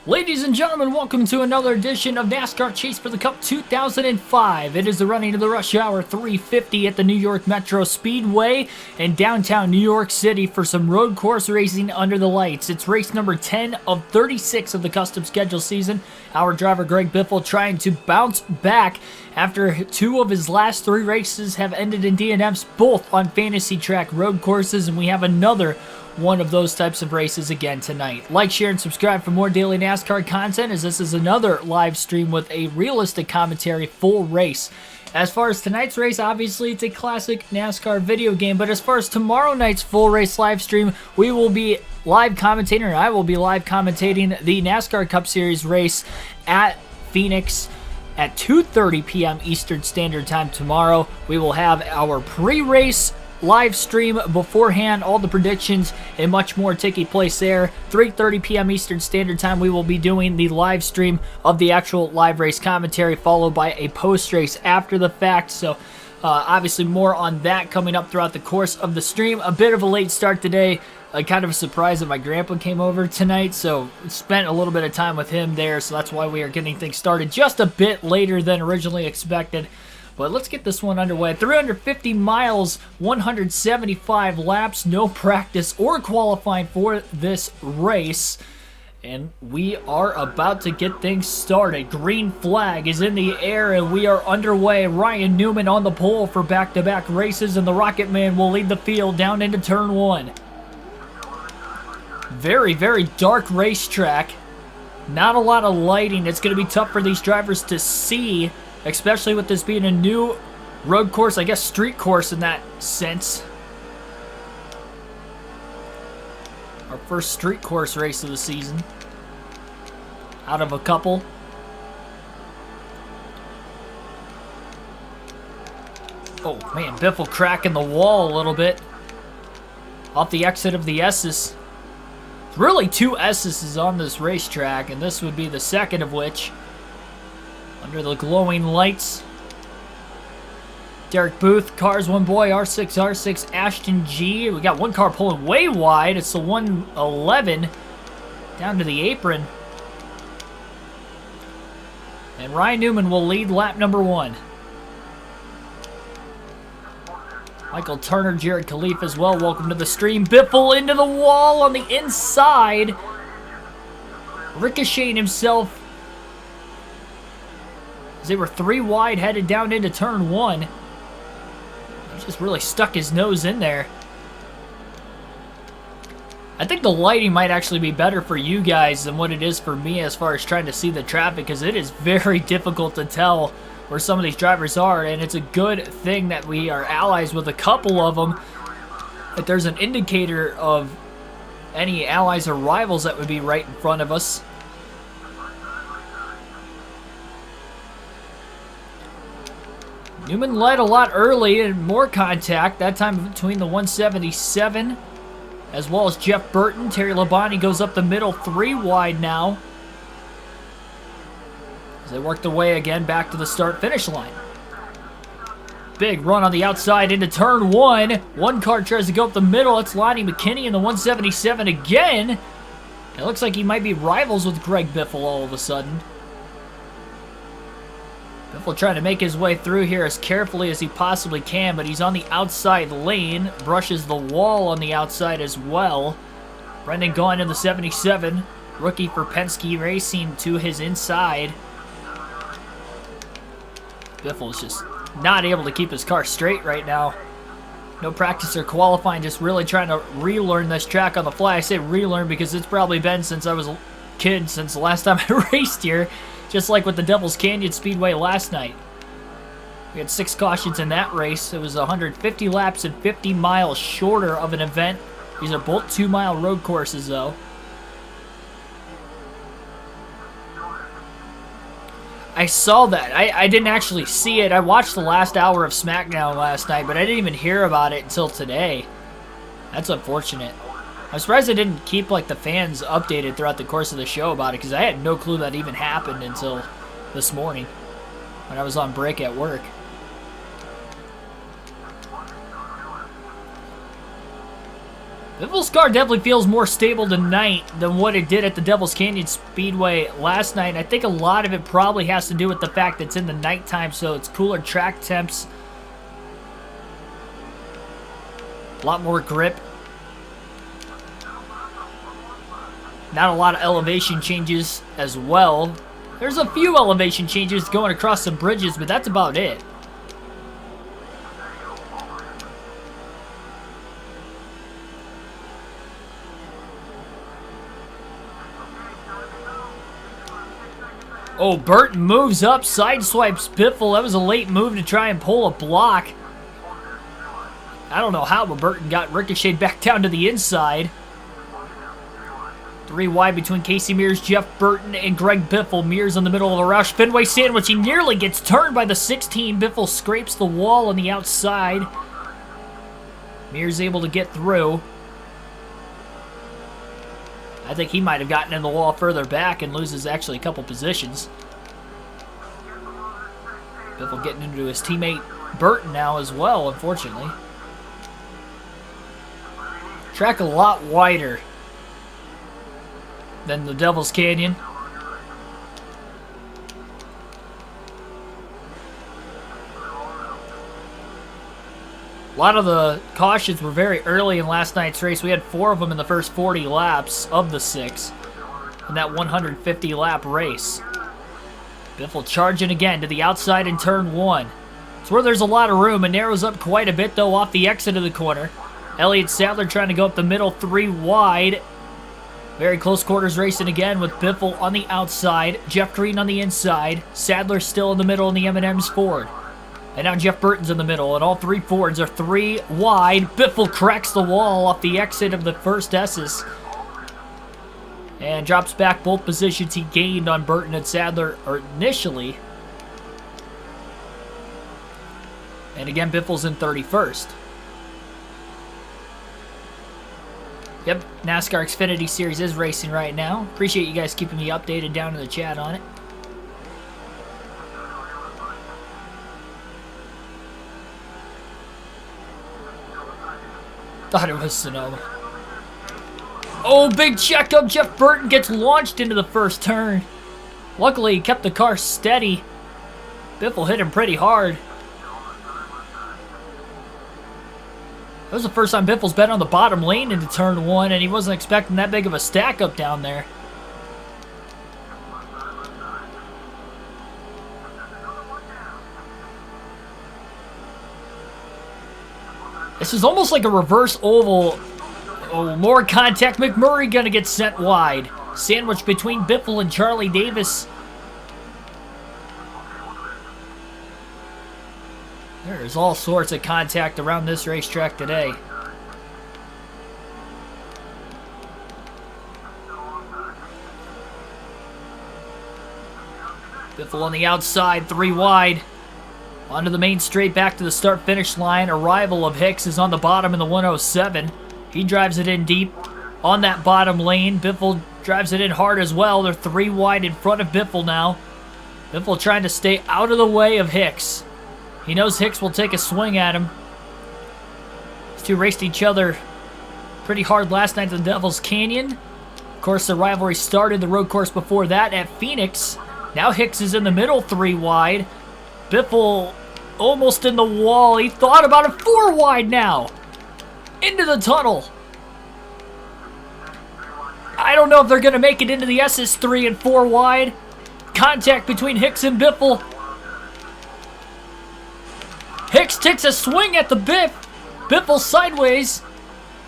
Ladies and gentlemen, welcome to another edition of NASCAR Chase for the Cup 2005. It is the running of the Rush Hour 350 at the New York Metro Speedway in downtown New York City for some road course racing under the lights. It's race number 10 of 36 of the custom schedule season. Our driver Greg Biffle trying to bounce back after two of his last three races have ended in DNFs, both on fantasy track road courses, and we have another one of those types of races again tonight. Like, share, and subscribe for more daily NASCAR content, as this is another live stream with a realistic commentary full race. As far as tonight's race, obviously it's a classic NASCAR video game, but as far as tomorrow night's full race live stream, we will be live commentating, or I will be live commentating the NASCAR Cup Series race at Phoenix at 2:30 p.m. Eastern Standard Time tomorrow. We will have our pre-race live stream beforehand, all the predictions and much more taking place there. 3:30 p.m. Eastern Standard Time, we will be doing the live stream of the actual live race commentary, followed by a post-race after the fact. So obviously more on that coming up throughout the course of the stream. A bit of a late start today. Kind of a surprise that my grandpa came over tonight, so spent a little bit of time with him there, so that's why we are getting things started just a bit later than originally expected. But let's get this one underway. 350 miles, 175 laps, no practice or qualifying for this race. And we are about to get things started. Green flag is in the air and we are underway. Ryan Newman on the pole for back-to-back races, and the Rocket Man will lead the field down into turn one. Very, very dark racetrack. Not a lot of lighting. It's going to be tough for these drivers to see, especially with this being a new road course, I guess street course in that sense. Our first street course race of the season, out of a couple. Oh man, Biffle cracking the wall a little bit. Off the exit of the S's. Really two S's on this racetrack, and this would be the second of which. Under the glowing lights. Derek Booth, Cars One Boy, R6, Ashton G. We got one car pulling way wide. It's the 111 down to the apron. And Ryan Newman will lead lap number one. Michael Turner, Jared Khalif as well. Welcome to the stream. Biffle into the wall on the inside. Ricocheting himself. They were three wide headed down into turn one. He just really stuck his nose in there. I think the lighting might actually be better for you guys than what it is for me as far as trying to see the traffic, because it is very difficult to tell where some of these drivers are, and it's a good thing that we are allies with a couple of them, that there's an indicator of any allies or rivals that would be right in front of us. Newman led a lot early and more contact, that time between the 177 as well as Jeff Burton. Terry Labonte goes up the middle, three wide now, as they work their way again back to the start-finish line. Big run on the outside into turn one. One car tries to go up the middle. It's Lonnie McKinney in the 177 again. It looks like he might be rivals with Greg Biffle all of a sudden. Biffle trying to make his way through here as carefully as he possibly can, but he's on the outside lane. Brushes the wall on the outside as well. Brendan Gaughan in the 77. Rookie for Penske Racing to his inside. Biffle is just not able to keep his car straight right now. No practice or qualifying, just really trying to relearn this track on the fly. I say relearn because it's probably been since I was a kid, since the last time I raced here. Just like with the Devil's Canyon Speedway last night. We had 6 cautions in that race. It was 150 laps and 50 miles shorter of an event. These are both 2-mile road courses though. I saw that. I didn't actually see it. I watched the last hour of SmackDown last night, but I didn't even hear about it until today. That's unfortunate. I'm surprised they didn't keep like the fans updated throughout the course of the show about it, because I had no clue that even happened until this morning when I was on break at work. Biffle's car definitely feels more stable tonight than what it did at the Devil's Canyon Speedway last night. I think a lot of it probably has to do with the fact that it's in the nighttime, so it's cooler track temps. A lot more grip. Not a lot of elevation changes as well. There's a few elevation changes going across some bridges, but that's about it. Oh, Burton moves up, sideswipes Biffle. That was a late move to try and pull a block. I don't know how, but Burton got ricocheted back down to the inside. 3 wide between Casey Mears, Jeff Burton, and Greg Biffle. Mears in the middle of the rush. Fenway sandwich. He nearly gets turned by the 16. Biffle scrapes the wall on the outside. Mears able to get through. I think he might have gotten in the wall further back and loses actually a couple positions. Biffle getting into his teammate Burton now as well, unfortunately. Track a lot wider than the Devil's Canyon. A lot of the cautions were very early in last night's race. We had 4 of them in the first 40 laps of the 6 in that 150-lap race. Biffle charging again to the outside in turn 1. It's where there's a lot of room. It narrows up quite a bit, though, off the exit of the corner. Elliott Sadler trying to go up the middle, 3 wide. Very close quarters racing again with Biffle on the outside, Jeff Green on the inside, Sadler still in the middle in the M&M's Ford. And now Jeff Burton's in the middle, and all 3 Fords are 3 wide. Biffle cracks the wall off the exit of the first S's. And drops back both positions he gained on Burton and Sadler initially. And again, Biffle's in 31st. Yep, NASCAR Xfinity Series is racing right now. Appreciate you guys keeping me updated down in the chat on it. Thought it was Sonoma. Oh, big checkup. Jeff Burton gets launched into the first turn. Luckily, he kept the car steady. Biffle hit him pretty hard. That was the first time Biffle's been on the bottom lane into turn 1, and he wasn't expecting that big of a stack up down there. This is almost like a reverse oval. Oh, more contact. McMurray gonna get sent wide. Sandwich between Biffle and Charlie Davis. There's all sorts of contact around this racetrack today. Biffle on the outside, 3 wide. Onto the main straight, back to the start-finish line. Arrival of Hicks is on the bottom in the 107. He drives it in deep on that bottom lane. Biffle drives it in hard as well. They're 3 wide in front of Biffle now. Biffle trying to stay out of the way of Hicks. He knows Hicks will take a swing at him. These two raced each other pretty hard last night at the Devil's Canyon. Of course, the rivalry started the road course before that at Phoenix. Now Hicks is in the middle, 3 wide. Biffle almost in the wall. He thought about it, 4 wide now. Into the tunnel. I don't know if they're going to make it into the SS3 and 4 wide. Contact between Hicks and Biffle. Hicks takes a swing at the Biffle sideways.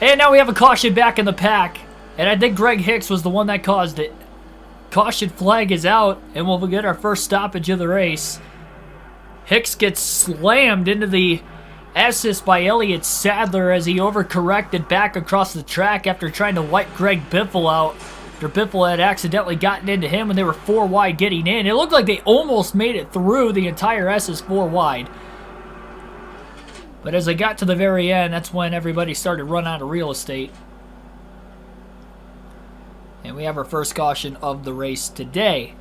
And now we have a caution back in the pack. And I think Greg Hicks was the one that caused it. Caution flag is out, and we'll get our first stoppage of the race. Hicks gets slammed into the assist by Elliott Sadler as he overcorrected back across the track after trying to wipe Greg Biffle out. After Biffle had accidentally gotten into him when they were 4 wide getting in. It looked like they almost made it through the entire SS 4 wide. But as they got to the very end, that's when everybody started to run out of real estate. And we have our first caution of the race today.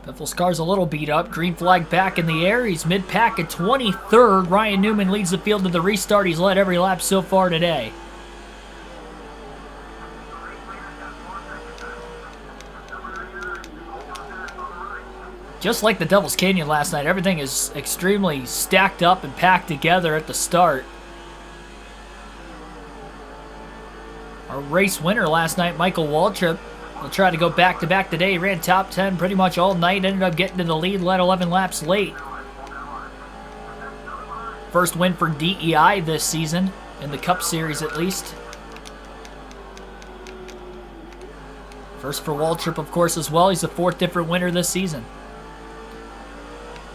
Biffle's car's a little beat up. Green flag back in the air. He's mid-pack at 23rd. Ryan Newman leads the field to the restart. He's led every lap so far today. Just like the Devil's Canyon last night, everything is extremely stacked up and packed together at the start. Our race winner last night, Michael Waltrip, will try to go back-to-back today. He ran top 10 pretty much all night, ended up getting to the lead, led 11 laps late. First win for DEI this season, in the Cup Series at least. First for Waltrip, of course, as well. He's the 4th different winner this season.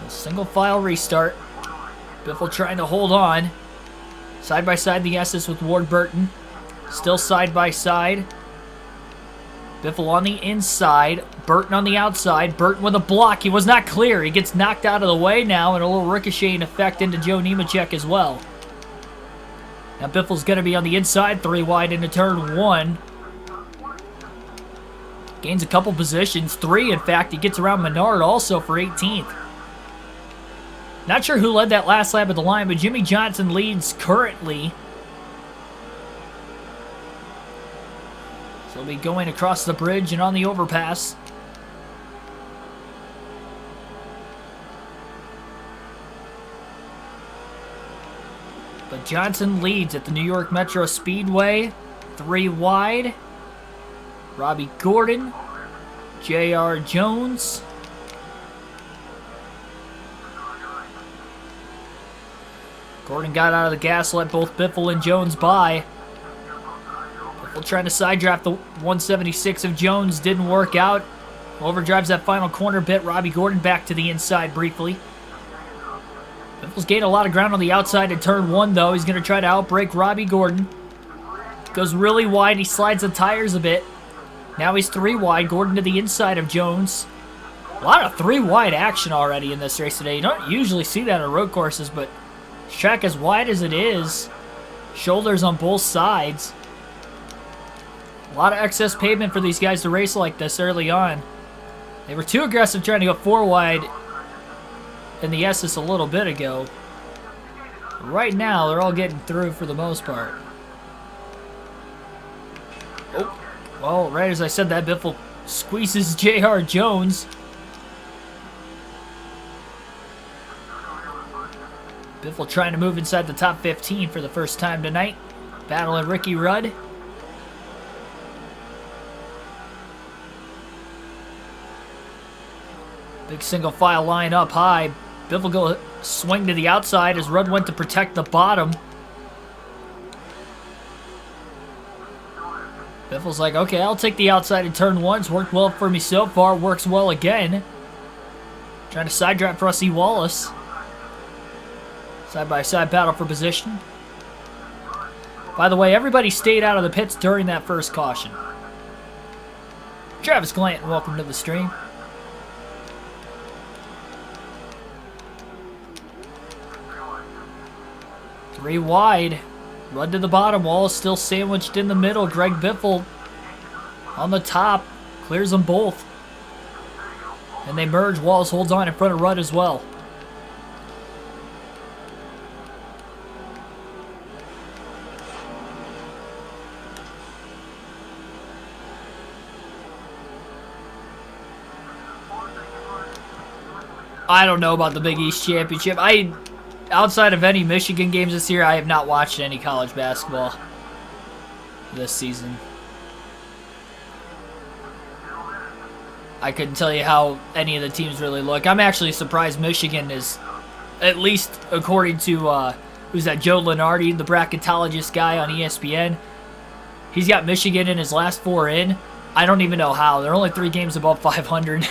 A single file restart. Biffle trying to hold on. Side by side the S's with Ward Burton. Still side by side. Biffle on the inside. Burton on the outside. Burton with a block. He was not clear. He gets knocked out of the way now, and a little ricocheting effect into Joe Nemechek as well. Now Biffle's going to be on the inside. 3 wide into turn 1. Gains a couple positions. 3, in fact. He gets around Menard also for 18th. Not sure who led that last lap at the line, but Jimmy Johnson leads currently. So he'll be going across the bridge and on the overpass. But Johnson leads at the New York Metro Speedway. 3 wide. Robbie Gordon. J.R. Jones. Gordon got out of the gas, let both Biffle and Jones by. Biffle trying to side draft the 176 of Jones, didn't work out. Overdrives that final corner bit. Robbie Gordon back to the inside briefly. Biffle's gained a lot of ground on the outside in turn 1, though. He's going to try to outbrake Robbie Gordon. Goes really wide. He slides the tires a bit. Now he's 3 wide. Gordon to the inside of Jones. A lot of 3 wide action already in this race today. You don't usually see that on road courses, but track as wide as it is, shoulders on both sides. A lot of excess pavement for these guys to race like this early on. They were too aggressive trying to go 4 wide in the SS a little bit ago. Right now, they're all getting through for the most part. Oh, well, right as I said that, Biffle squeezes J.R. Jones. Biffle trying to move inside the top 15 for the first time tonight. Battling Ricky Rudd. Big single file line up high. Biffle go swing to the outside as Rudd went to protect the bottom. Biffle's like, okay, I'll take the outside in turn 1. It's worked well for me so far. Works well again. Trying to side draft Rusty Wallace. Side-by-side battle for position. By the way, everybody stayed out of the pits during that first caution. Travis Glanton, welcome to the stream. Three wide. Run to the bottom. Wallace still sandwiched in the middle. Greg Biffle on the top. Clears them both. And they merge. Wallace holds on in front of Rudd as well. I don't know about the Big East Championship. Outside of any Michigan games this year, I have not watched any college basketball this season. I couldn't tell you how any of the teams really look. I'm actually surprised Michigan is, at least according to, who's that, Joe Lenardi, the bracketologist guy on ESPN. He's got Michigan in his last 4 in. I don't even know how. They're only 3 games above 500.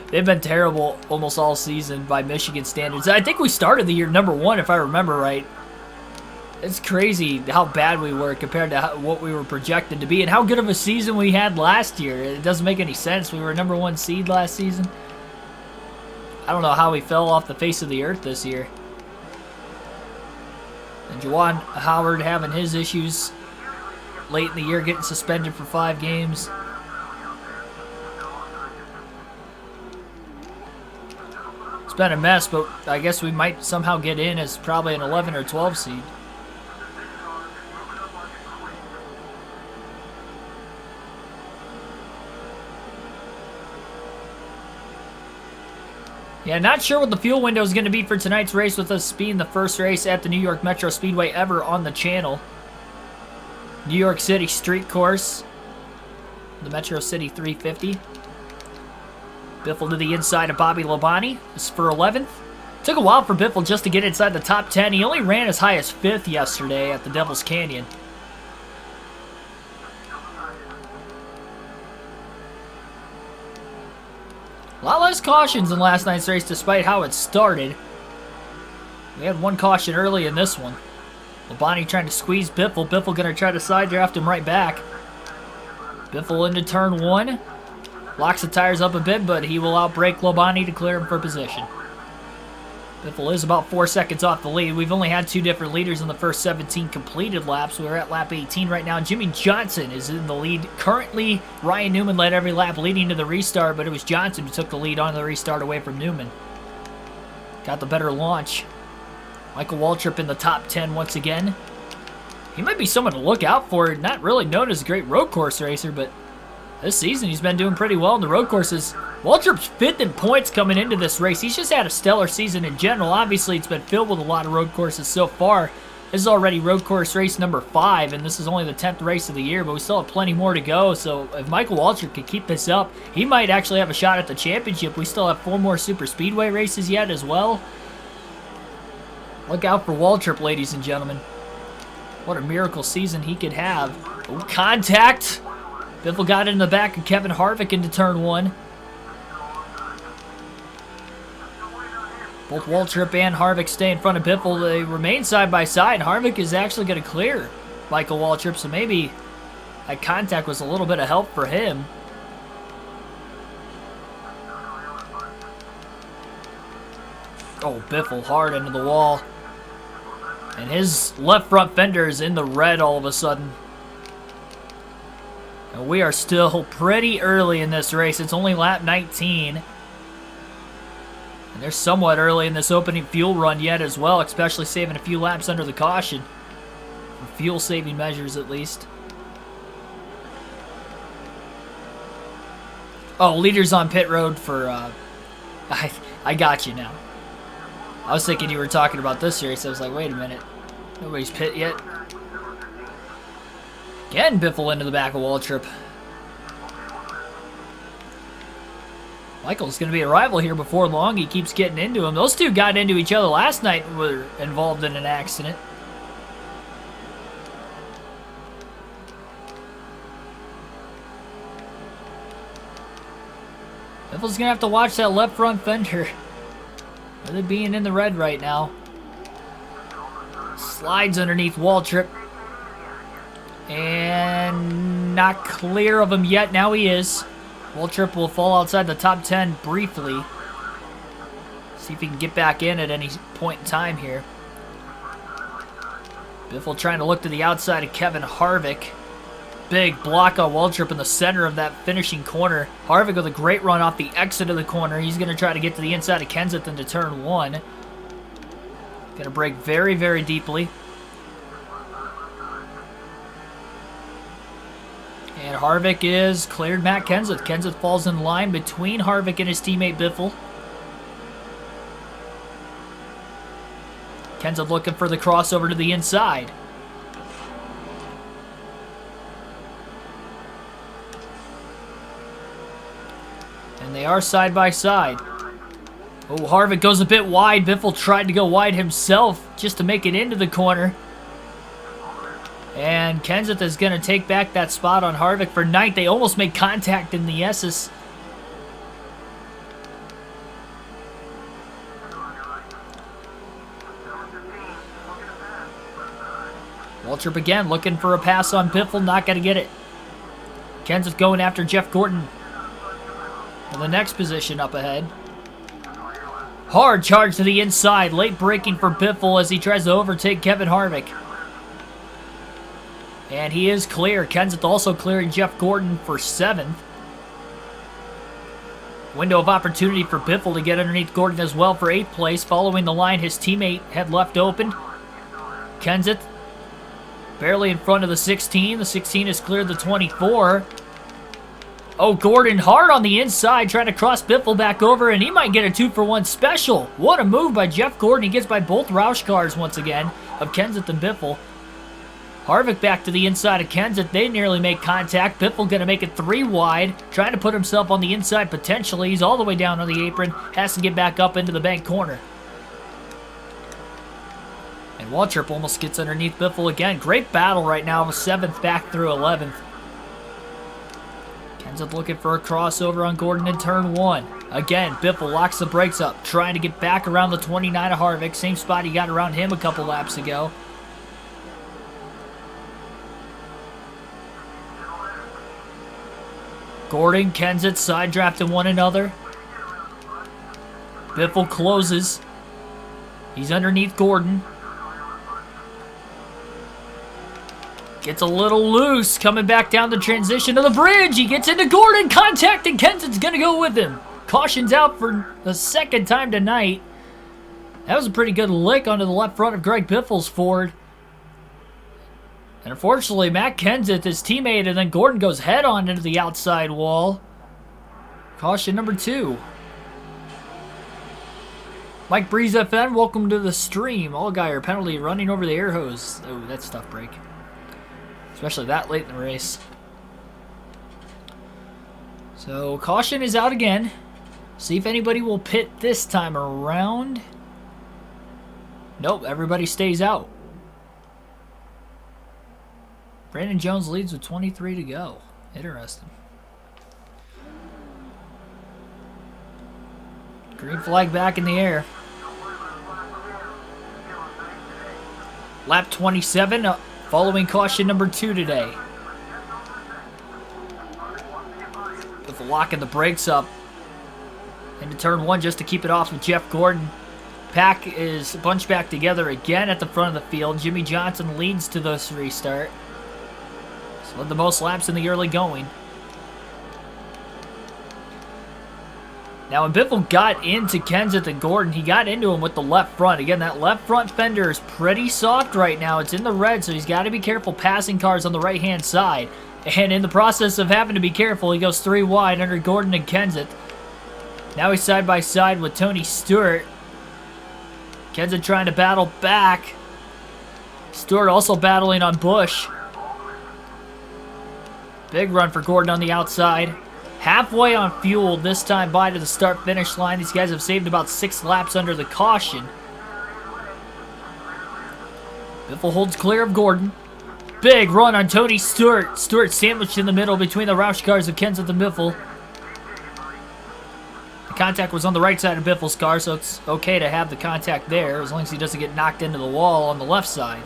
They've been terrible almost all season by Michigan standards. I think we started the year #1, if I remember right. It's crazy how bad we were compared to what we were projected to be and how good of a season we had last year. It doesn't make any sense. We were #1 seed last season. I don't know how we fell off the face of the earth this year. And Juwan Howard having his issues late in the year, getting suspended for 5 games. been a mess, but I guess we might somehow get in as probably an 11 or 12 seed. Yeah, not sure what the fuel window is going to be for tonight's race, with us being the first race at the New York Metro Speedway ever on the channel. New York City street course. The Metro City 350. Biffle to the inside of Bobby Labonte. This is for 11th. Took a while for Biffle just to get inside the top 10. He only ran as high as 5th yesterday at the Devil's Canyon. A lot less cautions in last night's race despite how it started. We had one caution early in this one. Labonte trying to squeeze Biffle. Biffle going to try to side draft him right back. Biffle into turn 1. Locks the tires up a bit, but he will outbrake Labonte to clear him for position. Biffle is about 4 seconds off the lead. We've only had 2 different leaders in the first 17 completed laps. We're at lap 18 right now. Jimmy Johnson is in the lead. Currently, Ryan Newman led every lap leading to the restart, but it was Johnson who took the lead on the restart away from Newman. Got the better launch. Michael Waltrip in the top 10 once again. He might be someone to look out for. Not really known as a great road course racer, but this season he's been doing pretty well in the road courses. Waltrip's 5th in points coming into this race. He's just had a stellar season in general. Obviously, it's been filled with a lot of road courses so far. This is already road course race number 5, and this is only the 10th race of the year, but we still have plenty more to go. So if Michael Waltrip can keep this up, he might actually have a shot at the championship. We still have 4 more super speedway races yet as well. Look out for Waltrip, ladies and gentlemen. What a miracle season he could have. Ooh, contact! Biffle got in the back of Kevin Harvick into turn 1. Both Waltrip and Harvick stay in front of Biffle. They remain side by side. Harvick is actually going to clear Michael Waltrip, so maybe that contact was a little bit of help for him. Oh, Biffle hard into the wall. And his left front fender is in the red all of a sudden. And we are still pretty early in this race. It's only lap 19. And they're somewhat early in this opening fuel run yet as well, especially saving a few laps under the caution. For fuel saving measures at least. Oh, leaders on pit road for, I got you now. I was thinking you were talking about this race. I was like, wait a minute. Nobody's pit yet. Again, Biffle into the back of Waltrip. Michael's going to be a rival here before long. He keeps getting into him. Those two got into each other last night and were involved in an accident. Biffle's going to have to watch that left front fender. With it being in the red right now. Slides underneath Waltrip. And not clear of him yet. Now he is. Waltrip will fall outside the top 10 briefly. See if he can get back in at any point in time here. Biffle trying to look to the outside of Kevin Harvick. Big block on Waltrip in the center of that finishing corner. Harvick with a great run off the exit of the corner. He's going to try to get to the inside of Kenseth into turn 1. Going to brake very, very deeply. And Harvick is cleared Matt Kenseth. Kenseth falls in line between Harvick and his teammate Biffle. Kenseth looking for the crossover to the inside. And they are side by side. Oh, Harvick goes a bit wide. Biffle tried to go wide himself just to make it into the corner. And Kenseth is going to take back that spot on Harvick for 9th. They almost made contact in the S's. Waltrip again looking for a pass on Biffle. Not going to get it. Kenseth going after Jeff Gordon. In the next position up ahead. Hard charge to the inside. Late braking for Biffle as he tries to overtake Kevin Harvick. And he is clear. Kenseth also clearing Jeff Gordon for 7th. Window of opportunity for Biffle to get underneath Gordon as well for 8th place. Following the line his teammate had left open. Kenseth barely in front of the 16. The 16 has cleared the 24. Oh, Gordon hard on the inside, trying to cross Biffle back over, and he might get a 2-for-1 special. What a move by Jeff Gordon. He gets by both Roush cars once again of Kenseth and Biffle. Harvick back to the inside of Kenseth. They nearly make contact. Biffle going to make it 3 wide, trying to put himself on the inside potentially. He's all the way down on the apron, has to get back up into the bank corner. And Waltrip almost gets underneath Biffle again. Great battle right now with 7th back through 11th. Kenseth looking for a crossover on Gordon in turn 1. Again, Biffle locks the brakes up, trying to get back around the 29 of Harvick. Same spot he got around him a couple laps ago. Gordon, Kenseth side drafting one another. Biffle closes. He's underneath Gordon. Gets a little loose, coming back down the transition of the bridge. He gets into Gordon, contact, and Kenseth's going to go with him. Caution's out for the 2nd time tonight. That was a pretty good lick onto the left front of Greg Biffle's Ford. And unfortunately, Matt Kenseth, his teammate, and then Gordon goes head-on into the outside wall. Caution number 2. Mike Breeze FN, welcome to the stream. All Geier penalty running over the air hose. Oh, that's a tough break. Especially that late in the race. So, caution is out again. See if anybody will pit this time around. Nope, everybody stays out. Brandon Jones leads with 23 to go. Interesting. Green flag back in the air. Lap 27, following caution number 2 today. With locking the brakes up into turn 1 just to keep it off of Jeff Gordon. Pack is bunched back together again at the front of the field. Jimmy Johnson leads to this restart. So led the most laps in the early going. Now, when Biffle got into Kenseth and Gordon, he got into him with the left front. Again, that left front fender is pretty soft right now. It's in the red, so he's got to be careful passing cars on the right-hand side. And in the process of having to be careful, he goes 3 wide under Gordon and Kenseth. Now he's side by side with Tony Stewart. Kenseth trying to battle back. Stewart also battling on Busch. Big run for Gordon on the outside. Halfway on fuel this time by to the start-finish line. These guys have saved about 6 laps under the caution. Biffle holds clear of Gordon. Big run on Tony Stewart. Stewart sandwiched in the middle between the Roush cars of Kenseth and Biffle. The contact was on the right side of Biffle's car, so it's okay to have the contact there as long as he doesn't get knocked into the wall on the left side.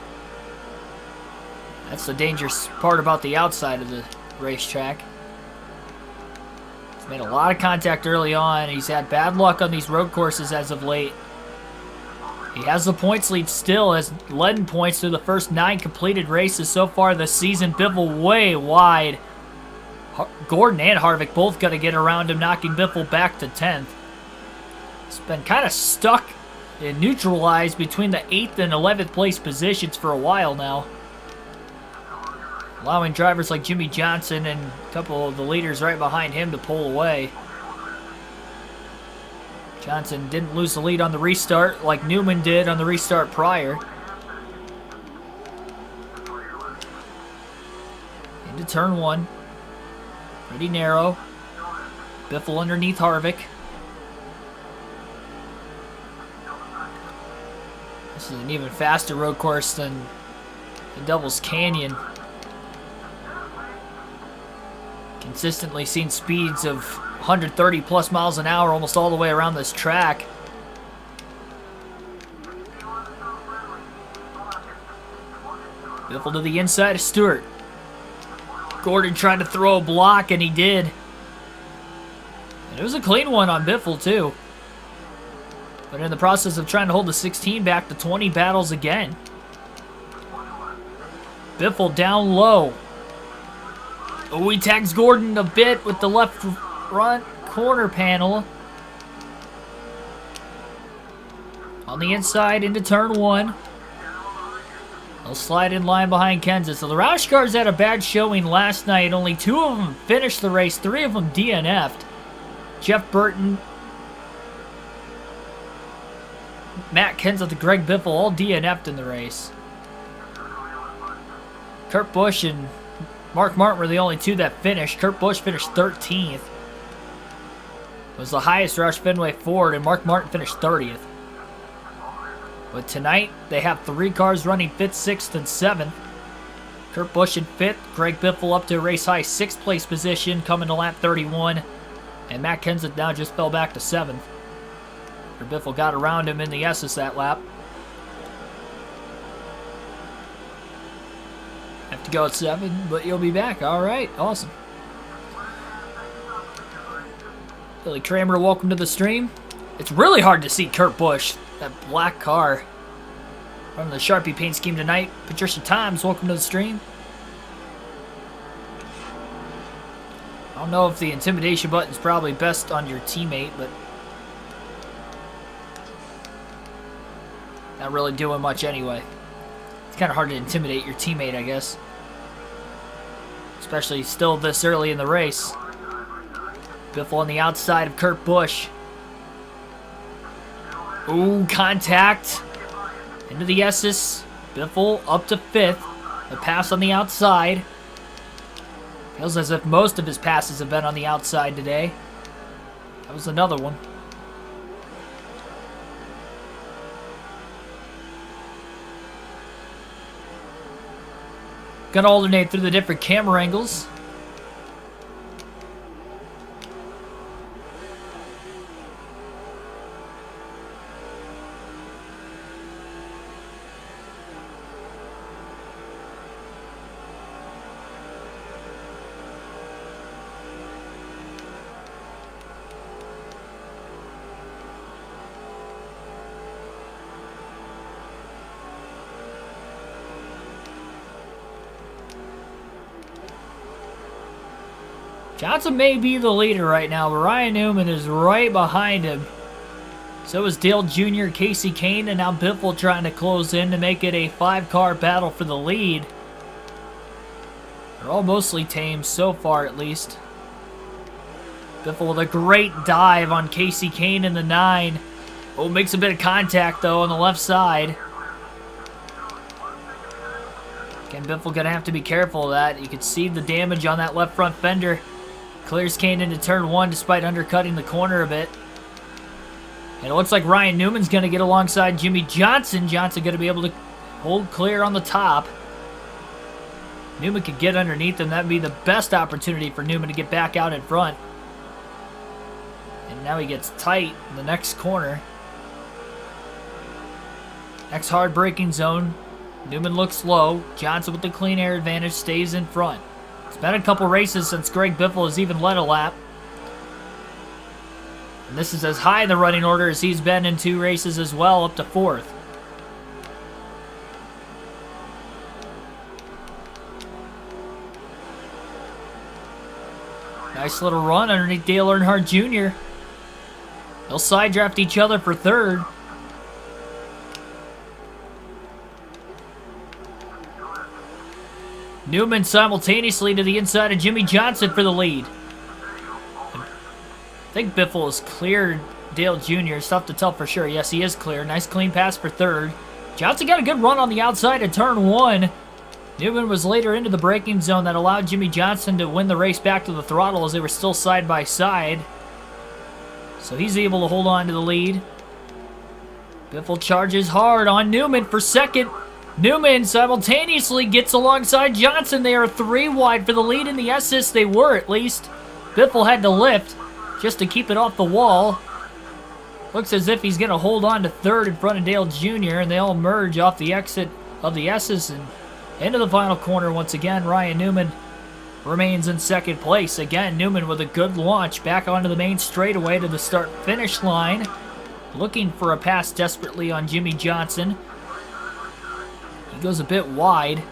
That's the dangerous part about the outside of the racetrack. He's made a lot of contact early on. He's had bad luck on these road courses as of late. He has the points lead still, as led in points through the first 9 completed races so far this season. Biffle way wide. Gordon and Harvick both got to get around him, knocking Biffle back to 10th. It's been kind of stuck and neutralized between the 8th and 11th place positions for a while now, allowing drivers like Jimmy Johnson and a couple of the leaders right behind him to pull away. Johnson didn't lose the lead on the restart like Newman did on the restart prior. Into turn 1. Pretty narrow. Biffle underneath Harvick. This is an even faster road course than the Devil's Canyon. Consistently seen speeds of 130 plus miles an hour almost all the way around this track. Biffle to the inside of Stewart. Gordon tried to throw a block, and he did. And it was a clean one on Biffle, too. But in the process of trying to hold the 16 back, the 20 battles again. Biffle down low. Oh, he tags Gordon a bit with the left front. corner panel. On the inside into turn 1. They'll slide in line behind Kansas. So the Roush cars had a bad showing last night. Only 2 of them finished the race. 3 of them DNF'd. Jeff Burton, Matt Kenseth, and Greg Biffle all DNF'd in the race. Kurt Busch and Mark Martin were the only 2 that finished. Kurt Busch finished 13th. It was the highest Roush Fenway Ford, and Mark Martin finished 30th. But tonight, they have 3 cars running 5th, 6th, and 7th. Kurt Busch in 5th, Greg Biffle up to a race-high 6th place position, coming to lap 31. And Matt Kenseth now just fell back to 7th. Biffle got around him in the S's that lap. Have to go at 7, but you'll be back. All right, awesome. Billy Kramer, welcome to the stream. It's really hard to see Kurt Busch, that black car. Running the Sharpie paint scheme tonight. Patricia Times, welcome to the stream. I don't know if the intimidation button's probably best on your teammate, but not really doing much anyway. It's kind of hard to intimidate your teammate, I guess. Especially still this early in the race. Biffle on the outside of Kurt Busch. Ooh, contact. Into the S's. Biffle up to 5th. A pass on the outside. Feels as if most of his passes have been on the outside today. That was another one. Gonna alternate through the different camera angles. Johnson may be the leader right now, but Ryan Newman is right behind him. So is Dale Jr., Casey Kane, and now Biffle trying to close in to make it a 5-car battle for the lead. They're all mostly tame so far, at least. Biffle with a great dive on Casey Kane in the 9. Oh, makes a bit of contact, though, on the left side. Again, Biffle gonna have to be careful of that. You can see the damage on that left front fender. Clears Kane into turn 1 despite undercutting the corner a bit. And it looks like Ryan Newman's going to get alongside Jimmy Johnson. Johnson going to be able to hold clear on the top. Newman could get underneath him. That would be the best opportunity for Newman to get back out in front. And now he gets tight in the next corner. Next hard braking zone. Newman looks low. Johnson with the clean air advantage stays in front. It's been a couple races since Greg Biffle has even led a lap. And this is as high in the running order as he's been in 2 races as well, up to 4th. Nice little run underneath Dale Earnhardt Jr. They'll side draft each other for 3rd. Newman simultaneously to the inside of Jimmy Johnson for the lead. I think Biffle has cleared Dale Jr. It's tough to tell for sure. Yes, he is clear. Nice clean pass for 3rd. Johnson got a good run on the outside of turn 1. Newman was later into the braking zone that allowed Jimmy Johnson to win the race back to the throttle as they were still side by side. So he's able to hold on to the lead. Biffle charges hard on Newman for 2nd. Newman simultaneously gets alongside Johnson. They are 3 wide for the lead in the S's. They were, at least. Biffle had to lift just to keep it off the wall. Looks as if he's going to hold on to 3rd in front of Dale Jr., and they all merge off the exit of the S's and into the final corner once again. Ryan Newman remains in 2nd place. Again, Newman with a good launch back onto the main straightaway to the start-finish line. Looking for a pass desperately on Jimmy Johnson. He goes a bit wide.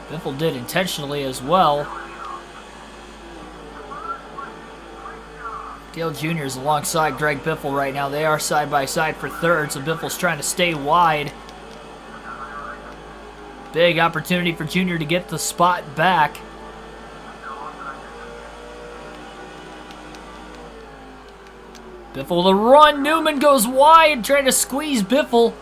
Biffle did intentionally as well. Dale Jr. is alongside Greg Biffle right now. They are side by side for third, so Biffle's trying to stay wide. Big opportunity for Jr. to get the spot back. Biffle the run. Newman goes wide, trying to squeeze Biffle.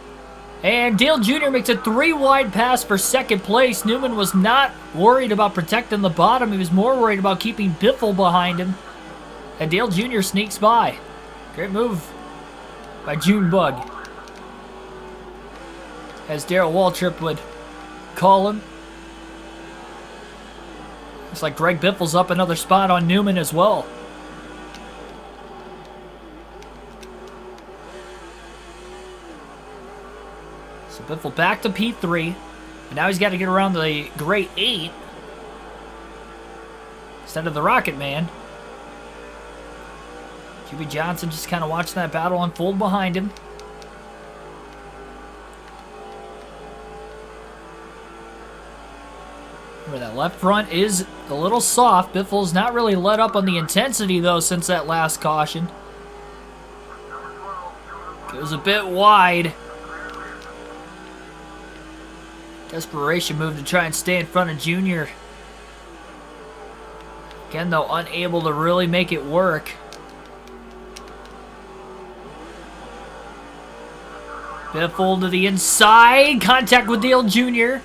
And Dale Jr. makes a 3-wide pass for second place. Newman was not worried about protecting the bottom. He was more worried about keeping Biffle behind him. And Dale Jr. sneaks by. Great move by Junebug. As Darrell Waltrip would call him. Looks like Greg Biffle's up another spot on Newman as well. So Biffle back to P3. And now he's got to get around the Great 8 instead of the Rocket Man. QB Johnson just kind of watching that battle unfold behind him. Remember, that left front is a little soft. Biffle's not really let up on the intensity, though, since that last caution. Goes a bit wide. Desperation move to try and stay in front of Junior. Again, though, unable to really make it work. Biffle to the inside. Contact with Dale Jr.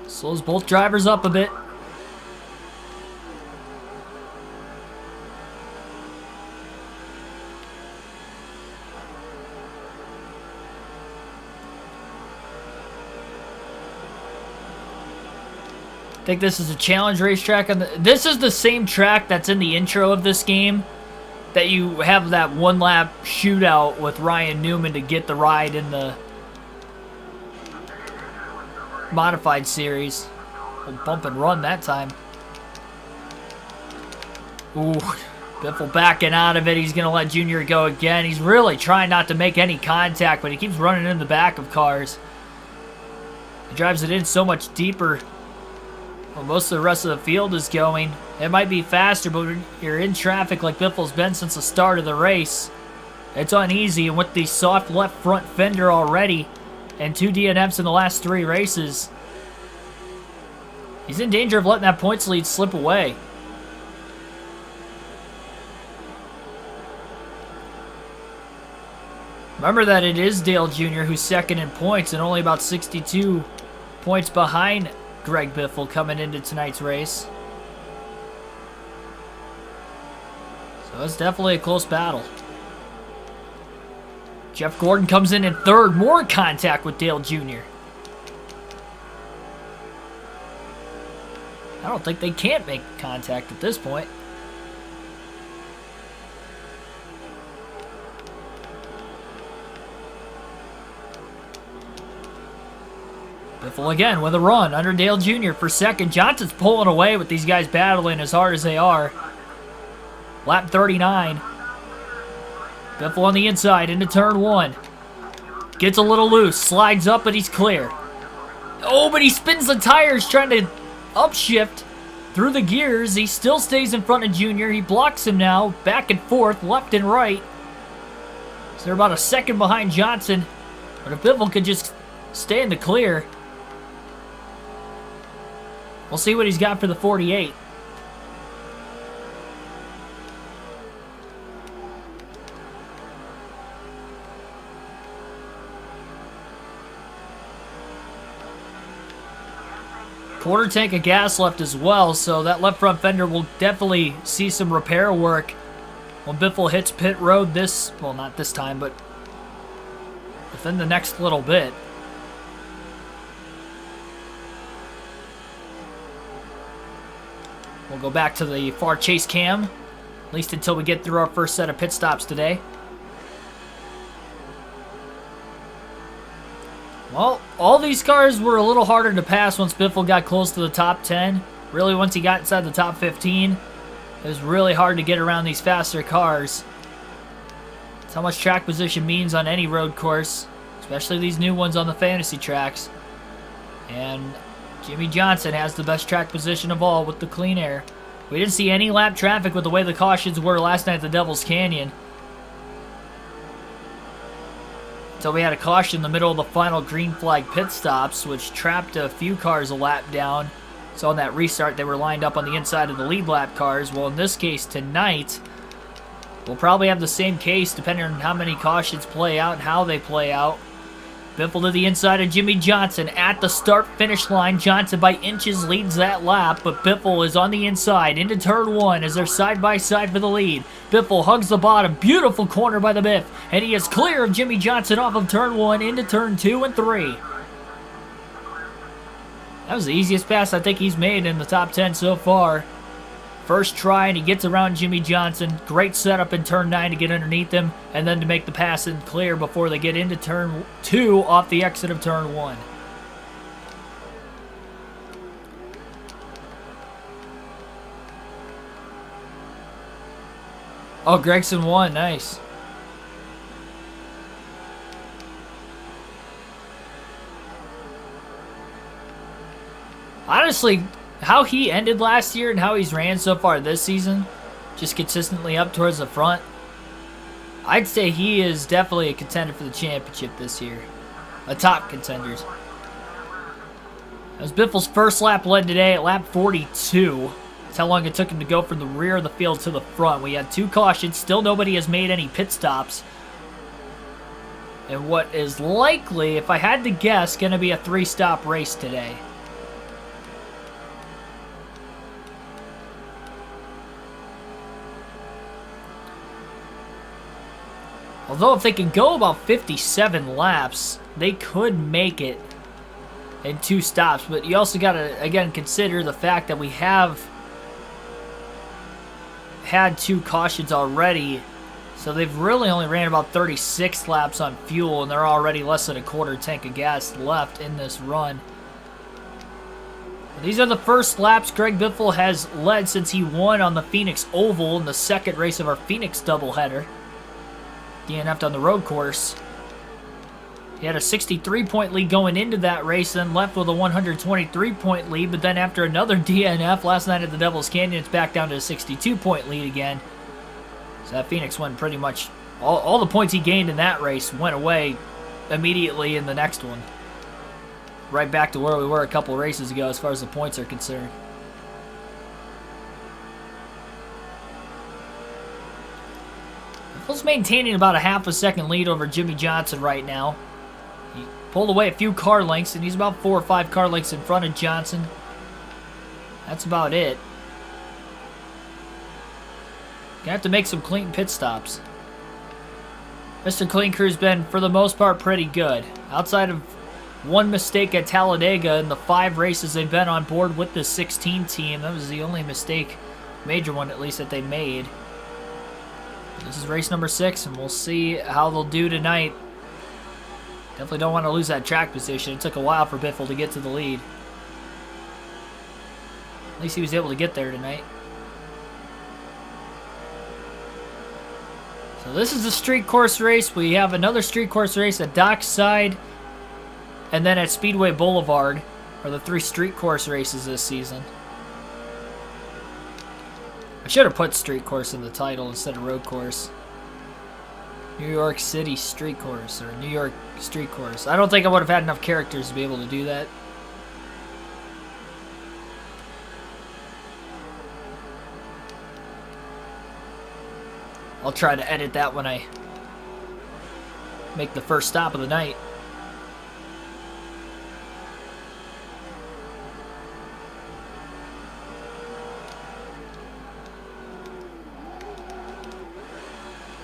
Slows both drivers up a bit. I think this is a challenge racetrack. This is the same track that's in the intro of this game. That you have that one-lap shootout with Ryan Newman to get the ride in the modified series. We'll bump and run that time. Ooh, Biffle backing out of it. He's going to let Junior go again. He's really trying not to make any contact, but he keeps running in the back of cars. He drives it in so much deeper. Well, most of the rest of the field is going. It might be faster, but when you're in traffic like Biffle's been since the start of the race, it's uneasy. And with the soft left front fender already, and 2 DNFs in the last 3 races, he's in danger of letting that points lead slip away. Remember that it is Dale Jr. who's second in points and only about 62 points behind Greg Biffle coming into tonight's race. So it's definitely a close battle. Jeff Gordon comes in third. More contact with Dale Jr. I don't think they can't make contact at this point. Biffle again with a run under Dale Jr. for second. Johnson's pulling away with these guys battling as hard as they are. Lap 39. Biffle on the inside into turn 1. Gets a little loose. Slides up, but he's clear. Oh, but he spins the tires trying to upshift through the gears. He still stays in front of Junior. He blocks him now. Back and forth, left and right. So they're about a second behind Johnson. But if Biffle could just stay in the clear, we'll see what he's got for the 48. Quarter tank of gas left as well, so that left front fender will definitely see some repair work when Biffle hits pit road this, well, not this time, but within the next little bit. We'll go back to the far chase cam, at least until we get through our first set of pit stops today. Well, all these cars were a little harder to pass once Biffle got close to the top 10. Really, once he got inside the top 15, it was really hard to get around these faster cars. That's how much track position means on any road course, especially these new ones on the fantasy tracks. And Jimmy Johnson has the best track position of all with the clean air. We didn't see any lap traffic with the way the cautions were last night at the Devil's Canyon. Until we had a caution in the middle of the final green flag pit stops, which trapped a few cars a lap down. So on that restart, they were lined up on the inside of the lead lap cars. Well, in this case, tonight, we'll probably have the same case depending on how many cautions play out and how they play out. Biffle to the inside of Jimmy Johnson at the start-finish line. Johnson by inches leads that lap, but Biffle is on the inside into turn 1 as they're side-by-side for the lead. Biffle hugs the bottom. Beautiful corner by the Biff, and he is clear of Jimmy Johnson off of turn 1 into turn 2 and 3. That was the easiest pass I think he's made in the top 10 so far. First try, and he gets around Jimmy Johnson. Great setup in turn 9 to get underneath him, and then to make the pass and clear before they get into turn 2 off the exit of turn 1. Oh, Gregson won. Nice. Honestly, how he ended last year and how he's ran so far this season, just consistently up towards the front, I'd say he is definitely a contender for the championship this year. A top contender. That was Biffle's first lap led today at lap 42. That's how long it took him to go from the rear of the field to the front. We had 2 cautions. Still nobody has made any pit stops. And what is likely, if I had to guess, going to be a 3-stop race today. Although if they can go about 57 laps, they could make it in 2 stops. But you also got to, again, consider the fact that we have had 2 cautions already. So they've really only ran about 36 laps on fuel, and they're already less than a quarter tank of gas left in this run. These are the first laps Greg Biffle has led since he won on the Phoenix Oval in the second race of our Phoenix doubleheader. DNF'd on the road course. He had a 63-point lead going into that race, then left with a 123-point lead, but then after another DNF last night at the Devil's Canyon, it's back down to a 62-point lead again. So that Phoenix won pretty much, all the points he gained in that race went away immediately in the next one. Right back to where we were a couple races ago as far as the points are concerned. Biffle's maintaining about a half a second lead over Jimmy Johnson right now. He pulled away a few car lengths, and he's about 4 or 5 car lengths in front of Johnson. That's about it. Gonna have to make some clean pit stops. Mr. Clean Crew's been, for the most part, pretty good. Outside of one mistake at Talladega in the 5 races they've been on board with the 16 team, that was the only mistake, major one at least, that they made. This is race number 6, and we'll see how they'll do tonight. Definitely don't want to lose that track position. It took a while for Biffle to get to the lead. At least he was able to get there tonight. So this is a street course race. We have another street course race at Dockside, and then at Speedway Boulevard are the 3 street course races this season. I should have put street course in the title instead of road course. New York City street course, or New York street course. I don't think I would have had enough characters to be able to do that. I'll try to edit that when I make the first stop of the night.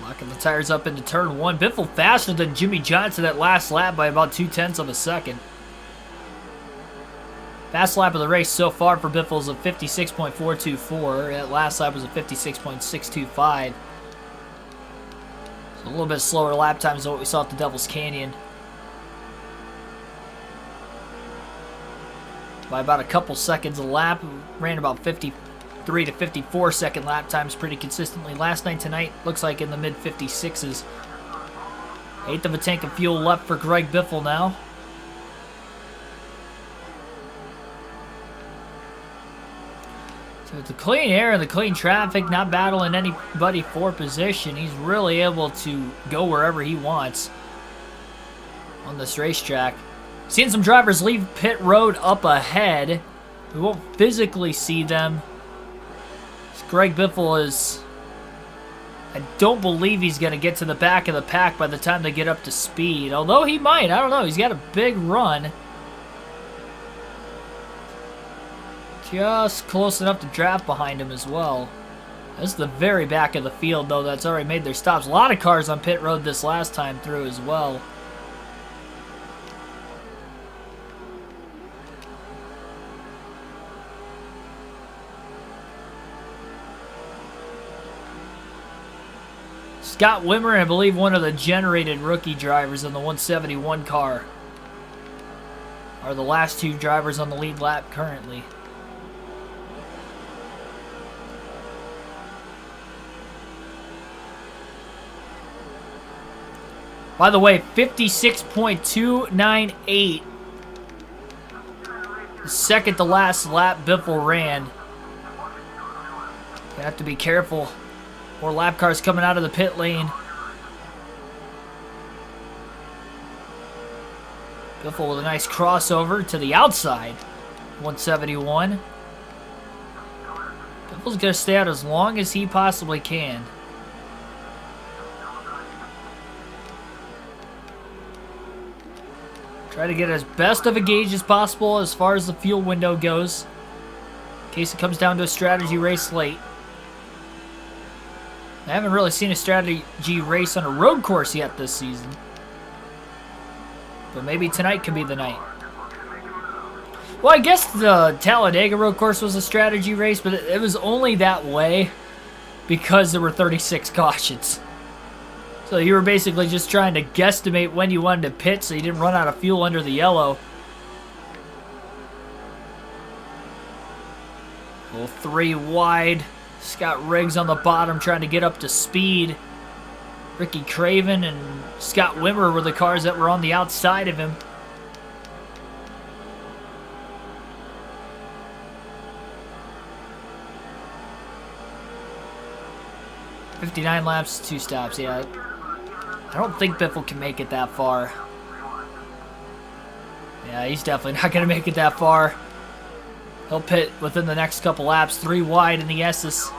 Locking the tires up into turn 1. Biffle faster than Jimmy Johnson at last lap by about 0.2 of a second. Fast lap of the race so far for Biffle is a 56.424. That last lap was a 56.625. So a little bit slower lap times than what we saw at the Devil's Canyon. By about a couple seconds a lap. Ran about 53 to 54 second lap times pretty consistently. Last night, tonight, looks like in the mid 56s. 1/8 of a tank of fuel left for Greg Biffle now. So with the clean air and the clean traffic, not battling anybody for position, he's really able to go wherever he wants on this racetrack. Seeing some drivers leave pit road up ahead. We won't physically see them. Greg Biffle is... I don't believe he's going to get to the back of the pack by the time they get up to speed. Although he might. I don't know. He's got a big run. Just close enough to draft behind him as well. This is the very back of the field, though, that's already made their stops. A lot of cars on pit road this last time through as well. Scott Wimmer, I believe one of the generated rookie drivers in the 171 car, are the last two drivers on the lead lap currently. By the way, 56.298. The second to last lap Biffle ran. You have to be careful. More lap cars coming out of the pit lane. Biffle with a nice crossover to the outside. 171. Biffle's going to stay out as long as he possibly can. Try to get as best of a gauge as possible as far as the fuel window goes, in case it comes down to a strategy race late. I haven't really seen a strategy race on a road course yet this season, but maybe tonight could be the night. Well, I guess the Talladega road course was a strategy race, but it was only that way because there were 36 cautions. So you were basically just trying to guesstimate when you wanted to pit so you didn't run out of fuel under the yellow. Little 3 wide. Scott Riggs on the bottom trying to get up to speed. Ricky Craven and Scott Wimmer were the cars that were on the outside of him. "59 laps, 2 stops." Yeah, I don't think Biffle can make it that far. Yeah, he's definitely not going to make it that far. He'll pit within the next couple laps. 3 wide in the S's.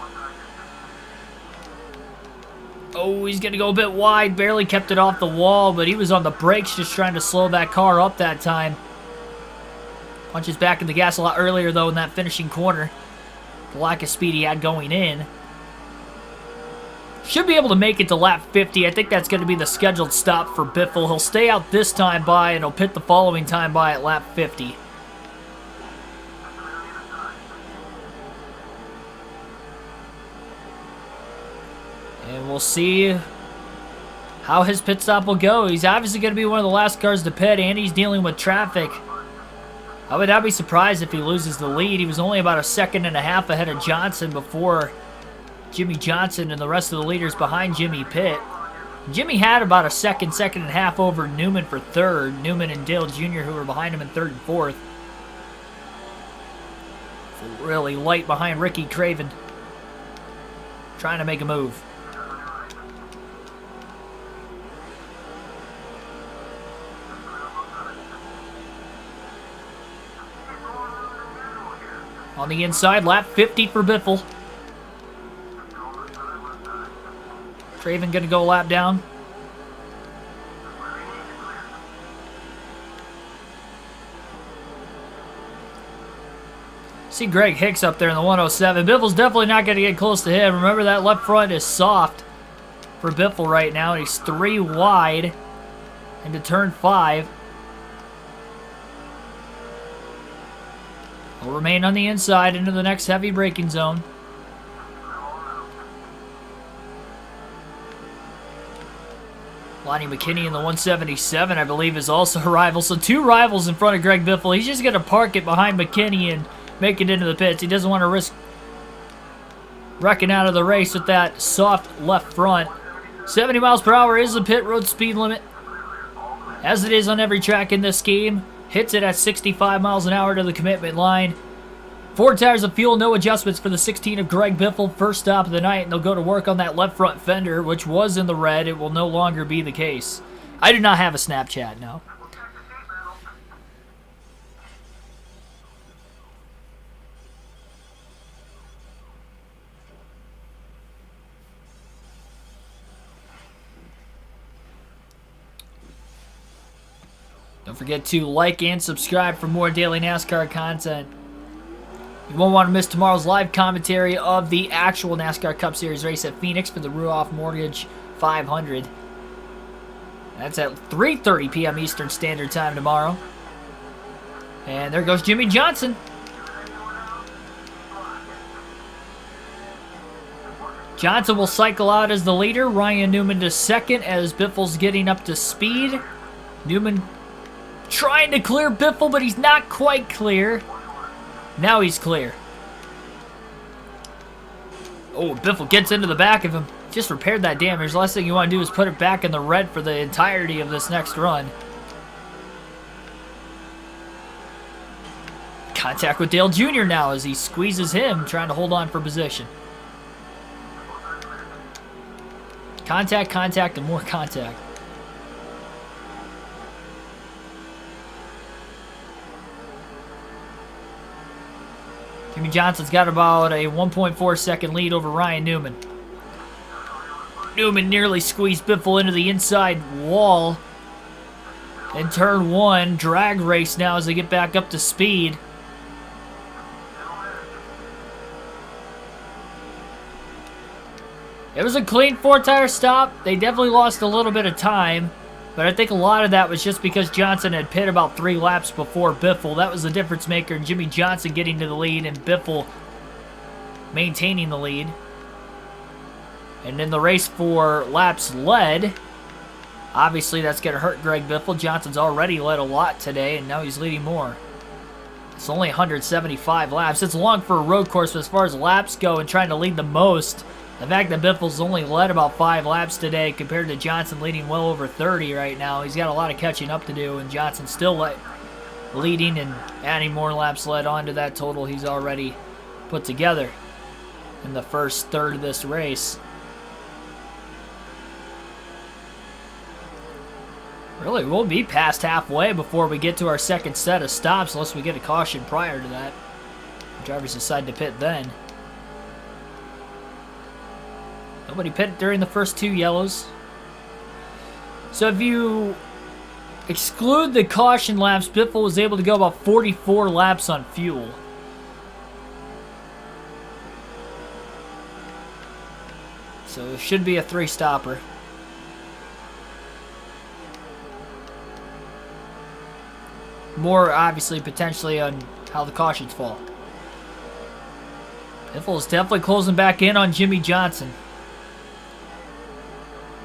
Oh, he's going to go a bit wide. Barely kept it off the wall, but he was on the brakes just trying to slow that car up that time. Punches back in the gas a lot earlier, though, in that finishing corner. The lack of speed he had going in. Should be able to make it to lap 50. I think that's going to be the scheduled stop for Biffle. He'll stay out this time by, and he'll pit the following time by at lap 50. And we'll see how his pit stop will go. He's obviously going to be one of the last cars to pit, and he's dealing with traffic. I would not be surprised if he loses the lead. He was only about 1.5 seconds ahead of Johnson before Jimmy Johnson and the rest of the leaders behind Jimmy pit. Jimmy had about 1.5 seconds over Newman for third. Newman and Dale Jr., who were behind him in third and fourth. Really light behind Ricky Craven, trying to make a move. On the inside, lap 50 for Biffle. Craven going to go a lap down. See Greg Hicks up there in the 107. Biffle's definitely not going to get close to him. Remember, that left front is soft for Biffle right now. He's 3 wide into turn 5. He'll remain on the inside into the next heavy braking zone. Lonnie McKinney in the 177, I believe, is also a rival. So 2 rivals in front of Greg Biffle. He's just going to park it behind McKinney and make it into the pits. He doesn't want to risk wrecking out of the race with that soft left front. 70 miles per hour is the pit road speed limit, as it is on every track in this game. Hits it at 65 miles an hour to the commitment line. 4 tires of fuel, no adjustments for the 16 of Greg Biffle. First stop of the night, and they'll go to work on that left front fender, which was in the red. It will no longer be the case. I do not have a Snapchat, no. Don't forget to like and subscribe for more daily NASCAR content. You won't want to miss tomorrow's live commentary of the actual NASCAR Cup Series race at Phoenix for the Ruoff Mortgage 500. That's at 3:30 p.m. Eastern Standard Time tomorrow. And there goes Jimmy Johnson. Johnson will cycle out as the leader. Ryan Newman to second as Biffle's getting up to speed. Newman trying to clear Biffle, but he's not quite clear. Now he's clear. Oh, Biffle gets into the back of him. Just repaired that damage. The last thing you want to do is put it back in the red for the entirety of this next run. Contact with Dale Jr. now as he squeezes him, trying to hold on for position. Contact, contact, and more contact. Jimmy Johnson's got about a 1.4 second lead over Ryan Newman. Newman nearly squeezed Biffle into the inside wall. In turn 1, drag race now as they get back up to speed. It was a clean 4-tire stop. They definitely lost a little bit of time, but I think a lot of that was just because Johnson had pit about 3 laps before Biffle. That was the difference maker, and Jimmy Johnson getting to the lead and Biffle maintaining the lead. And in the race for laps led, obviously that's going to hurt Greg Biffle. Johnson's already led a lot today, and now he's leading more. It's only 175 laps. It's long for a road course, but as far as laps go and trying to lead the most, the fact that Biffle's only led about 5 laps today compared to Johnson leading well over 30 right now, he's got a lot of catching up to do, and Johnson's still leading and adding more laps led onto that total he's already put together in the first third of this race. Really, we'll be past halfway before we get to our second set of stops, unless we get a caution prior to that. The drivers decide to pit then. Nobody pitted during the first 2 yellows. So if you exclude the caution laps, Biffle was able to go about 44 laps on fuel. So it should be a 3-stopper. More, obviously, potentially on how the cautions fall. Biffle is definitely closing back in on Jimmy Johnson.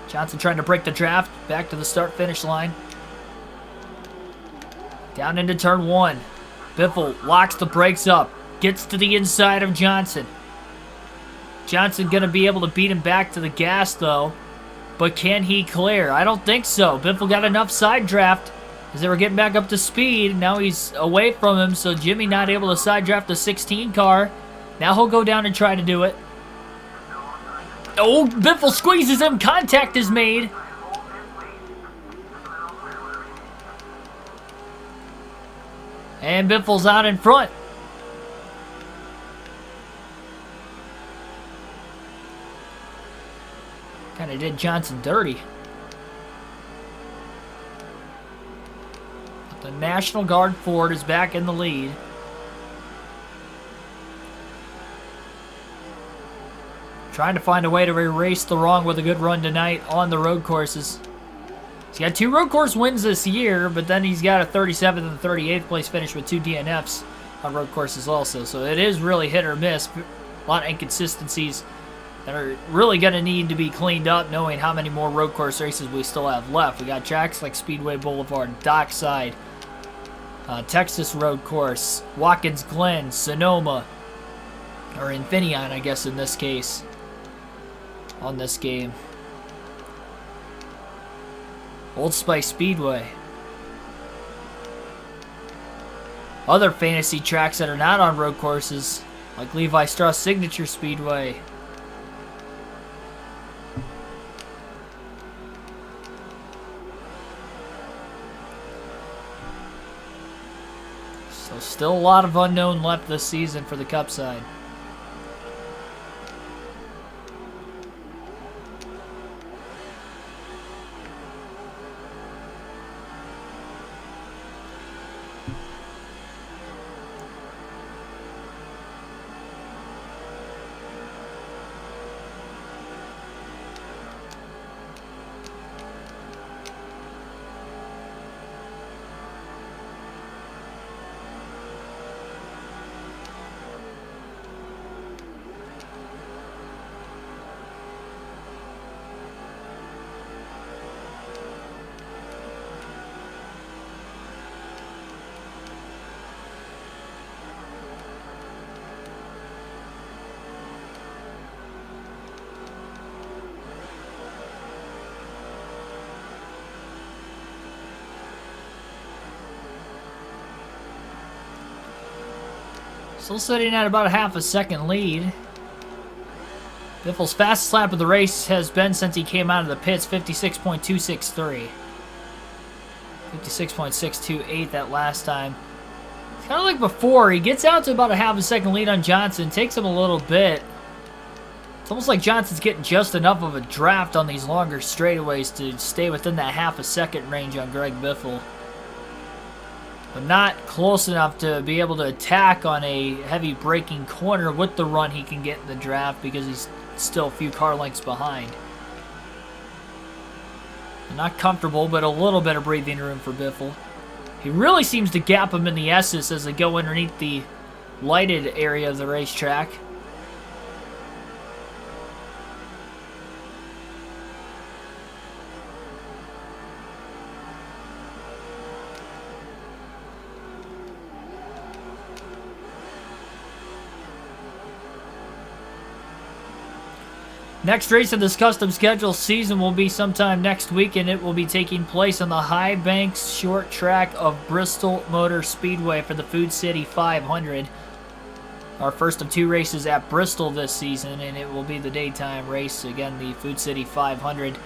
Johnson trying to break the draft, back to the start-finish line. Down into turn 1. Biffle locks the brakes up, gets to the inside of Johnson. Johnson going to be able to beat him back to the gas, though. But can he clear? I don't think so. Biffle got enough side draft as they were getting back up to speed. Now he's away from him, so Jimmy not able to side draft the 16 car. Now he'll go down and try to do it. Oh, Biffle squeezes him. Contact is made. And Biffle's out in front. Kind of did Johnson dirty. But the National Guard Ford is back in the lead. Trying to find a way to erase the wrong with a good run tonight on the road courses. He's got 2 road course wins this year, but then he's got a 37th and 38th place finish with 2 DNFs on road courses also. So it is really hit or miss. A lot of inconsistencies that are really going to need to be cleaned up, knowing how many more road course races we still have left. We got tracks like Speedway Boulevard, Dockside, Texas Road Course, Watkins Glen, Sonoma, or Infineon, I guess in this case, on this game. Old Spice Speedway. other fantasy tracks that are not on road courses, like Levi Strauss Signature Speedway. So still a lot of unknown left this season for the Cup side. Still sitting at about a half a second lead. Biffle's fastest lap of the race has been since he came out of the pits, 56.263. 56.628 that last time. It's kind of like before. He gets out to about a half a second lead on Johnson. Takes him a little bit. It's almost like Johnson's getting just enough of a draft on these longer straightaways to stay within that half a second range on Greg Biffle. But not close enough to be able to attack on a heavy braking corner with the run he can get in the draft because he's still a few car lengths behind. Not comfortable, but a little bit of breathing room for Biffle. He really seems to gap him in the S's as they go underneath the lighted area of the racetrack. Next race of this custom schedule season will be sometime next week, and it will be taking place on the High Banks short track of Bristol Motor Speedway for the Food City 500. Our first of two races at Bristol this season, and it will be the daytime race. Again, the Food City 500.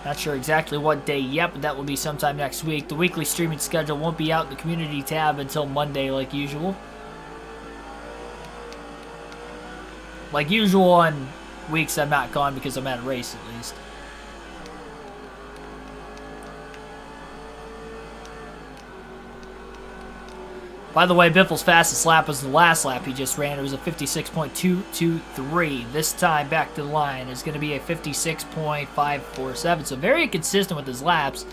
Not sure exactly what day yet, but that will be sometime next week. The weekly streaming schedule won't be out in the community tab until Monday like usual. Like usual on weeks I'm not gone because I'm at a race at least. By the way, Biffle's fastest lap was the last lap he just ran. It was a 56.223. This time back to the line is going to be a 56.547. So very consistent with his laps.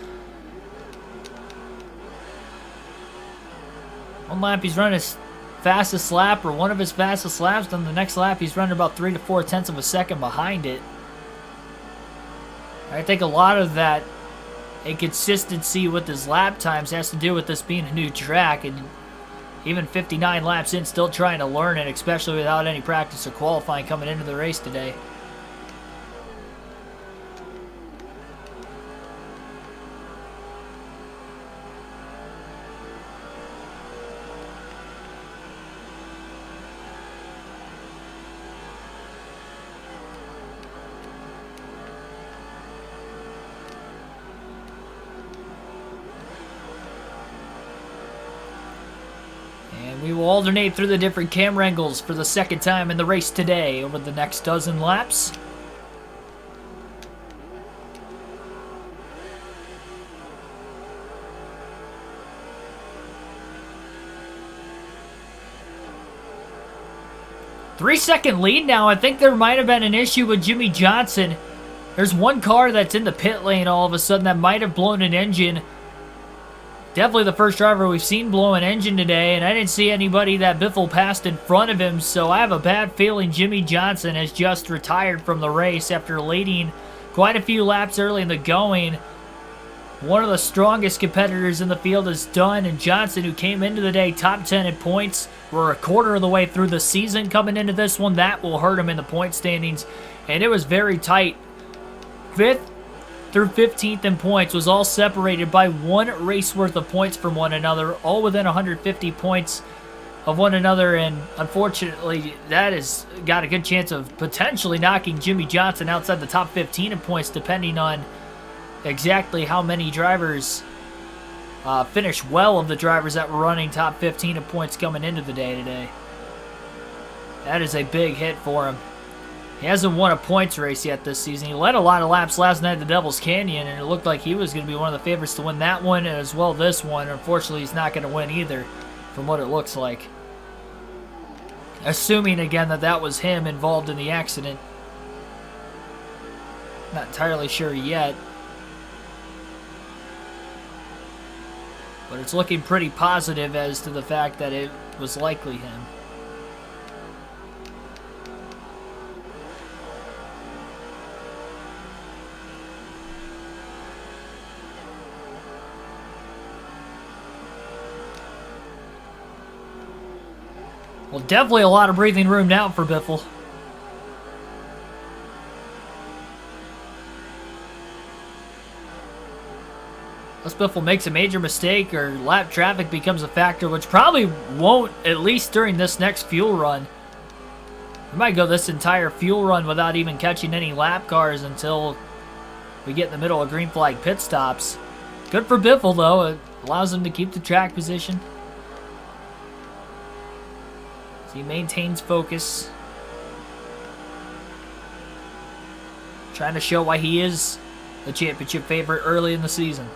One lap he's run his fastest lap, or one of his fastest laps, then the next lap he's running about 3 to 4 tenths of a second behind it. I think a lot of that inconsistency with his lap times has to do with this being a new track, and even 59 laps in, still trying to learn it, especially without any practice or qualifying coming into the race today. We will alternate through the different camera angles for the second time in the race today over the next dozen laps. Three-second lead now. I think there might have been an issue with Jimmy Johnson. There's one car that's in the pit lane all of a sudden that might have blown an engine. Definitely the first driver we've seen blow an engine today, and I didn't see anybody that Biffle passed in front of him, so I have a bad feeling Jimmy Johnson has just retired from the race after leading quite a few laps early in the going. One of the strongest competitors in the field is done, and Johnson, who came into the day top 10 in points, we're a quarter of the way through the season coming into this one. That will hurt him in the point standings, and it was very tight. Fifth through 15th in points was all separated by 1 race worth of points from one another, all within 150 points of one another, and unfortunately that has got a good chance of potentially knocking Jimmy Johnson outside the top 15 in points, depending on exactly how many drivers finish well of the drivers that were running top 15 in points coming into the day today. That is a big hit for him. He hasn't won a points race yet this season. He led a lot of laps last night at the Devil's Canyon, and it looked like he was going to be one of the favorites to win that one and as well this one. Unfortunately, he's not going to win either, from what it looks like. Assuming, again, that that was him involved in the accident. Not entirely sure yet. But it's looking pretty positive as to the fact that it was likely him. Well, definitely a lot of breathing room now for Biffle. Unless Biffle makes a major mistake or lap traffic becomes a factor, which probably won't, at least during this next fuel run. We might go this entire fuel run without even catching any lap cars until we get in the middle of green flag pit stops. Good for Biffle, though. It allows him to keep the track position. He maintains focus. Trying to show why he is the championship favorite early in the season.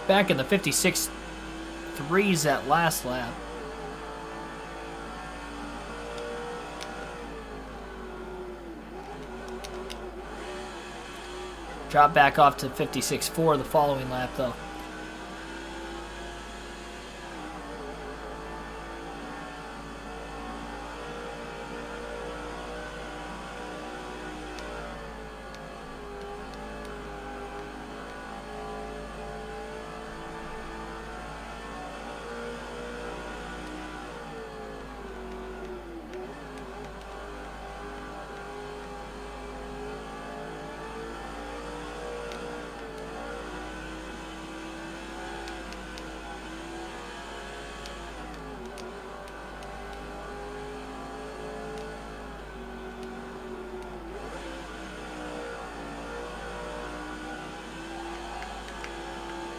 Back in the 56.3s that last lap. Drop back off to 56.4 the following lap, though.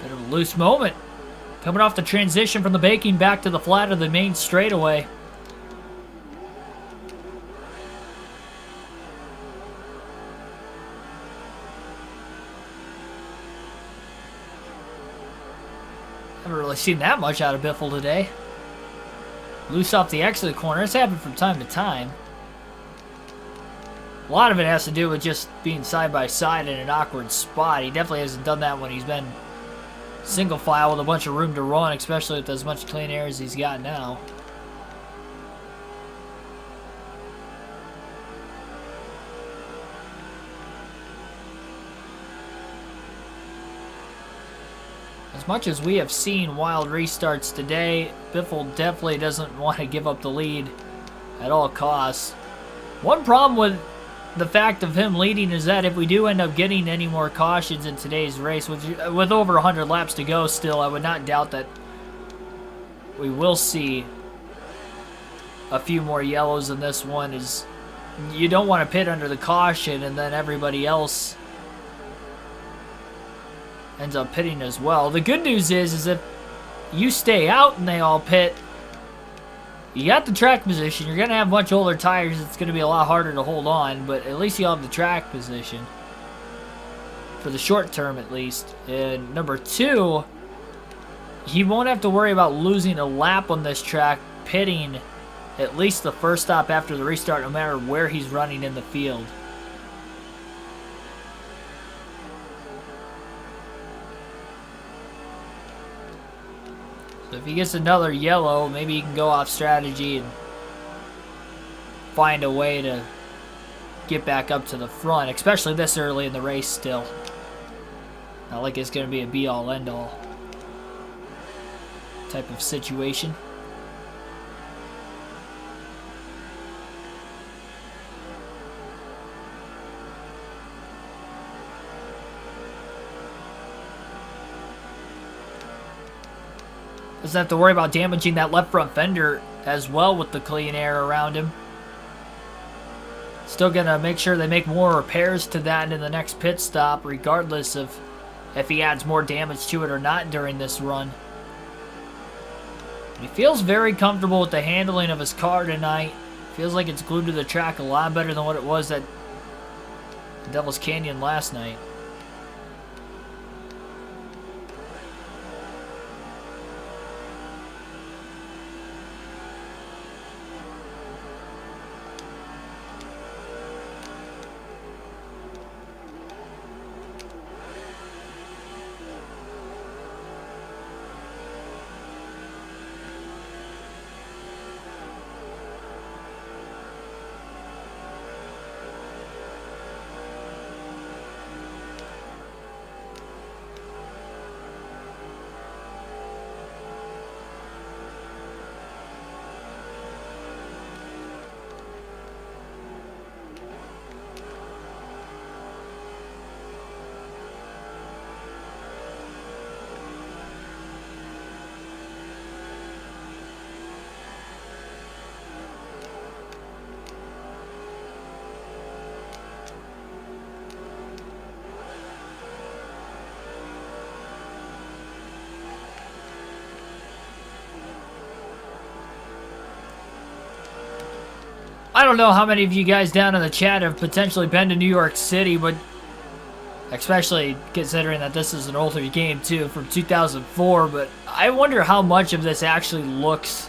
Bit of a loose moment. Coming off the transition from the baking back to the flat of the main straightaway. Haven't really seen that much out of Biffle today. Loose off the exit corner. It's happened from time to time. A lot of it has to do with just being side by side in an awkward spot. He definitely hasn't done that when he's been single file with a bunch of room to run, especially with as much clean air as he's got now. As much as we have seen wild restarts today, Biffle definitely doesn't want to give up the lead at all costs. One problem with the fact of him leading is that if we do end up getting any more cautions in today's race, with over 100 laps to go still, I would not doubt that we will see a few more yellows in this one. Is you don't want to pit under the caution and then everybody else ends up pitting as well. The good news is if you stay out and they all pit, you got the track position. You're going to have much older tires. It's going to be a lot harder to hold on, but at least you'll have the track position. For the short term, at least. And number two, he won't have to worry about losing a lap on this track, pitting at least the first stop after the restart, no matter where he's running in the field. So if he gets another yellow, maybe he can go off strategy and find a way to get back up to the front, especially this early in the race still. Not like it's going to be a be-all, end-all type of situation. Doesn't have to worry about damaging that left front fender as well with the clean air around him. Still gonna make sure they make more repairs to that in the next pit stop, regardless of if he adds more damage to it or not during this run. He feels very comfortable with the handling of his car tonight. Feels like it's glued to the track a lot better than what it was at Devil's Canyon last night. I don't know how many of you guys down in the chat have potentially been to New York City, but especially considering that this is an older game too, from 2004, but I wonder how much of this actually looks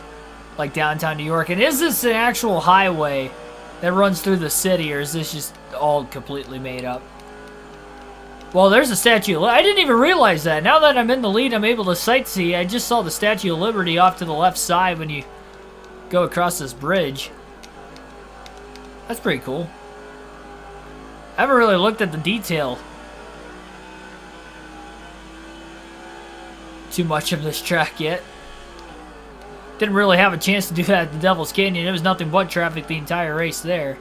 like downtown New York. And is this an actual highway that runs through the city, or is this just all completely made up? Well, there's a Statue of Liberty. I didn't even realize that. Now that I'm in the lead, I'm able to sightsee. I just saw the Statue of Liberty off to the left side when you go across this bridge. That's pretty cool. I haven't really looked at the detail too much of this track yet. Didn't really have a chance to do that at the Devil's Canyon. It was nothing but traffic the entire race there.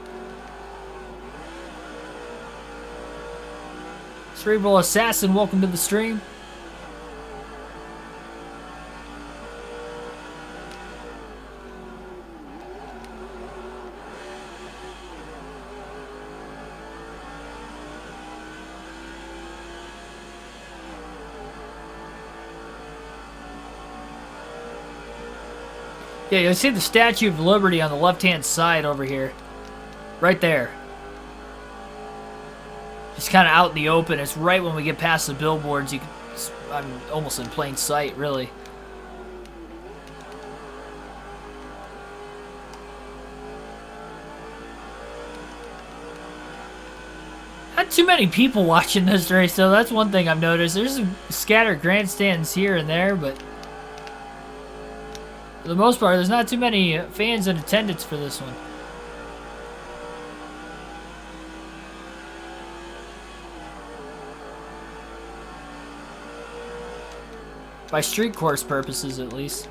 Cerebral Assassin, welcome to the stream. Yeah, you'll see the Statue of Liberty on the left-hand side over here. Right there. It's kind of out in the open. It's right when we get past the billboards. I'm almost in plain sight, really. Not too many people watching this race, though. That's one thing I've noticed. There's some scattered grandstands here and there, but for the most part, there's not too many fans in attendance for this one. By street course purposes, at least.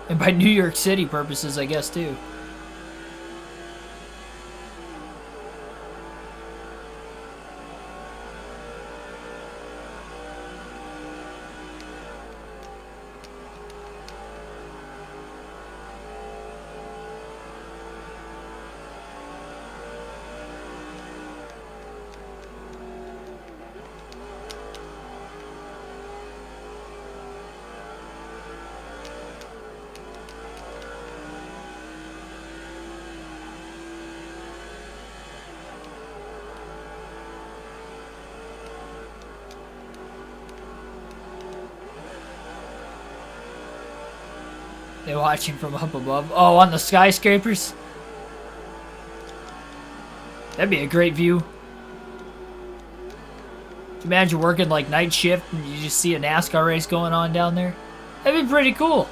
And by New York City purposes, I guess, too. They're watching from up above. Oh, on the skyscrapers? That'd be a great view. Imagine working like night shift and you just see a NASCAR race going on down there. That'd be pretty cool.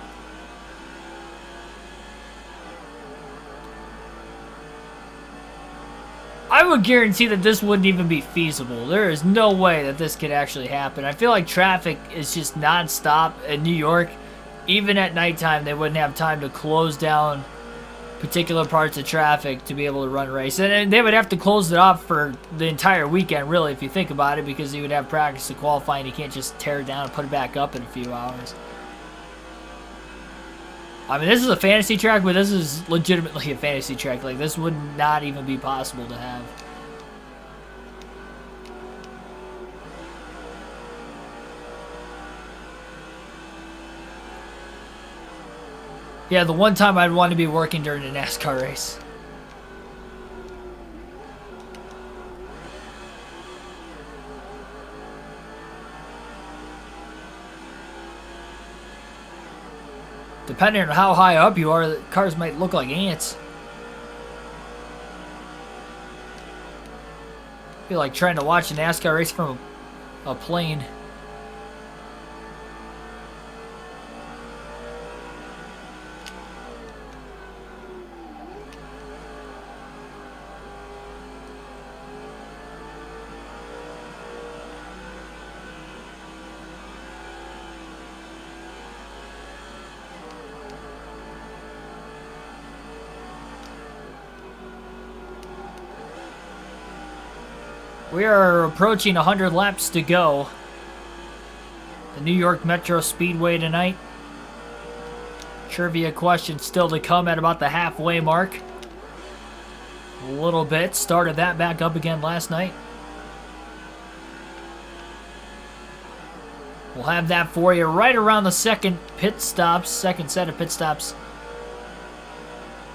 I would guarantee that this wouldn't even be feasible. There is no way that this could actually happen. I feel like traffic is just non-stop in New York. Even at nighttime, they wouldn't have time to close down particular parts of traffic to be able to run a race. And they would have to close it off for the entire weekend, really, if you think about it, because you would have practice to qualify, and you can't just tear it down and put it back up in a few hours. I mean, this is a fantasy track, but this is legitimately a fantasy track. Like, this would not even be possible to have. Yeah, the one time I'd want to be working during a NASCAR race. Depending on how high up you are, the cars might look like ants. I feel like trying to watch a NASCAR race from a plane. We are approaching 100 laps to go. The New York Metro Speedway tonight. Trivia question still to come at about the halfway mark. A little bit. Started that back up again last night. We'll have that for you right around the second set of pit stops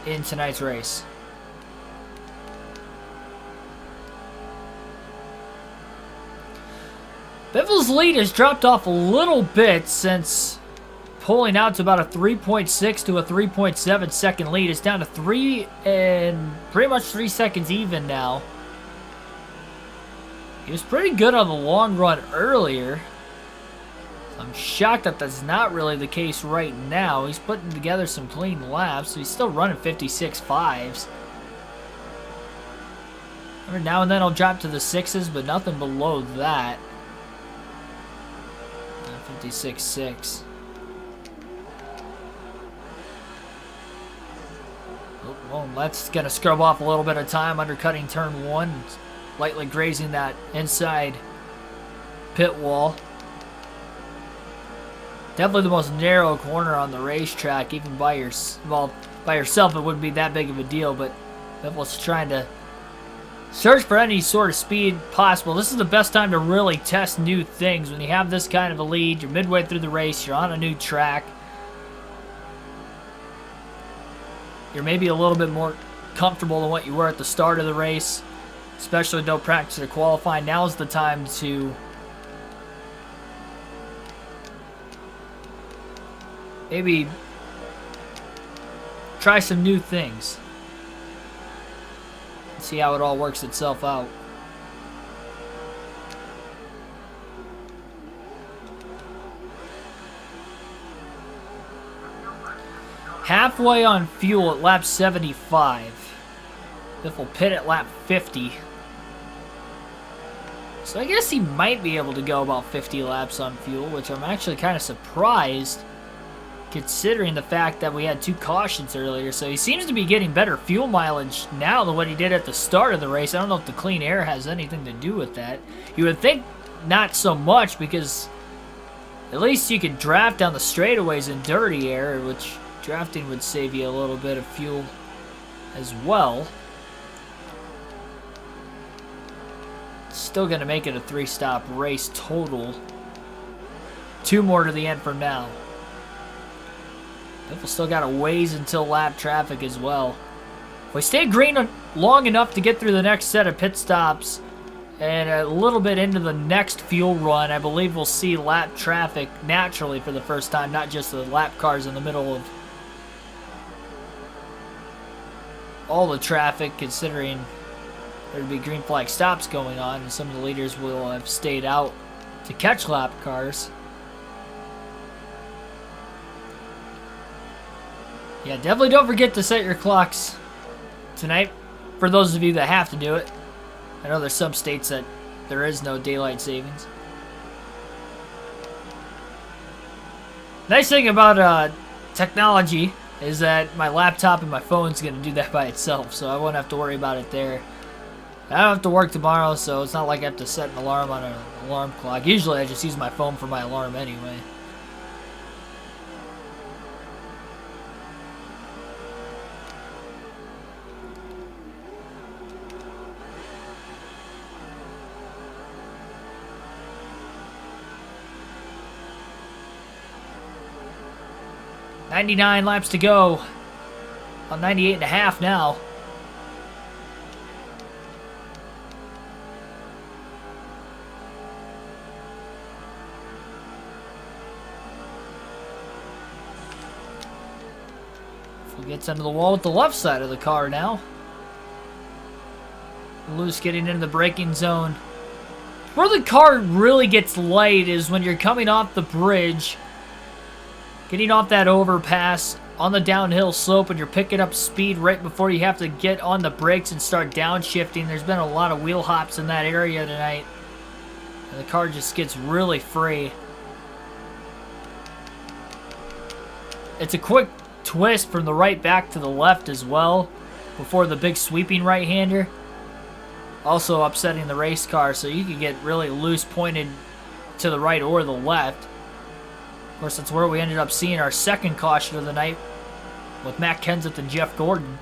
in tonight's race. Biffle's lead has dropped off a little bit since pulling out to about a 3.6 to a 3.7 second lead. It's down to 3 and pretty much 3 seconds even now. He was pretty good on the long run earlier. I'm shocked that that's not really the case right now. He's putting together some clean laps, so he's still running 56.5s. Every now and then he'll drop to the 6s, but nothing below that. 56.6. Well, that's going to scrub off a little bit of time undercutting turn 1. Lightly grazing that inside pit wall. Definitely the most narrow corner on the racetrack. Even by yourself it wouldn't be that big of a deal, but Biffle's trying to search for any sort of speed possible. This is the best time to really test new things. When you have this kind of a lead, you're midway through the race, you're on a new track. You're maybe a little bit more comfortable than what you were at the start of the race, especially with no practice or qualifying. Now's the time to maybe try some new things. See how it all works itself out. Halfway on fuel at lap 75. Biffle pit at lap 50. So I guess he might be able to go about 50 laps on fuel, which I'm actually kind of surprised considering the fact that we had 2 cautions earlier. So he seems to be getting better fuel mileage now than what he did at the start of the race. I don't know if the clean air has anything to do with that. You would think not so much, because at least you could draft down the straightaways in dirty air, which drafting would save you a little bit of fuel as well. Still going to make it a 3-stop race total. 2 more to the end from now. Biffle still got a ways until lap traffic as well. If we stay green long enough to get through the next set of pit stops and a little bit into the next fuel run, I believe we'll see lap traffic naturally for the first time, not just the lap cars in the middle of all the traffic, considering there'd be green flag stops going on and some of the leaders will have stayed out to catch lap cars. Yeah, definitely don't forget to set your clocks tonight, for those of you that have to do it. I know there's some states that there is no daylight savings. Nice thing about technology is that my laptop and my phone's going to do that by itself, so I won't have to worry about it there. I don't have to work tomorrow, so it's not like I have to set an alarm on an alarm clock. Usually I just use my phone for my alarm anyway. "99 laps to go." On 98.5 now. Gets into the wall with the left side of the car now. Loose getting into the braking zone. Where the car really gets light is when you're coming off the bridge, getting off that overpass on the downhill slope, and you're picking up speed right before you have to get on the brakes and start downshifting. There's been a lot of wheel hops in that area tonight, and the car just gets really free. It's a quick twist from the right back to the left as well before the big sweeping right-hander, also upsetting the race car, so you can get really loose pointed to the right or the left. Of course, that's where we ended up seeing our second caution of the night with Matt Kenseth and Jeff Gordon.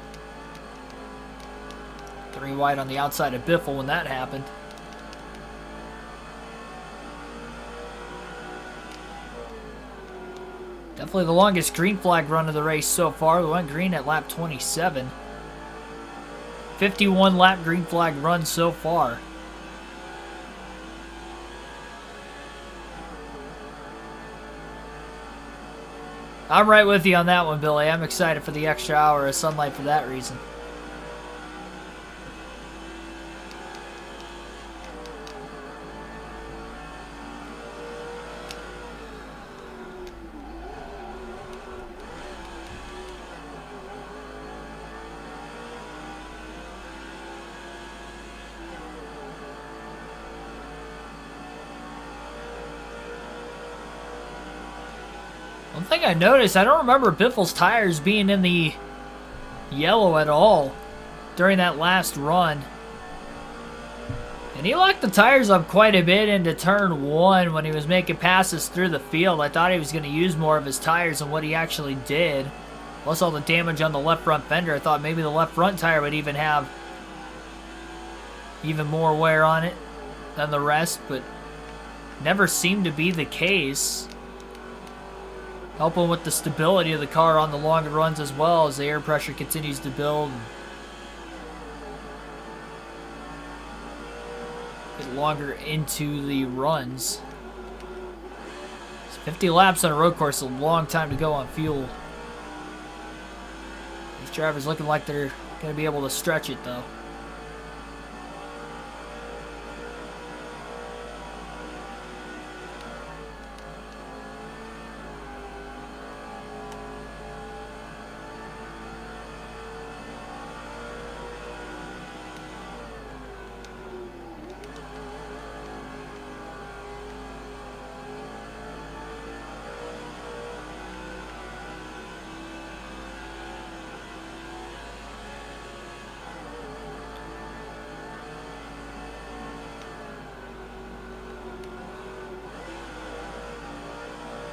3 wide on the outside of Biffle when that happened. Definitely the longest green flag run of the race so far. We went green at lap 27. 51 lap green flag run so far. I'm right with you on that one, Billy. I'm excited for the extra hour of sunlight for that reason. One thing I noticed, I don't remember Biffle's tires being in the yellow at all during that last run. And he locked the tires up quite a bit into turn 1 when he was making passes through the field. I thought he was going to use more of his tires than what he actually did. Plus all the damage on the left front fender, I thought maybe the left front tire would even have even more wear on it than the rest, but never seemed to be the case. Helping with the stability of the car on the longer runs as well as the air pressure continues to build. Get longer into the runs. So 50 laps on a road course is a long time to go on fuel. These drivers looking like they're going to be able to stretch it though.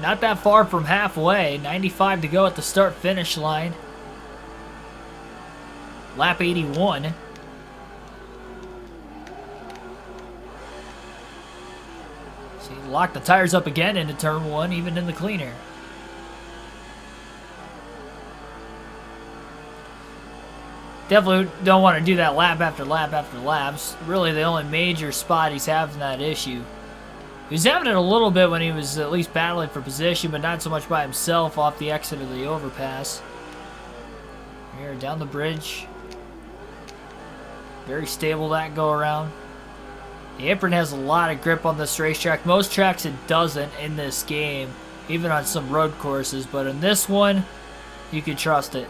Not that far from halfway. 95 to go at the start-finish line. Lap 81. So you lock the tires up again into turn 1, even in the clean air. Definitely don't want to do that lap after lap after lap. It's really the only major spot he's having that issue. He was having it a little bit when he was at least battling for position, but not so much by himself off the exit of the overpass. Here, down the bridge. Very stable that go around. The apron has a lot of grip on this racetrack. Most tracks it doesn't in this game, even on some road courses, but in this one, you can trust it.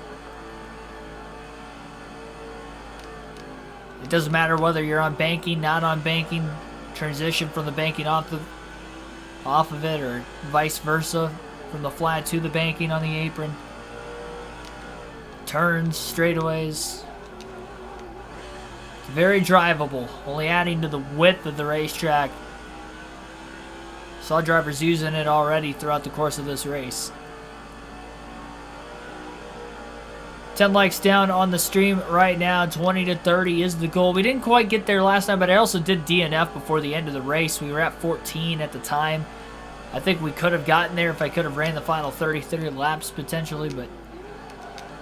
It doesn't matter whether you're on banking, not on banking, transition from the banking off of it, or vice versa, from the flat to the banking on the apron. turns, straightaways. It's very drivable, only adding to the width of the racetrack. Saw drivers using it already throughout the course of this race. 10 likes down on the stream right now. 20 to 30 is the goal. We didn't quite get there last time, but I also did DNF before the end of the race. We were at 14 at the time. I think we could have gotten there if I could have ran the final 33 laps potentially, but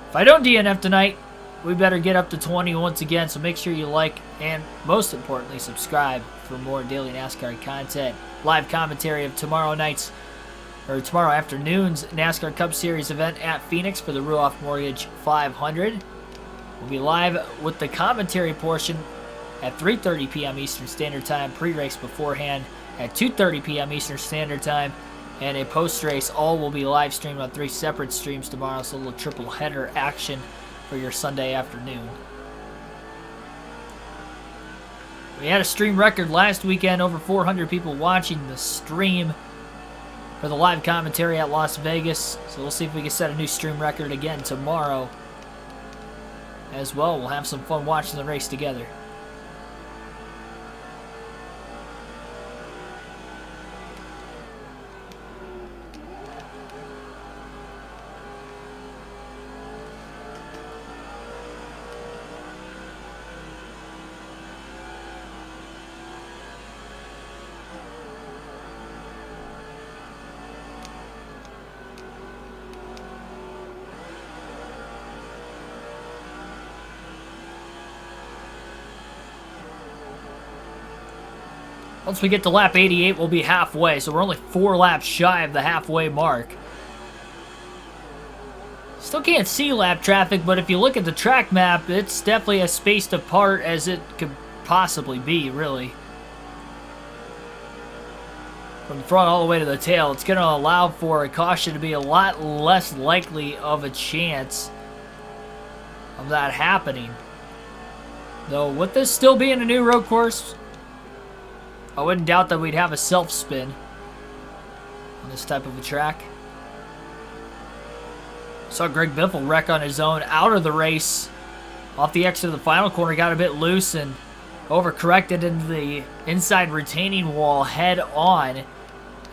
if I don't DNF tonight, we better get up to 20 once again. So make sure you like and, most importantly, subscribe for more daily NASCAR content. Live commentary of tomorrow afternoon's NASCAR Cup Series event at Phoenix for the Ruoff Mortgage 500. We'll be live with the commentary portion at 3:30 p.m. Eastern Standard Time, pre-race beforehand at 2:30 p.m. Eastern Standard Time, and a post-race. All will be live streamed on 3 separate streams tomorrow, so a little triple header action for your Sunday afternoon. We had a stream record last weekend, over 400 people watching the stream for the live commentary at Las Vegas. So we'll see if we can set a new stream record again tomorrow as well. We'll have some fun watching the race together. Once we get to lap 88, we'll be halfway, so we're only 4 laps shy of the halfway mark. Still can't see lap traffic, but if you look at the track map, it's definitely as spaced apart as it could possibly be, really. From the front all the way to the tail, it's going to allow for a caution to be a lot less likely of a chance of that happening. Though, with this still being a new road course, I wouldn't doubt that we'd have a self-spin on this type of a track. Saw Greg Biffle wreck on his own out of the race. Off the exit of the final corner, got a bit loose and overcorrected into the inside retaining wall head on.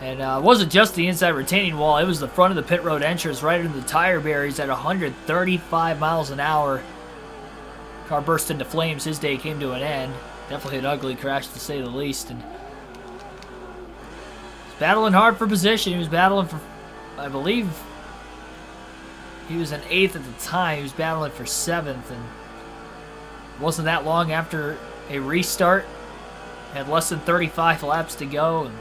And it wasn't just the inside retaining wall, it was the front of the pit road entrance right into the tire barriers at 135 miles an hour. Car burst into flames, his day came to an end. Definitely an ugly crash, to say the least. And he's battling hard for position. He was battling for, I believe, he was in 8th at the time. He was battling for 7th. And it wasn't that long after a restart. Had less than 35 laps to go. And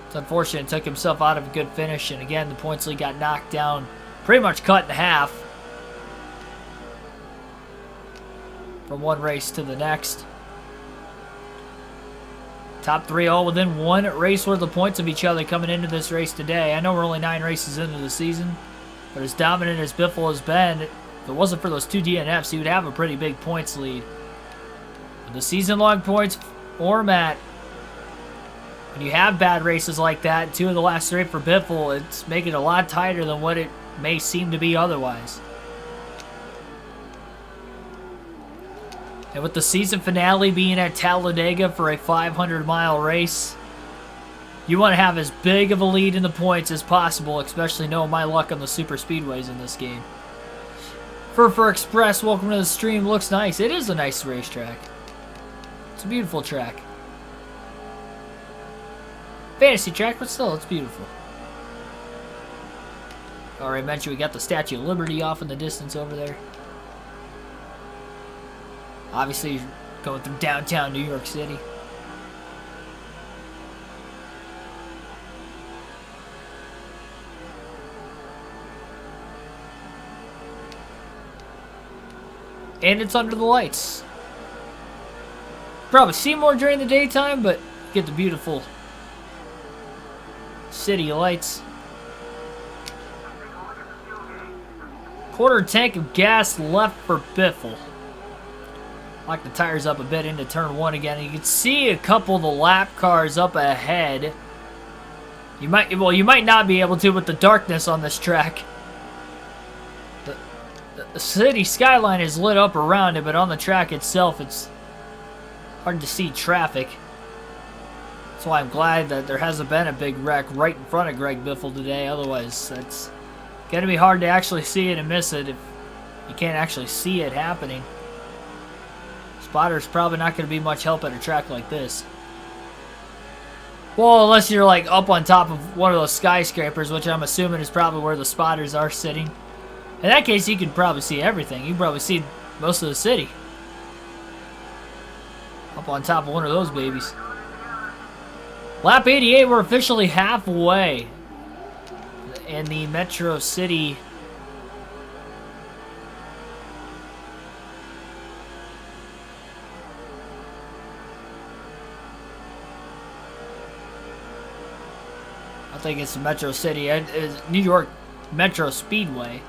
it's unfortunate. It took himself out of a good finish. And again, the points lead got knocked down. Pretty much cut in half from one race to the next. Top 3 all within 1 race worth of points of each other coming into this race today. I know we're only 9 races into the season, but as dominant as Biffle has been, if it wasn't for those 2 DNFs, he would have a pretty big points lead. In the season-long points format, when you have bad races like that, 2 of the last 3 for Biffle, it's making it a lot tighter than what it may seem to be otherwise. And with the season finale being at Talladega for a 500-mile race, you want to have as big of a lead in the points as possible, especially knowing my luck on the super speedways in this game. Furfur Express, welcome to the stream. Looks nice. It is a nice racetrack. It's a beautiful track. Fantasy track, but still, it's beautiful. Already mentioned we got the Statue of Liberty off in the distance over there. Obviously, going through downtown New York City. And it's under the lights. Probably see more during the daytime, but get the beautiful city lights. Quarter tank of gas left for Biffle. Lock the tires up a bit into turn 1 again. You can see a couple of the lap cars up ahead. You might not be able to with the darkness on this track. The city skyline is lit up around it, but on the track itself, it's hard to see traffic. That's why I'm glad that there hasn't been a big wreck right in front of Greg Biffle today. Otherwise, that's going to be hard to actually see it and miss it if you can't actually see it happening. Spotter's probably not going to be much help at a track like this. Well, unless you're like up on top of one of those skyscrapers, which I'm assuming is probably where the spotters are sitting. In that case, you can probably see everything. You can probably see most of the city. Up on top of one of those babies. Lap 88, we're officially halfway in the Metro City. I think it's the Metro City. It's New York Metro Speedway.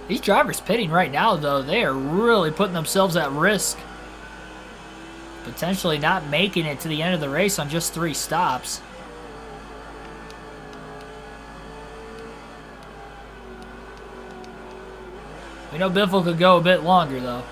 These drivers pitting right now, though, they are really putting themselves at risk. Potentially not making it to the end of the race on just 3 stops. We know Biffle could go a bit longer, though.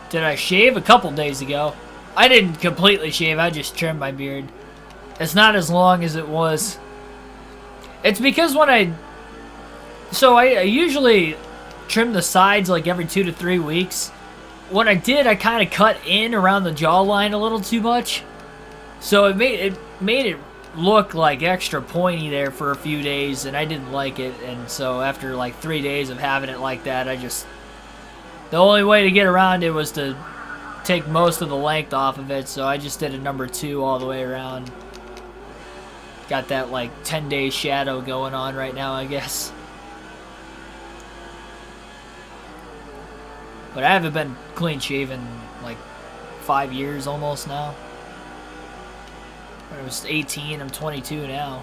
Did I shave a couple days ago? I didn't completely shave, I just trimmed my beard. It's not as long as it was. It's because when I usually trim the sides like every 2 to 3 weeks. When I did, I kind of cut in around the jawline a little too much. So it made it look like extra pointy there for a few days, and I didn't like it. And so after like 3 days of having it like that, the only way to get around it was to take most of the length off of it, so I just did a number 2 all the way around. Got that like 10-day shadow going on right now, I guess. But I haven't been clean shaven like 5 years almost now. When I was 18, I'm 22 now.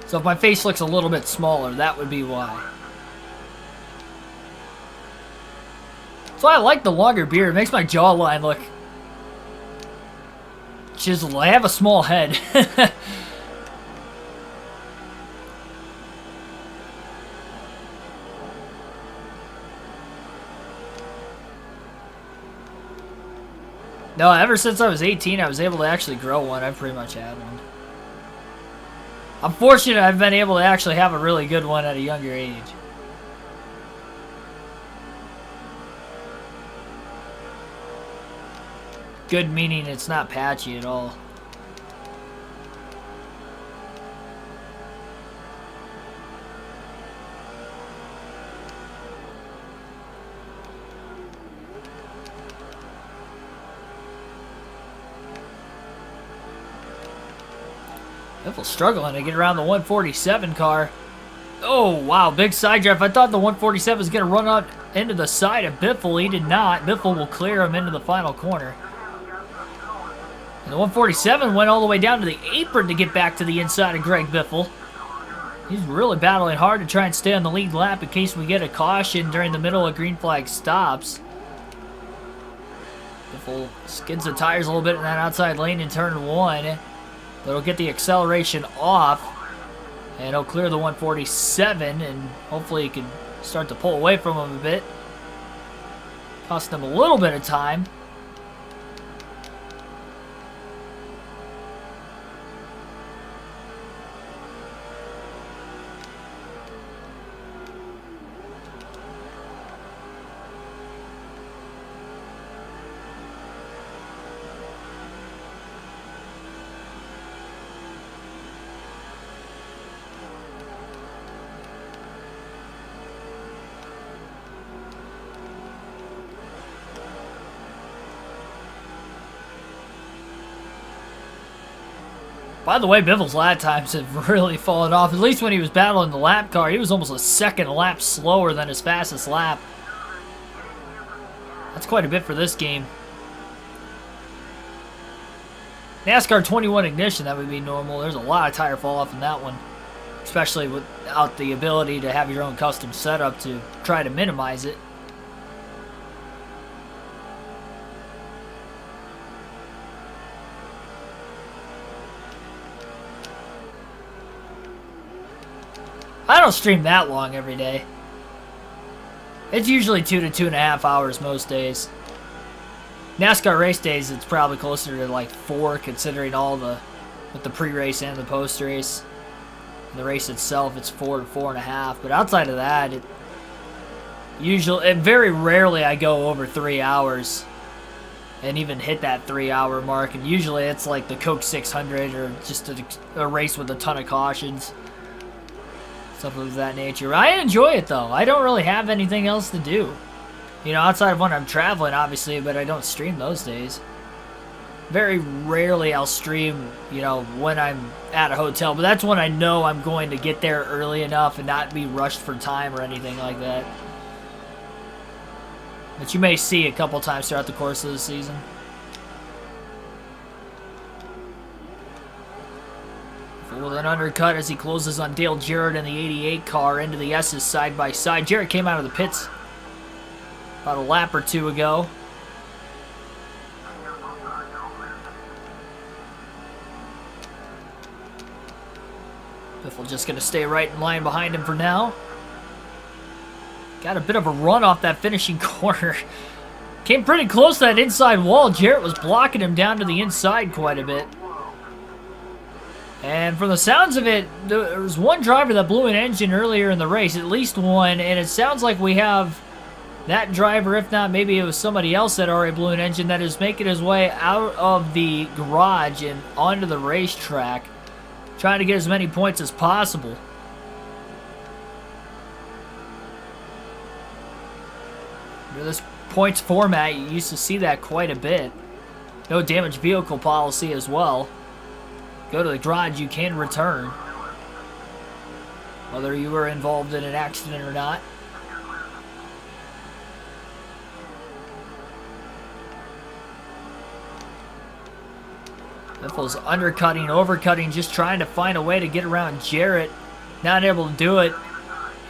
So if my face looks a little bit smaller, that would be why. So I like the longer beard. It makes my jawline look chiseled. I have a small head. No, ever since I was 18, I was able to actually grow one. I've pretty much had one. I'm fortunate I've been able to actually have a really good one at a younger age. Good meaning it's not patchy at all. Biffle's struggling to get around the 147 car. Oh, wow, big side drive. I thought the 147 was going to run out into the side of Biffle. He did not. Biffle will clear him into the final corner. And the 147 went all the way down to the apron to get back to the inside of Greg Biffle. He's really battling hard to try and stay on the lead lap in case we get a caution during the middle of green flag stops. Biffle skids the tires a little bit in that outside lane in turn 1. That'll get the acceleration off, and he'll clear the 147, and hopefully he can start to pull away from him a bit. Cost him a little bit of time. By the way, Biffle's lap times have really fallen off. At least when he was battling the lap car, he was almost a second lap slower than his fastest lap. That's quite a bit for this game. NASCAR 21 ignition, that would be normal. There's a lot of tire fall off in that one. Especially without the ability to have your own custom setup to try to minimize it. I don't stream that long every day. It's usually 2 to 2.5 hours most days. NASCAR race days, it's probably closer to like 4, considering all with the pre-race and the post-race. The race itself, it's 4 to 4.5. But outside of that, very rarely I go over 3 hours and even hit that 3-hour mark. And usually it's like the Coke 600 or just a race with a ton of cautions. Something of that nature. I enjoy it though. I don't really have anything else to do. You know, outside of when I'm traveling, obviously, but I don't stream those days. Very rarely I'll stream, you know, when I'm at a hotel, but that's when I know I'm going to get there early enough and not be rushed for time or anything like that. But you may see a couple times throughout the course of the season. With an undercut as he closes on Dale Jarrett in the 88 car into the S's side by side. Jarrett came out of the pits about a lap or two ago. Biffle just going to stay right in line behind him for now. Got a bit of a run off that finishing corner. Came pretty close to that inside wall. Jarrett was blocking him down to the inside quite a bit. And from the sounds of it, there was one driver that blew an engine earlier in the race, at least one, and it sounds like we have that driver, if not maybe it was somebody else that already blew an engine, that is making his way out of the garage and onto the racetrack, trying to get as many points as possible. Under this points format, you used to see that quite a bit. No damage vehicle policy as well. Go to the garage, you can return. Whether you were involved in an accident or not. Biffle's undercutting, overcutting, just trying to find a way to get around Jarrett. Not able to do it.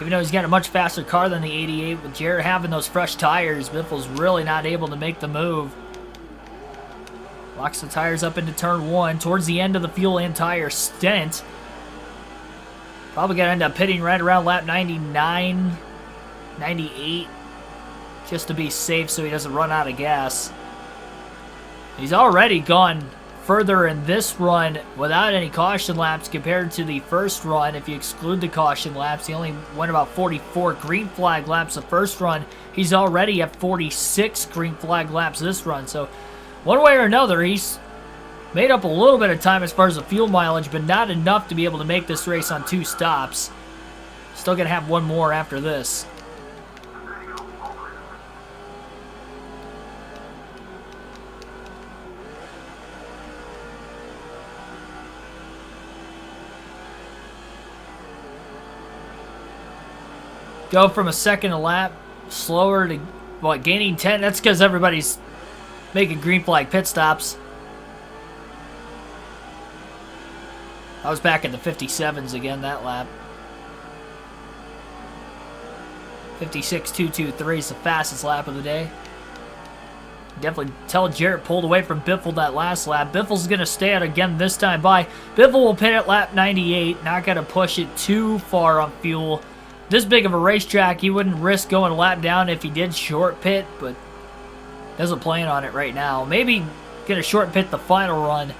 Even though he's got a much faster car than the 88, with Jarrett having those fresh tires, Biffle's really not able to make the move. Locks the tires up into turn 1 towards the end of the fuel and tire stint. Probably going to end up pitting right around lap 99, 98, just to be safe so he doesn't run out of gas. He's already gone further in this run without any caution laps compared to the first run. If you exclude the caution laps, he only went about 44 green flag laps the first run. He's already at 46 green flag laps this run, so one way or another, he's made up a little bit of time as far as the fuel mileage, but not enough to be able to make this race on 2 stops. Still going to have one more after this. Go from a second a lap, slower to, what, gaining 10? That's because everybody's making green flag pit stops. I was back in the 57s again that lap. 56.223 is the fastest lap of the day. Definitely tell Jarrett pulled away from Biffle that last lap. Biffle's going to stay out again this time by. Biffle will pit at lap 98. Not going to push it too far on fuel. This big of a racetrack, he wouldn't risk going a lap down if he did short pit, but doesn't plan on it right now. Maybe get a short pit the final run,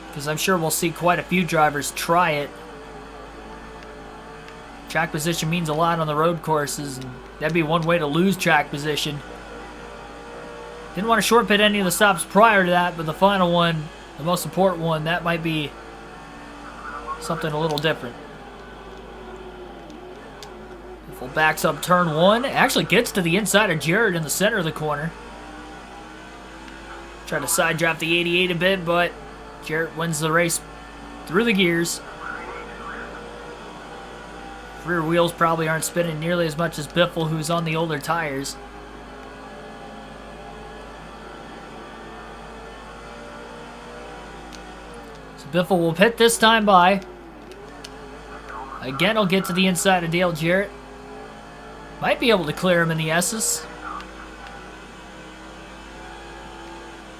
because I'm sure we'll see quite a few drivers try it. Track position means a lot on the road courses, and that'd be one way to lose track position. Didn't want to short pit any of the stops prior to that, but the final one, the most important one, that might be something a little different. Biffle backs up turn 1. Actually gets to the inside of Jarrett in the center of the corner. Tried to side draft the 88 a bit, but Jarrett wins the race through the gears. Rear wheels probably aren't spinning nearly as much as Biffle, who's on the older tires. So Biffle will pit this time by. Again, he'll get to the inside of Dale Jarrett. Might be able to clear him in the S's.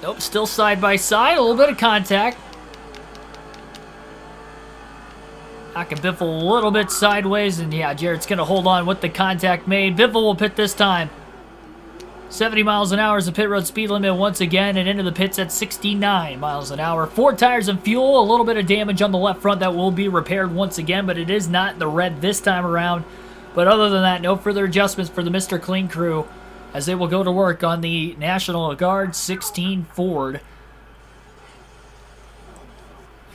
Nope, still side by side. A little bit of contact. Knocking Biffle a little bit sideways, and yeah, Jarrett's going to hold on with the contact made. Biffle will pit this time. 70 miles an hour is the pit road speed limit once again, and into the pits at 69 miles an hour. 4 tires and fuel, a little bit of damage on the left front that will be repaired once again, but it is not in the red this time around. But other than that, no further adjustments for the Mr. Clean crew as they will go to work on the National Guard 16 Ford.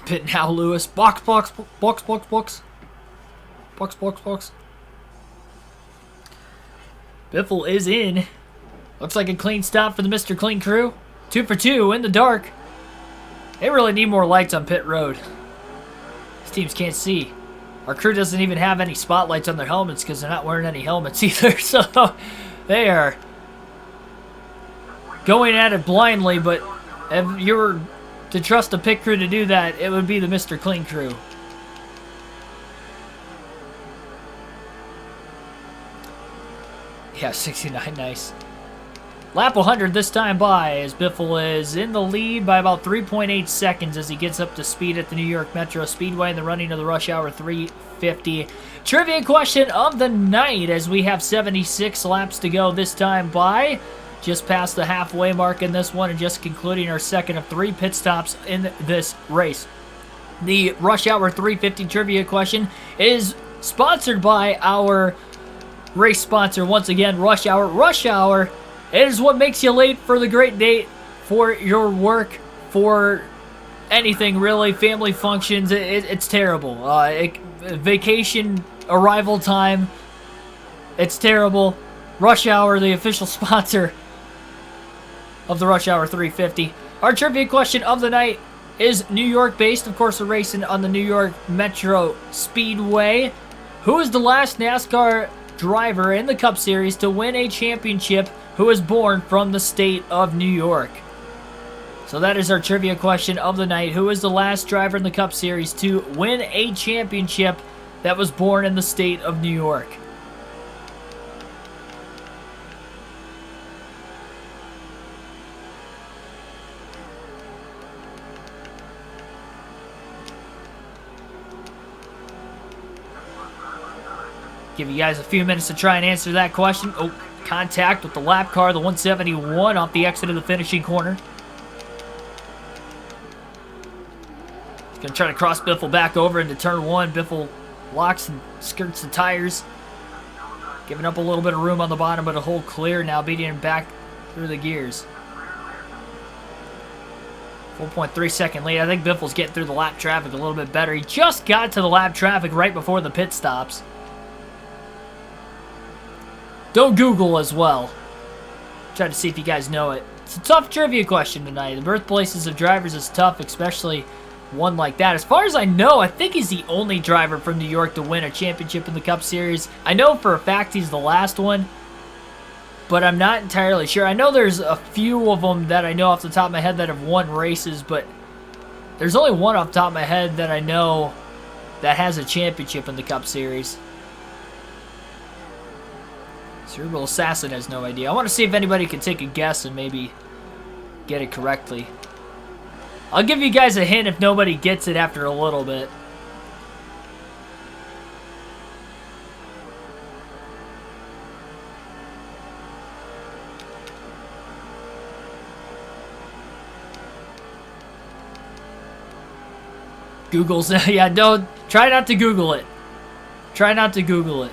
Pit now, Lewis. Box. Biffle is in. Looks like a clean stop for the Mr. Clean crew. 2 for 2 in the dark. They really need more lights on pit road. These teams can't see. Our crew doesn't even have any spotlights on their helmets because they're not wearing any helmets either. So they are going at it blindly, but if you were to trust a pit crew to do that, it would be the Mr. Clean crew. Yeah, 69, nice. Lap 100 this time by, as Biffle is in the lead by about 3.8 seconds as he gets up to speed at the New York Metro Speedway in the running of the Rush Hour 350. Trivia question of the night as we have 76 laps to go this time by. Just past the halfway mark in this one and just concluding our second of 3 pit stops in this race. The Rush Hour 350 trivia question is sponsored by our race sponsor once again, Rush Hour. Rush Hour is what makes you late for the great date, for your work, for anything really, family functions. It's terrible. Vacation arrival time, it's terrible. Rush Hour, the official sponsor of the Rush Hour 350. Our trivia question of the night is New York based. Of course, we're racing on the New York Metro Speedway. Who is the last NASCAR driver in the Cup Series to win a championship who was born from the state of New York? So that is our trivia question of the night. Who is the last driver in the Cup Series to win a championship that was born in the state of New York? Give you guys a few minutes to try and answer that question. Oh, contact with the lap car, the 171 off the exit of the finishing corner. He's going to try to cross Biffle back over into turn 1. Biffle locks and skirts the tires. Giving up a little bit of room on the bottom, but a hole clear now, beating him back through the gears. 4.3 second lead. I think Biffle's getting through the lap traffic a little bit better. He just got to the lap traffic right before the pit stops. Don't Google as well. Try to see if you guys know it. It's a tough trivia question tonight. The birthplaces of drivers is tough, especially one like that. As far as I know, I think he's the only driver from New York to win a championship in the Cup Series. I know for a fact he's the last one, but I'm not entirely sure. I know there's a few of them that I know off the top of my head that have won races, but there's only one off the top of my head that I know that has a championship in the Cup Series. Cerebral Assassin has no idea. I want to see if anybody can take a guess and maybe get it correctly. I'll give you guys a hint if nobody gets it after a little bit. Google's, yeah, don't, try not to Google it. Try not to Google it.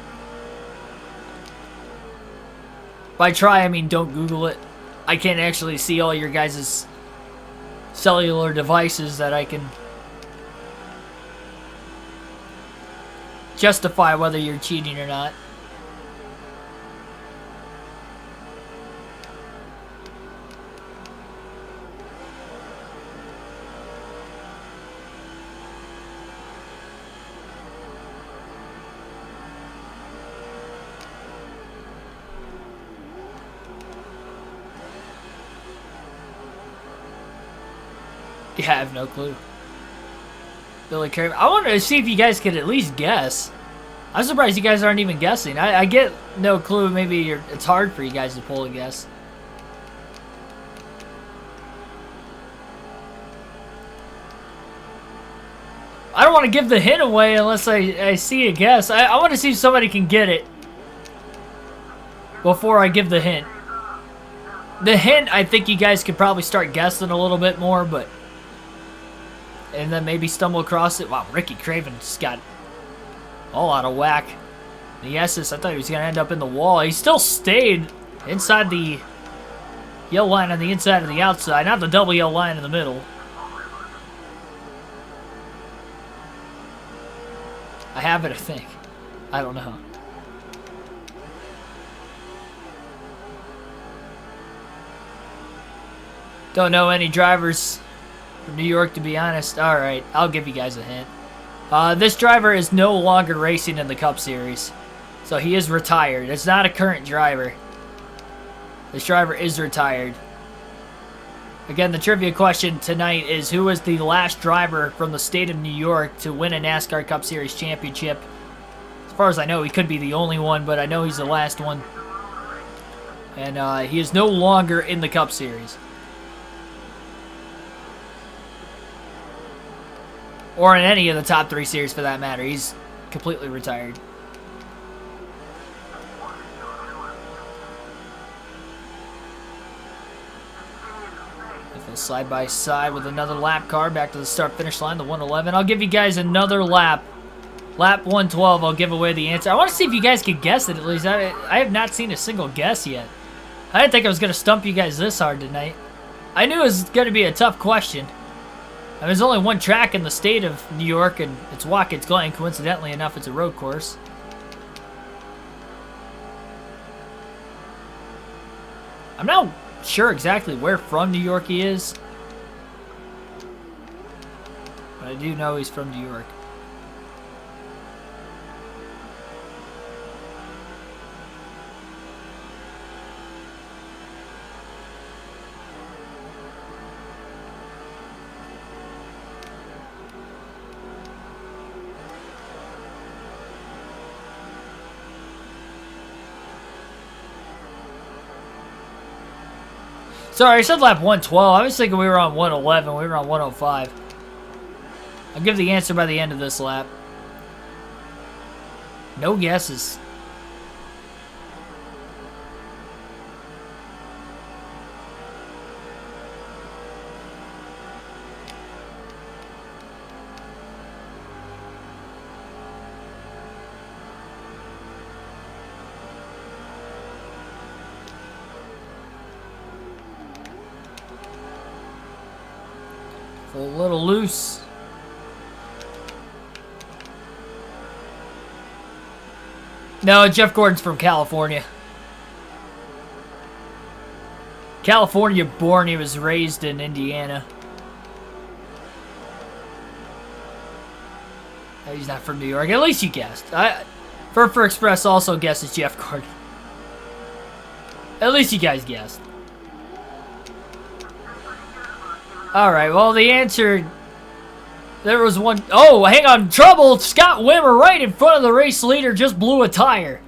By try, I mean don't Google it. I can't actually see all your guys' cellular devices that I can justify whether you're cheating or not. Yeah, I have no clue. Billy Craven. I wanted to see if you guys could at least guess. I'm surprised you guys aren't even guessing. I get no clue. Maybe it's hard for you guys to pull a guess. I don't want to give the hint away unless I see a guess. I want to see if somebody can get it before I give the hint. The hint, I think you guys could probably start guessing a little bit more, but... And then maybe stumble across it. Wow, Ricky Craven just got all out of whack. The S's, I thought he was going to end up in the wall. He still stayed inside the yellow line on the inside and the outside, not the double yellow line in the middle. I have it, I think. I don't know. Don't know any drivers from New York, to be honest. Alright, I'll give you guys a hint. This driver is no longer racing in the Cup Series. So he is retired. It's not a current driver. This driver is retired. Again, the trivia question tonight is who was the last driver from the state of New York to win a NASCAR Cup Series championship? As far as I know, he could be the only one, but I know he's the last one. And he is no longer in the Cup Series. Or in any of the top 3 series for that matter. He's completely retired. Side by side with another lap car back to the start finish line, the 111. I'll give you guys another lap. Lap 112, I'll give away the answer. I want to see if you guys could guess it at least. I have not seen a single guess yet. I didn't think I was going to stump you guys this hard tonight. I knew it was going to be a tough question. And there's only one track in the state of New York, and it's Watkins Glen. Coincidentally enough, it's a road course. I'm not sure exactly where from New York he is, but I do know he's from New York. Sorry, I said lap 112. I was thinking we were on 111. We were on 105. I'll give the answer by the end of this lap. No guesses. A little loose. No, Jeff Gordon's from California. California born, he was raised in Indiana. No, he's not from New York. At least you guessed. Furfur Express also guesses Jeff Gordon. At least you guys guessed. Alright, well, the answer... There was one... Oh, hang on. Trouble! Scott Wimmer right in front of the race leader just blew a tire.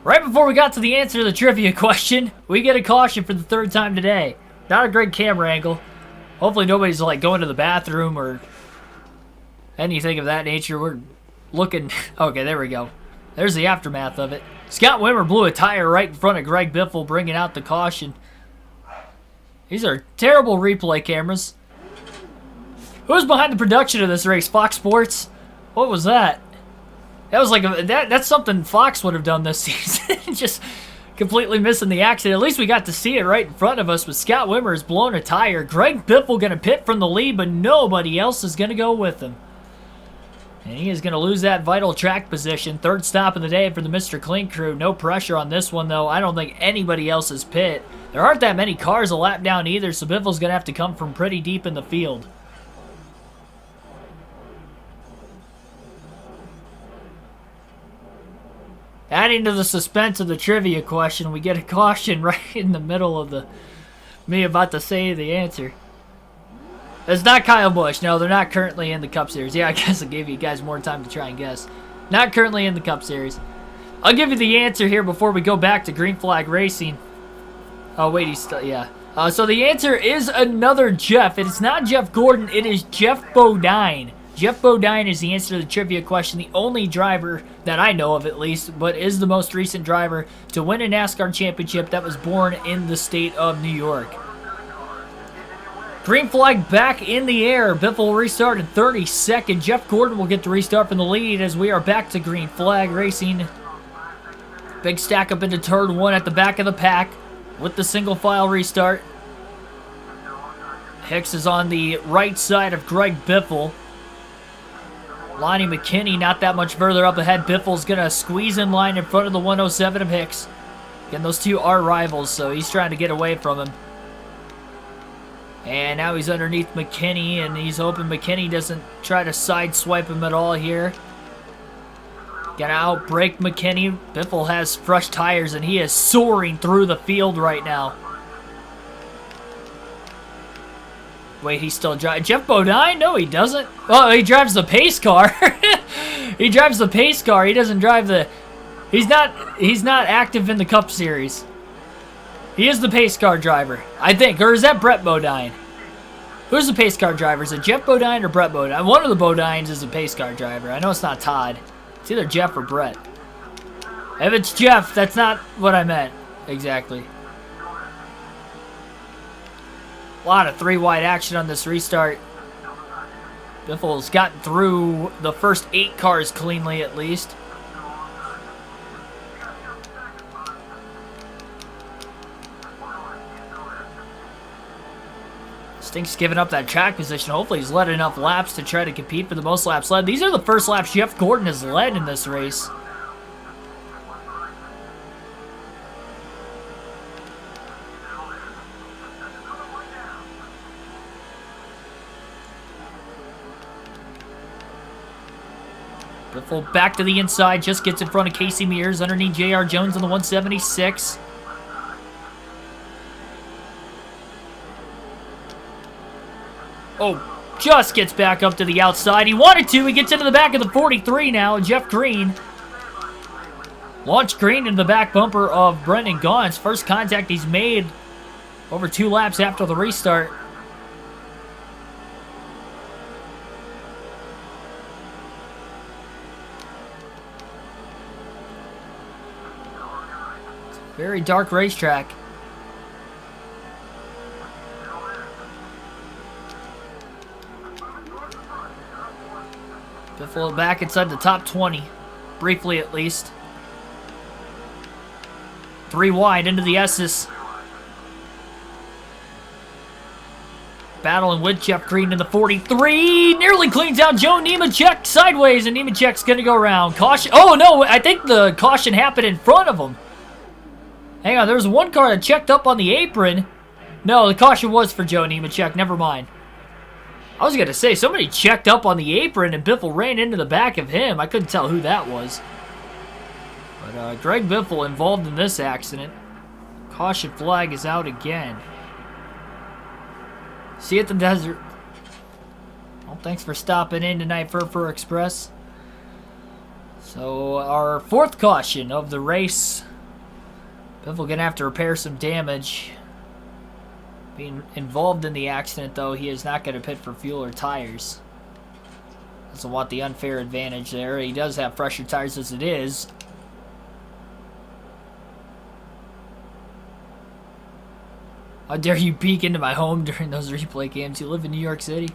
Right before we got to the answer to the trivia question, we get a caution for the 3rd time today. Not a great camera angle. Hopefully nobody's, like, going to the bathroom or anything of that nature. We're looking... Okay, there we go. There's the aftermath of it. Scott Wimmer blew a tire right in front of Greg Biffle, bringing out the caution. These are terrible replay cameras. Who's behind the production of this race? Fox Sports? What was that? That was like that's something Fox would have done this season. Just completely missing the accident. At least we got to see it right in front of us. But Scott Wimmer has blown a tire. Greg Biffle going to pit from the lead, but nobody else is going to go with him. And he is going to lose that vital track position. 3rd stop of the day for the Mr. Clean crew. No pressure on this one, though. I don't think anybody else is pit. There aren't that many cars a lap down either, so Biffle's going to have to come from pretty deep in the field. Adding to the suspense of the trivia question, we get a caution right in the middle of me about to say the answer. It's not Kyle Busch. No, they're not currently in the Cup Series. Yeah, I guess I gave you guys more time to try and guess. Not currently in the Cup Series. I'll give you the answer here before we go back to Green Flag Racing. Oh, wait, he's still, yeah. So the answer is another Jeff. It is not Jeff Gordon. It is Jeff Bodine. Jeff Bodine is the answer to the trivia question. The only driver that I know of, at least, but is the most recent driver to win a NASCAR championship that was born in the state of New York. Green flag back in the air. Biffle will restart in 30-second. Jeff Gordon will get the restart from the lead as we are back to Green Flag Racing. Big stack up into turn one at the back of the pack with the single file restart. Hicks is on the right side of Greg Biffle. Lonnie McKinney not that much further up ahead. Biffle's going to squeeze in line in front of the 107 of Hicks. Again, those two are rivals, so he's trying to get away from him. And now he's underneath McKinney, and he's hoping McKinney doesn't try to sideswipe him at all here. Gonna outbrake McKinney. Biffle has fresh tires, and he is soaring through the field right now. Wait, he's still driving. Jeff Bodine? No, he doesn't. Oh, he drives the pace car. He drives the pace car. He doesn't drive the... He's not active in the Cup Series. He is the pace car driver, I think. Or is that Brett Bodine? Who's the pace car driver? Is it Jeff Bodine or Brett Bodine? One of the Bodines is a pace car driver. I know it's not Todd. It's either Jeff or Brett. If it's Jeff, that's not what I meant. Exactly. A lot of three-wide action on this restart. Biffle's gotten through the first 8 cars cleanly, at least. Stink's giving up that track position. Hopefully he's led enough laps to try to compete for the most laps led. These are the first laps Jeff Gordon has led in this race. Biffle back to the inside, just gets in front of Casey Mears underneath J.R. Jones on the 176. Oh, just gets back up to the outside. He wanted to. He gets into the back of the 43 now. Jeff Green. Launched Green into the back bumper of Brendan Gaughan's. First contact he's made over 2 laps after the restart. It's a very dark racetrack. Biffle back inside the top 20, briefly at least. 3 wide into the S's. Battling with Jeff Green in the 43. Nearly cleans out Joe Nemechek sideways, and Nemechek's going to go around. Caution. Oh, no, I think the caution happened in front of him. Hang on, there was one car that checked up on the apron. No, the caution was for Joe Nemechek. Never mind. I was going to say, somebody checked up on the apron and Biffle ran into the back of him. I couldn't tell who that was. But Greg Biffle involved in this accident. Caution flag is out again. See you at the desert. Well, thanks for stopping in tonight, Fur Express. So, our 4th caution of the race. Biffle going to have to repair some damage. Being involved in the accident, though, he is not going to pit for fuel or tires. Doesn't want the unfair advantage there. He does have fresher tires as it is. How dare you peek into my home during those replay games? You live in New York City.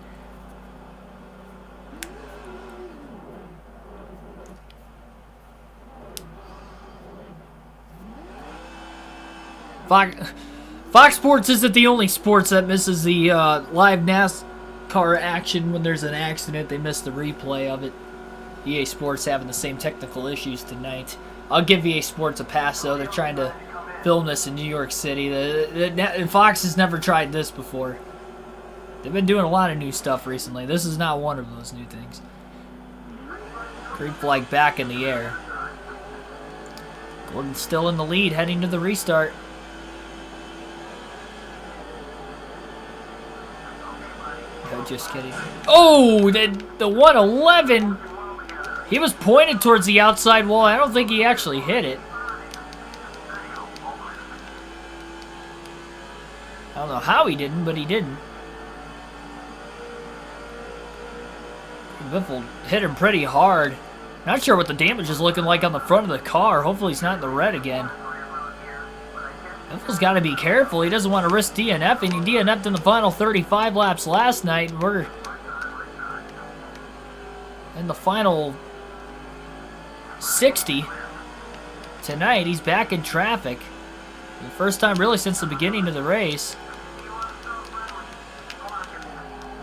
Fox Sports isn't the only sports that misses the live NASCAR action when there's an accident. They miss the replay of it. EA Sports having the same technical issues tonight. I'll give EA Sports a pass, though. They're trying to film this in New York City. Fox has never tried this before. They've been doing a lot of new stuff recently. This is not one of those new things. Green flag back in the air. Gordon's still in the lead heading to the restart. Just kidding. Oh, the 111. He was pointed towards the outside wall. I don't think he actually hit it. I don't know how he didn't, but he didn't. Biffle hit him pretty hard. Not sure what the damage is looking like on the front of the car. Hopefully he's not in the red again. Biffle's got to be careful. He doesn't want to risk DNFing. He DNF'd in the final 35 laps last night. And we're in the final 60 tonight. He's back in traffic. The first time really since the beginning of the race.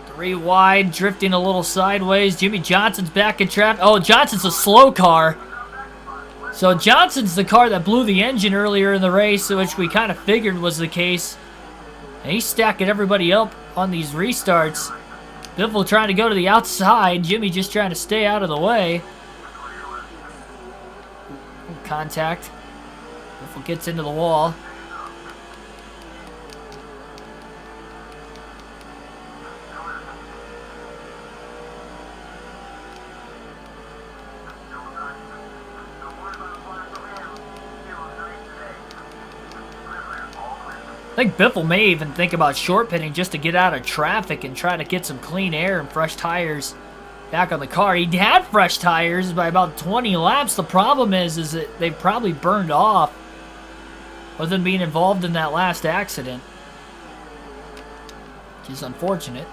3 wide, drifting a little sideways. Jimmy Johnson's back in traffic. Oh, Johnson's a slow car. So Johnson's the car that blew the engine earlier in the race, which we kind of figured was the case. And he's stacking everybody up on these restarts. Biffle trying to go to the outside. Jimmy just trying to stay out of the way. Contact. Biffle gets into the wall. I think Biffle may even think about short pitting just to get out of traffic and try to get some clean air and fresh tires back on the car. He had fresh tires by about 20 laps. The problem is that they probably burned off with him being involved in that last accident, which is unfortunate.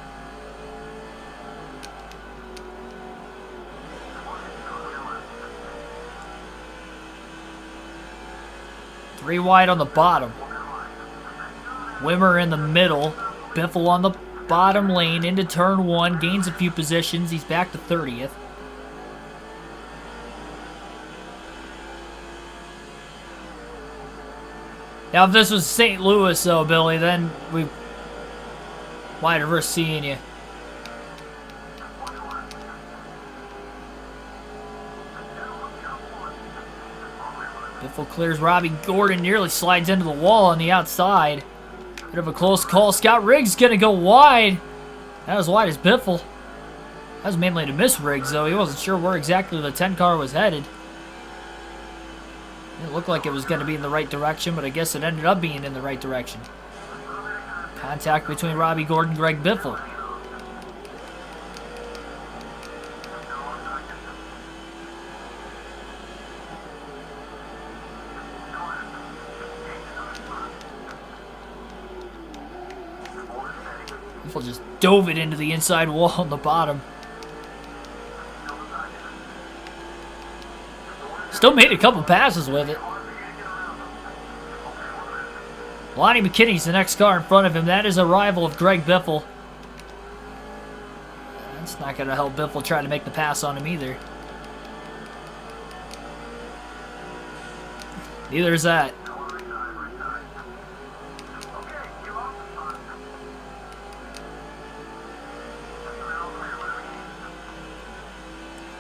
Three wide on the bottom. Wimmer in the middle. Biffle on the bottom lane into turn 1. Gains a few positions. He's back to 30th. Now, if this was St. Louis, though, Billy, then we might have risked seeing you. Biffle clears Robbie Gordon. Nearly slides into the wall on the outside. Bit of a close call. Scott Riggs going to go wide. Not as wide as Biffle. That was mainly to miss Riggs, though. He wasn't sure where exactly the 10 car was headed. It looked like it was going to be in the right direction, but I guess it ended up being in the right direction. Contact between Robbie Gordon and Greg Biffle. Biffle just dove it into the inside wall on the bottom. Still made a couple passes with it. Lonnie McKinney's the next car in front of him. That is a rival of Greg Biffle. That's not going to help Biffle try to make the pass on him either. Neither is that.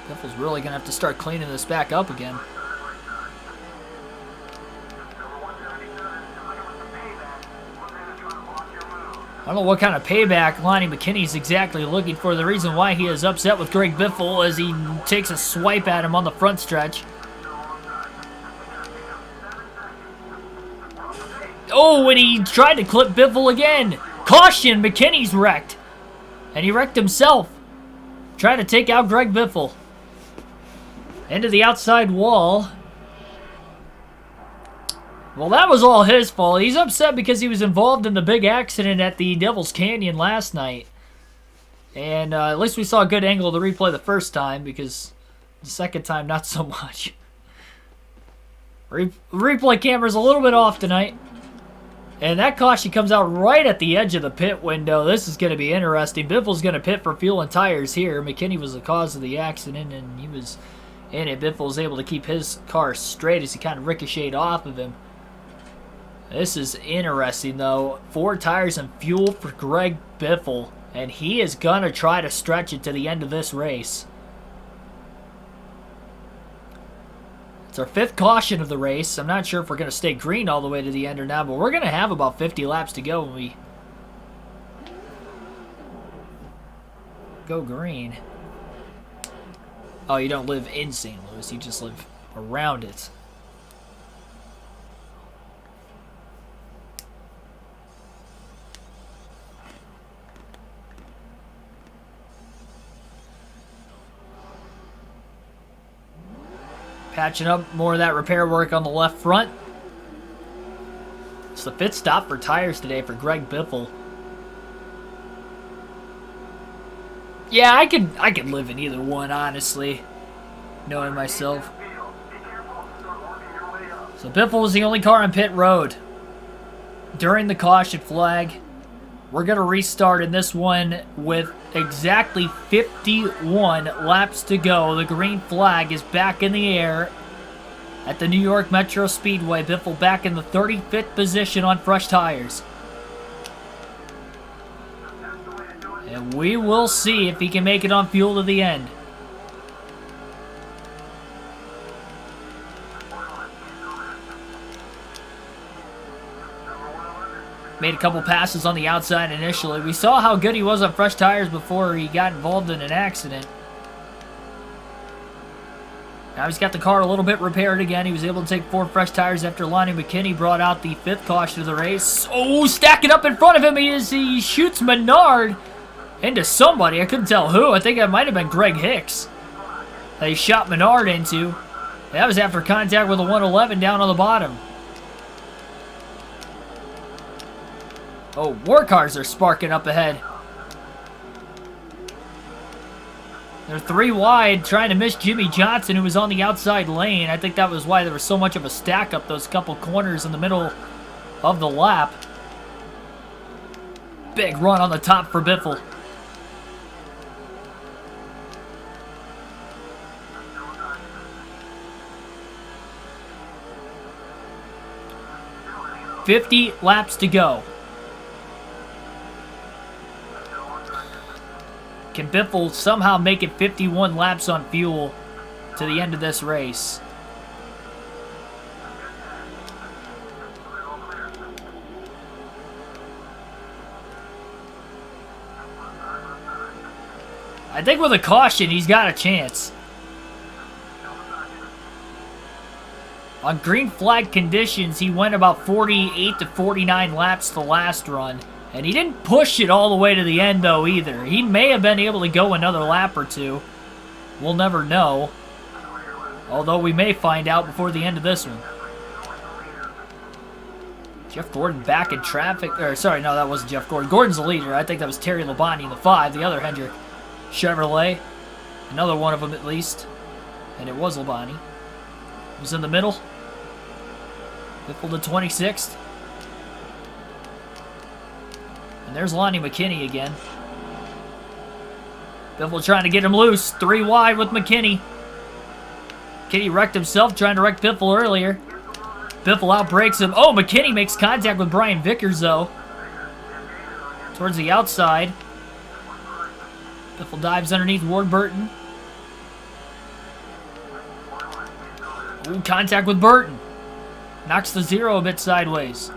Biffle's really going to have to start cleaning this back up again. I don't know what kind of payback Lonnie McKinney's exactly looking for. The reason why he is upset with Greg Biffle is he takes a swipe at him on the front stretch. Oh, and he tried to clip Biffle again. Caution, McKinney's wrecked. And he wrecked himself. Trying to take out Greg Biffle. Into the outside wall. Well, that was all his fault. He's upset because he was involved in the big accident at the Devil's Canyon last night. And at least we saw a good angle of the replay the first time, because the second time, not so much. Replay camera's a little bit off tonight. And that caution comes out right at the edge of the pit window. This is going to be interesting. Biffle's going to pit for fuel and tires here. McKinney was the cause of the accident, and he was in it. Biffle was able to keep his car straight as he kind of ricocheted off of him. This is interesting, though. 4 tires and fuel for Greg Biffle, and he is going to try to stretch it to the end of this race. It's our 5th caution of the race. I'm not sure if we're going to stay green all the way to the end or not, but we're going to have about 50 laps to go when we go green. Oh, you don't live in St. Louis. You just live around it. Patching up more of that repair work on the left front. It's the 5th stop for tires today for Greg Biffle. Yeah, I could live in either one, honestly, knowing myself. So Biffle was the only car on pit road during the caution flag. We're going to restart in this one with exactly 51 laps to go. The green flag is back in the air at the New York Metro Speedway. Biffle back in the 35th position on fresh tires. And we will see if he can make it on fuel to the end. Made a couple passes on the outside initially. We saw how good he was on fresh tires before he got involved in an accident. Now he's got the car a little bit repaired again. He was able to take 4 fresh tires after Lonnie McKinney brought out the 5th caution of the race. Oh, stacking up in front of him he shoots Menard into somebody. I couldn't tell who. I think it might have been Greg Hicks that he shot Menard into. That was after contact with a 111 down on the bottom. Oh, more cars are sparking up ahead. They're 3 wide, trying to miss Jimmy Johnson, who was on the outside lane. I think that was why there was so much of a stack up those couple corners in the middle of the lap. Big run on the top for Biffle. $50 laps to go. Can Biffle somehow make it 51 laps on fuel to the end of this race? I think with a caution, he's got a chance. On green flag conditions, he went about 48 to 49 laps the last run. And he didn't push it all the way to the end, though, either. He may have been able to go another lap or two. We'll never know. Although we may find out before the end of this one. Jeff Gordon back in traffic. Or, sorry, no, that wasn't Jeff Gordon. Gordon's the leader. I think that was Terry Labonte in the 5. The other Hendrick Chevrolet. Another one of them, at least. And it was Labonte. It was in the middle. Biffle to 26th. And there's Lonnie McKinney again. Biffle trying to get him loose. 3 wide with McKinney. McKinney wrecked himself trying to wreck Biffle earlier. Biffle outbreaks him. Oh, McKinney makes contact with Brian Vickers, though. Towards the outside. Biffle dives underneath Ward Burton. Ooh, contact with Burton. Knocks the 0 a bit sideways.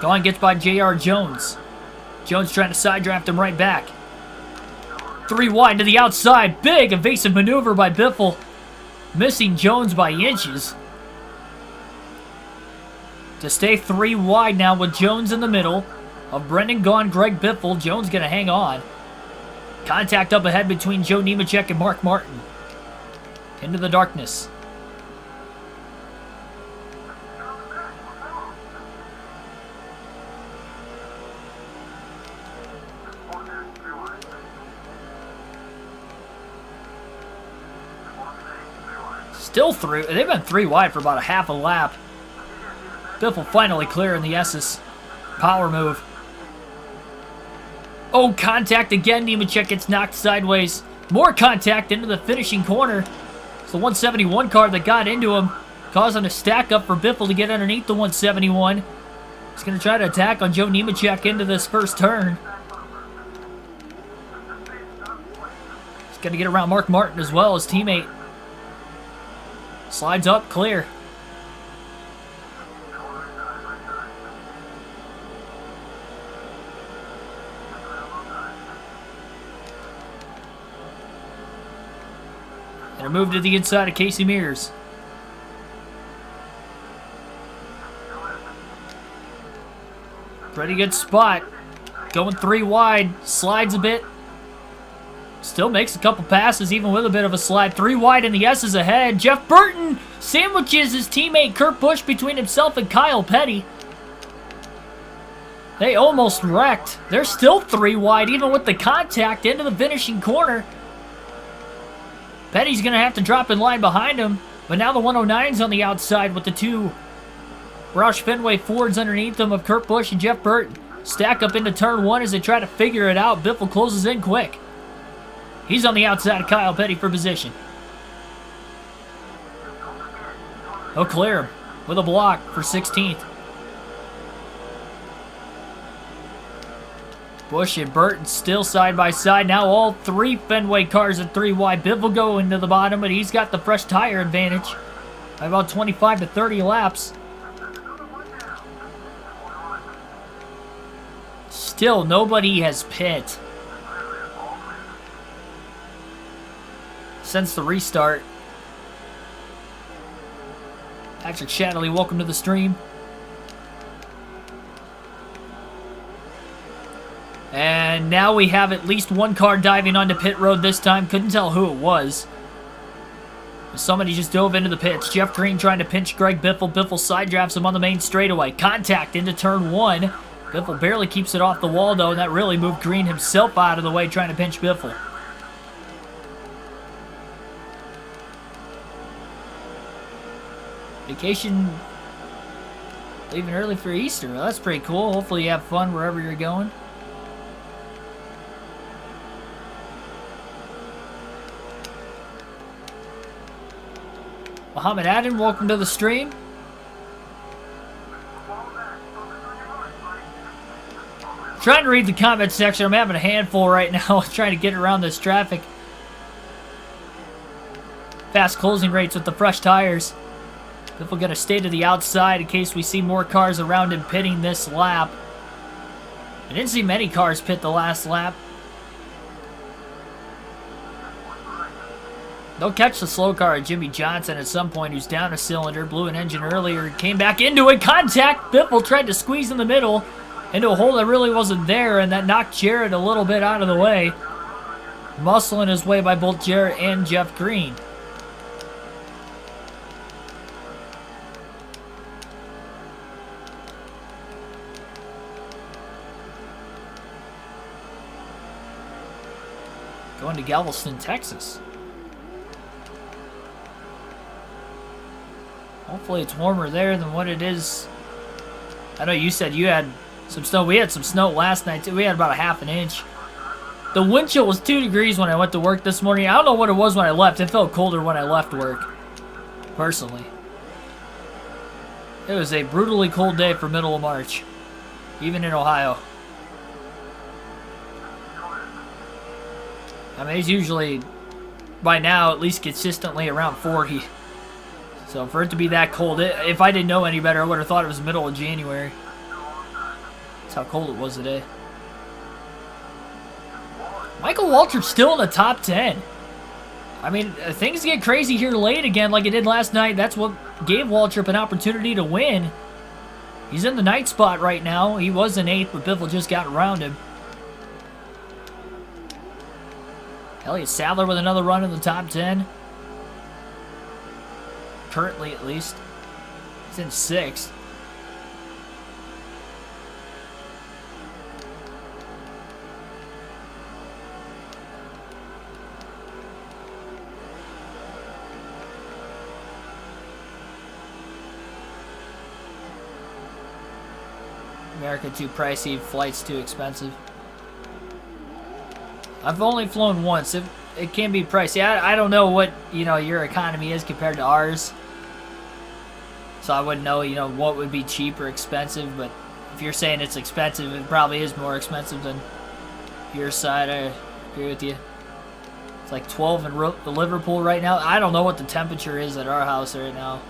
Gone gets by J.R. Jones. Jones trying to side draft him right back. 3 wide to the outside. Big evasive maneuver by Biffle. Missing Jones by inches. To stay 3 wide now with Jones in the middle of Brendan Gaughan, Greg Biffle. Jones going to hang on. Contact up ahead between Joe Nemechek and Mark Martin. Into the darkness. Still through. They've been 3 wide for about a half a lap. Biffle finally clearing the S's. Power move. Oh, contact again. Nemechek gets knocked sideways. More contact into the finishing corner. It's the 171 car that got into him, causing a stack up for Biffle to get underneath the 171. He's going to try to attack on Joe Nemechek into this first turn. He's going to get around Mark Martin as well, his teammate. Slides up, clear. And a move to the inside of Casey Mears. Pretty good spot. Going 3 wide. Slides a bit. Still makes a couple passes, even with a bit of a slide. 3 wide, and the S is ahead. Jeff Burton sandwiches his teammate Kurt Busch between himself and Kyle Petty. They almost wrecked. They're still 3 wide, even with the contact into the finishing corner. Petty's going to have to drop in line behind him, but now the 109's on the outside with the 2 Roush Fenway Fords underneath them of Kurt Busch and Jeff Burton. Stack up into turn 1 as they try to figure it out. Biffle closes in quick. He's on the outside of Kyle Petty for position. He'll clear him with a block for 16th. Busch and Burton still side by side. Now all 3 Fenway cars at 3 wide. Biffle go into the bottom, but he's got the fresh tire advantage by about 25 to 30 laps. Still, nobody has pit since the restart. Patrick Shadley, welcome to the stream. And now we have at least 1 car diving onto pit road this time. Couldn't tell who it was. Somebody just dove into the pits. Jeff Green trying to pinch Greg Biffle. Biffle side drafts him on the main straightaway. Contact into turn 1. Biffle barely keeps it off the wall, though, and that really moved Green himself out of the way trying to pinch Biffle. Vacation leaving early for Easter. Well, that's pretty cool. Hopefully you have fun wherever you're going. Muhammad Adden, welcome to the stream. Trying to read the comment section. I'm having a handful right now trying to get around this traffic. Fast closing rates with the fresh tires. Biffle going to stay to the outside in case we see more cars around him pitting this lap. I didn't see many cars pit the last lap. They'll catch the slow car of Jimmy Johnson at some point, who's down a cylinder, blew an engine earlier, came back into it, contact. Biffle tried to squeeze in the middle into a hole that really wasn't there, and that knocked Jarrett a little bit out of the way. Muscling his way by both Jarrett and Jeff Green. Going to Galveston, Texas. Hopefully it's warmer there than what it is. I know you said you had some snow. We had some snow last night too. We had about a half an inch. The wind chill was 2 degrees when I went to work this morning. I don't know what it was when I left. It felt colder when I left work, personally. It was a brutally cold day for middle of March, even in Ohio. I mean, it's usually, by now, at least consistently around 40. So for it to be that cold, if I didn't know any better, I would have thought it was the middle of January. That's how cold it was today. Michael Waltrip's still in the top 10. I mean, things get crazy here late again like it did last night. That's what gave Waltrip an opportunity to win. He's in the 9th spot right now. He was in 8th, but Biffle just got around him. Elliott Sadler with another run in the top 10. Currently, at least. He's in 6th. America too pricey, flights too expensive. I've only flown once. It can be pricey. I don't know what, your economy is compared to ours. So I wouldn't know, what would be cheap or expensive. But if you're saying it's expensive, it probably is more expensive than your side. I agree with you. It's like 12 in Liverpool right now. I don't know what the temperature is at our house right now.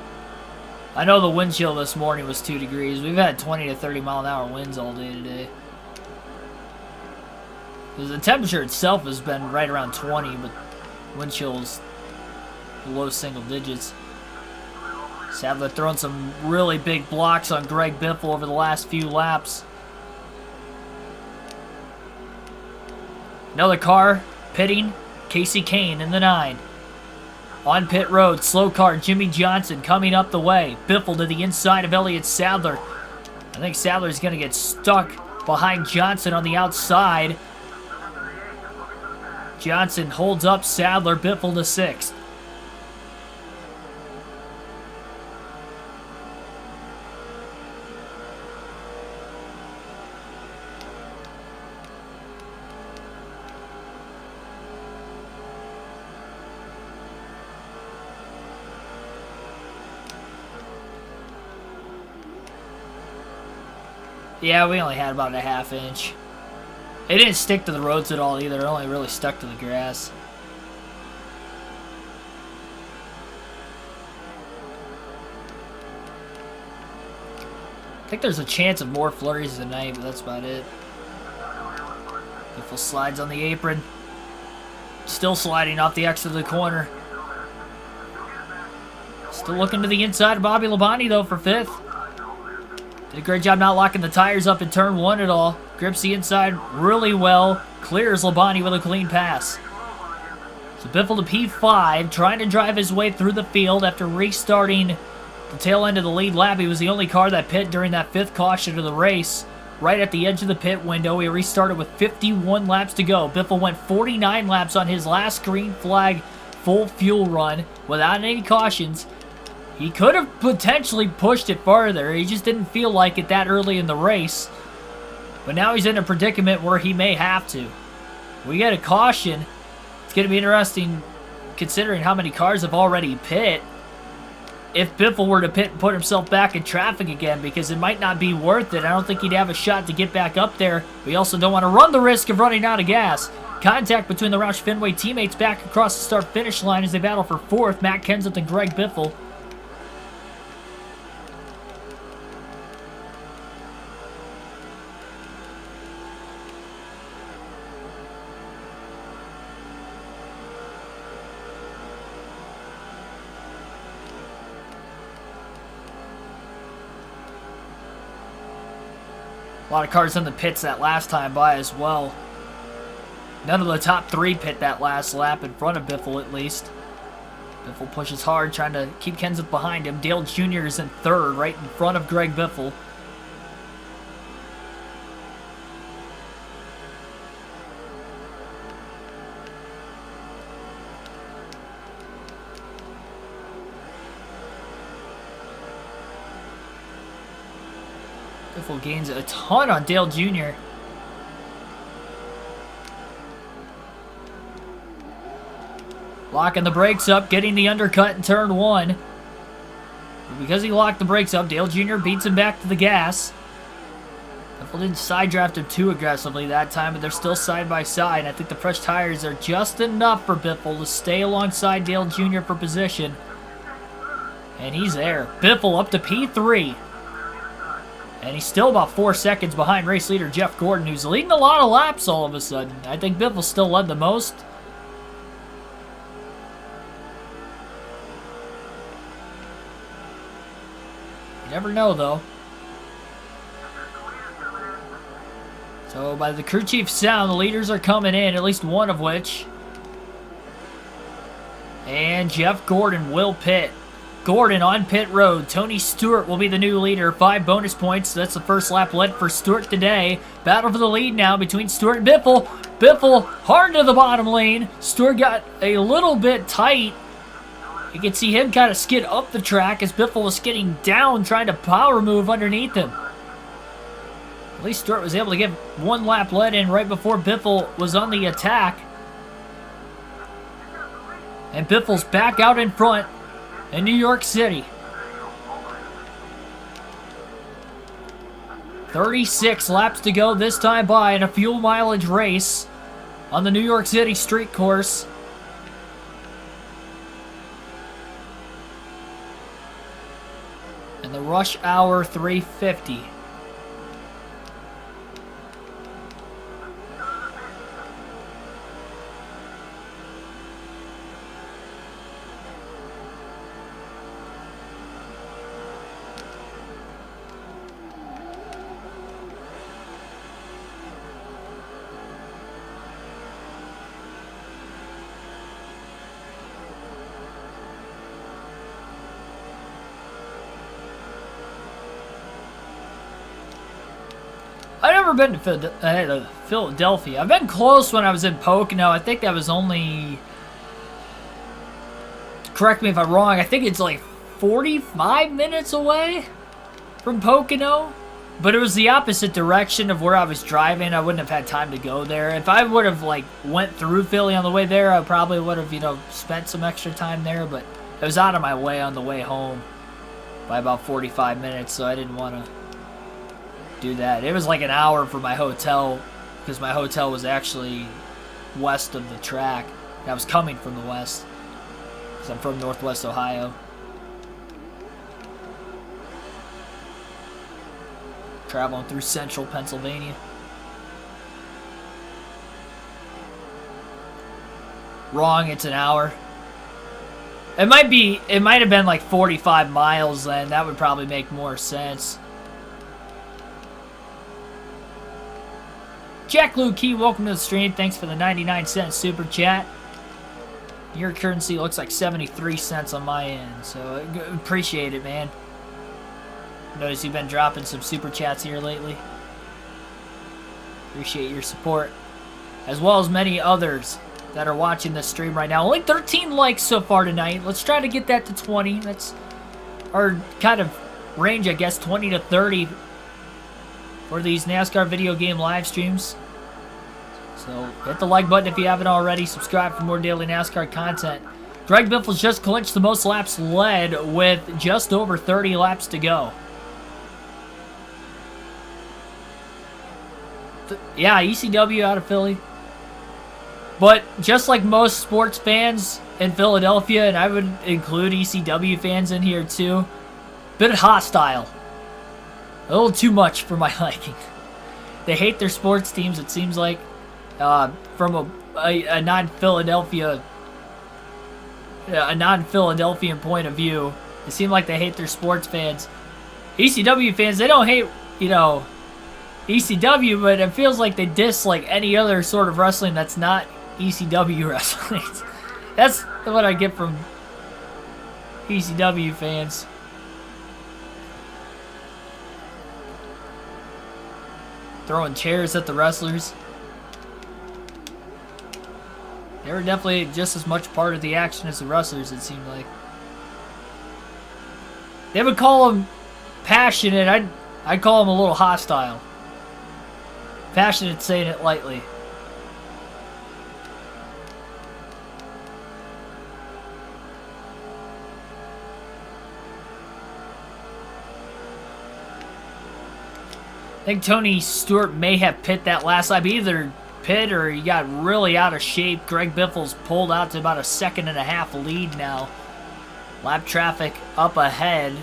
I know the wind chill this morning was 2 degrees. We've had 20 to 30 mile an hour winds all day today. Because the temperature itself has been right around 20, but wind chill's low single digits. Sadler throwing some really big blocks on Greg Biffle over the last few laps. Another car pitting. Casey Kane in the 9. On pit road, slow car Jimmy Johnson coming up the way. Biffle to the inside of Elliott Sadler. I think Sadler's going to get stuck behind Johnson on the outside. Johnson holds up Sadler. Biffle to 6th. Yeah, we only had about a ½ inch. It didn't stick to the roads at all either. It only really stuck to the grass. I think there's a chance of more flurries tonight, but that's about it. Biffle slides on the apron. Still sliding off the exit of the corner. Still looking to the inside of Bobby Labonte, though, for 5th. Did a great job not locking the tires up in turn 1 at all. Grips the inside really well. Clears Labonte with a clean pass. So Biffle to P5, trying to drive his way through the field after restarting the tail end of the lead lap. He was the only car that pit during that 5th caution of the race. Right at the edge of the pit window. He restarted with 51 laps to go. Biffle went 49 laps on his last green flag full fuel run without any cautions. He could have potentially pushed it farther. He just didn't feel like it that early in the race. But now he's in a predicament where he may have to. We get a caution. It's going to be interesting considering how many cars have already pit. If Biffle were to pit and put himself back in traffic again, because it might not be worth it. I don't think he'd have a shot to get back up there. We also don't want to run the risk of running out of gas. Contact between the Roush Fenway teammates back across the start-finish line as they battle for 4th. Matt Kenseth and Greg Biffle. A lot of cars in the pits that last time by as well. None of the top 3 pit that last lap in front of Biffle at least. Biffle pushes hard, trying to keep Kenseth behind him. Dale Jr. is in 3rd, right in front of Greg Biffle. Biffle gains a ton on Dale Jr. Locking the brakes up, getting the undercut in turn 1. But because he locked the brakes up, Dale Jr. beats him back to the gas. Biffle didn't side draft him too aggressively that time, but they're still side by side. I think the fresh tires are just enough for Biffle to stay alongside Dale Jr. for position. And he's there. Biffle up to P3. And he's still about 4 seconds behind race leader Jeff Gordon, who's leading a lot of laps all of a sudden. I think Biffle still led the most. You never know, though. So by the crew chief sound, the leaders are coming in, at least one of which. And Jeff Gordon will pit. Gordon on pit road. Tony Stewart will be the new leader. 5 bonus points. That's the first lap led for Stewart today. Battle for the lead now between Stewart and Biffle. Biffle hard to the bottom lane. Stewart got a little bit tight. You can see him kind of skid up the track as Biffle was skidding down, trying to power move underneath him. At least Stewart was able to get 1 lap led in right before Biffle was on the attack. And Biffle's back out in front in New York City. 36 laps to go this time by in a fuel mileage race on the New York City street course. And the Rush Hour 350. never been to Philadelphia. I've been close when I was in Pocono. I think that was only... Correct me if I'm wrong. I think it's like 45 minutes away from Pocono. But it was the opposite direction of where I was driving. I wouldn't have had time to go there. If I would have, like, went through Philly on the way there, I probably would have, you know, spent some extra time there. But it was out of my way on the way home by about 45 minutes, so I didn't want to do that. It was like an hour for my hotel, because my hotel was actually west of the track. I was coming from the west, because I'm from Northwest Ohio. Traveling through central Pennsylvania. Wrong, it's an hour. It might have been like 45 miles then. That would probably make more sense. Jack Lou Key, welcome to the stream. Thanks for the 99-cent super chat. Your currency looks like 73 cents on my end, so appreciate it, man. Notice you've been dropping some super chats here lately. Appreciate your support, as well as many others that are watching this stream right now. Only 13 likes so far tonight. Let's try to get that to 20. That's our kind of range, I guess, 20 to 30 for these NASCAR video game live streams. So hit the like button if you haven't already. Subscribe for more daily NASCAR content. Greg Biffle's just clinched the most laps led with just over 30 laps to go. Yeah, ECW out of Philly. But just like most sports fans in Philadelphia, and I would include ECW fans in here too, bit hostile. A little too much for my liking. They hate their sports teams, it seems like, from a non-Philadelphia, a non-Philadelphian point of view. It seems like they hate their sports fans. ECW fans, they don't hate, you know, ECW, but it feels like they dislike any other sort of wrestling that's not ECW wrestling. That's what I get from ECW fans. Throwing chairs at the wrestlers. They were definitely just as much part of the action as the wrestlers, it seemed like. They would call them passionate. I'd call them a little hostile. Passionate, saying it lightly. I think Tony Stewart may have pit that last lap. Either pit or he got really out of shape. Greg Biffle's pulled out to about a 1.5-second lead now. Lap traffic up ahead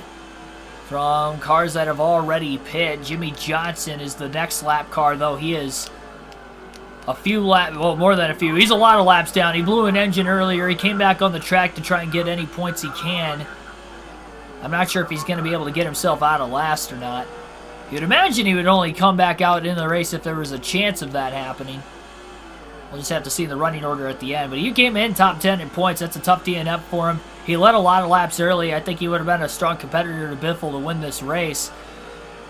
from cars that have already pit. Jimmy Johnson is the next lap car, though. He is a few laps, well, more than a few. He's a lot of laps down. He blew an engine earlier. He came back on the track to try and get any points he can. I'm not sure if he's going to be able to get himself out of last or not. You'd imagine he would only come back out in the race if there was a chance of that happening. We'll just have to see the running order at the end. But he came in top 10 in points. That's a tough DNF for him. He led a lot of laps early. I think he would have been a strong competitor to Biffle to win this race.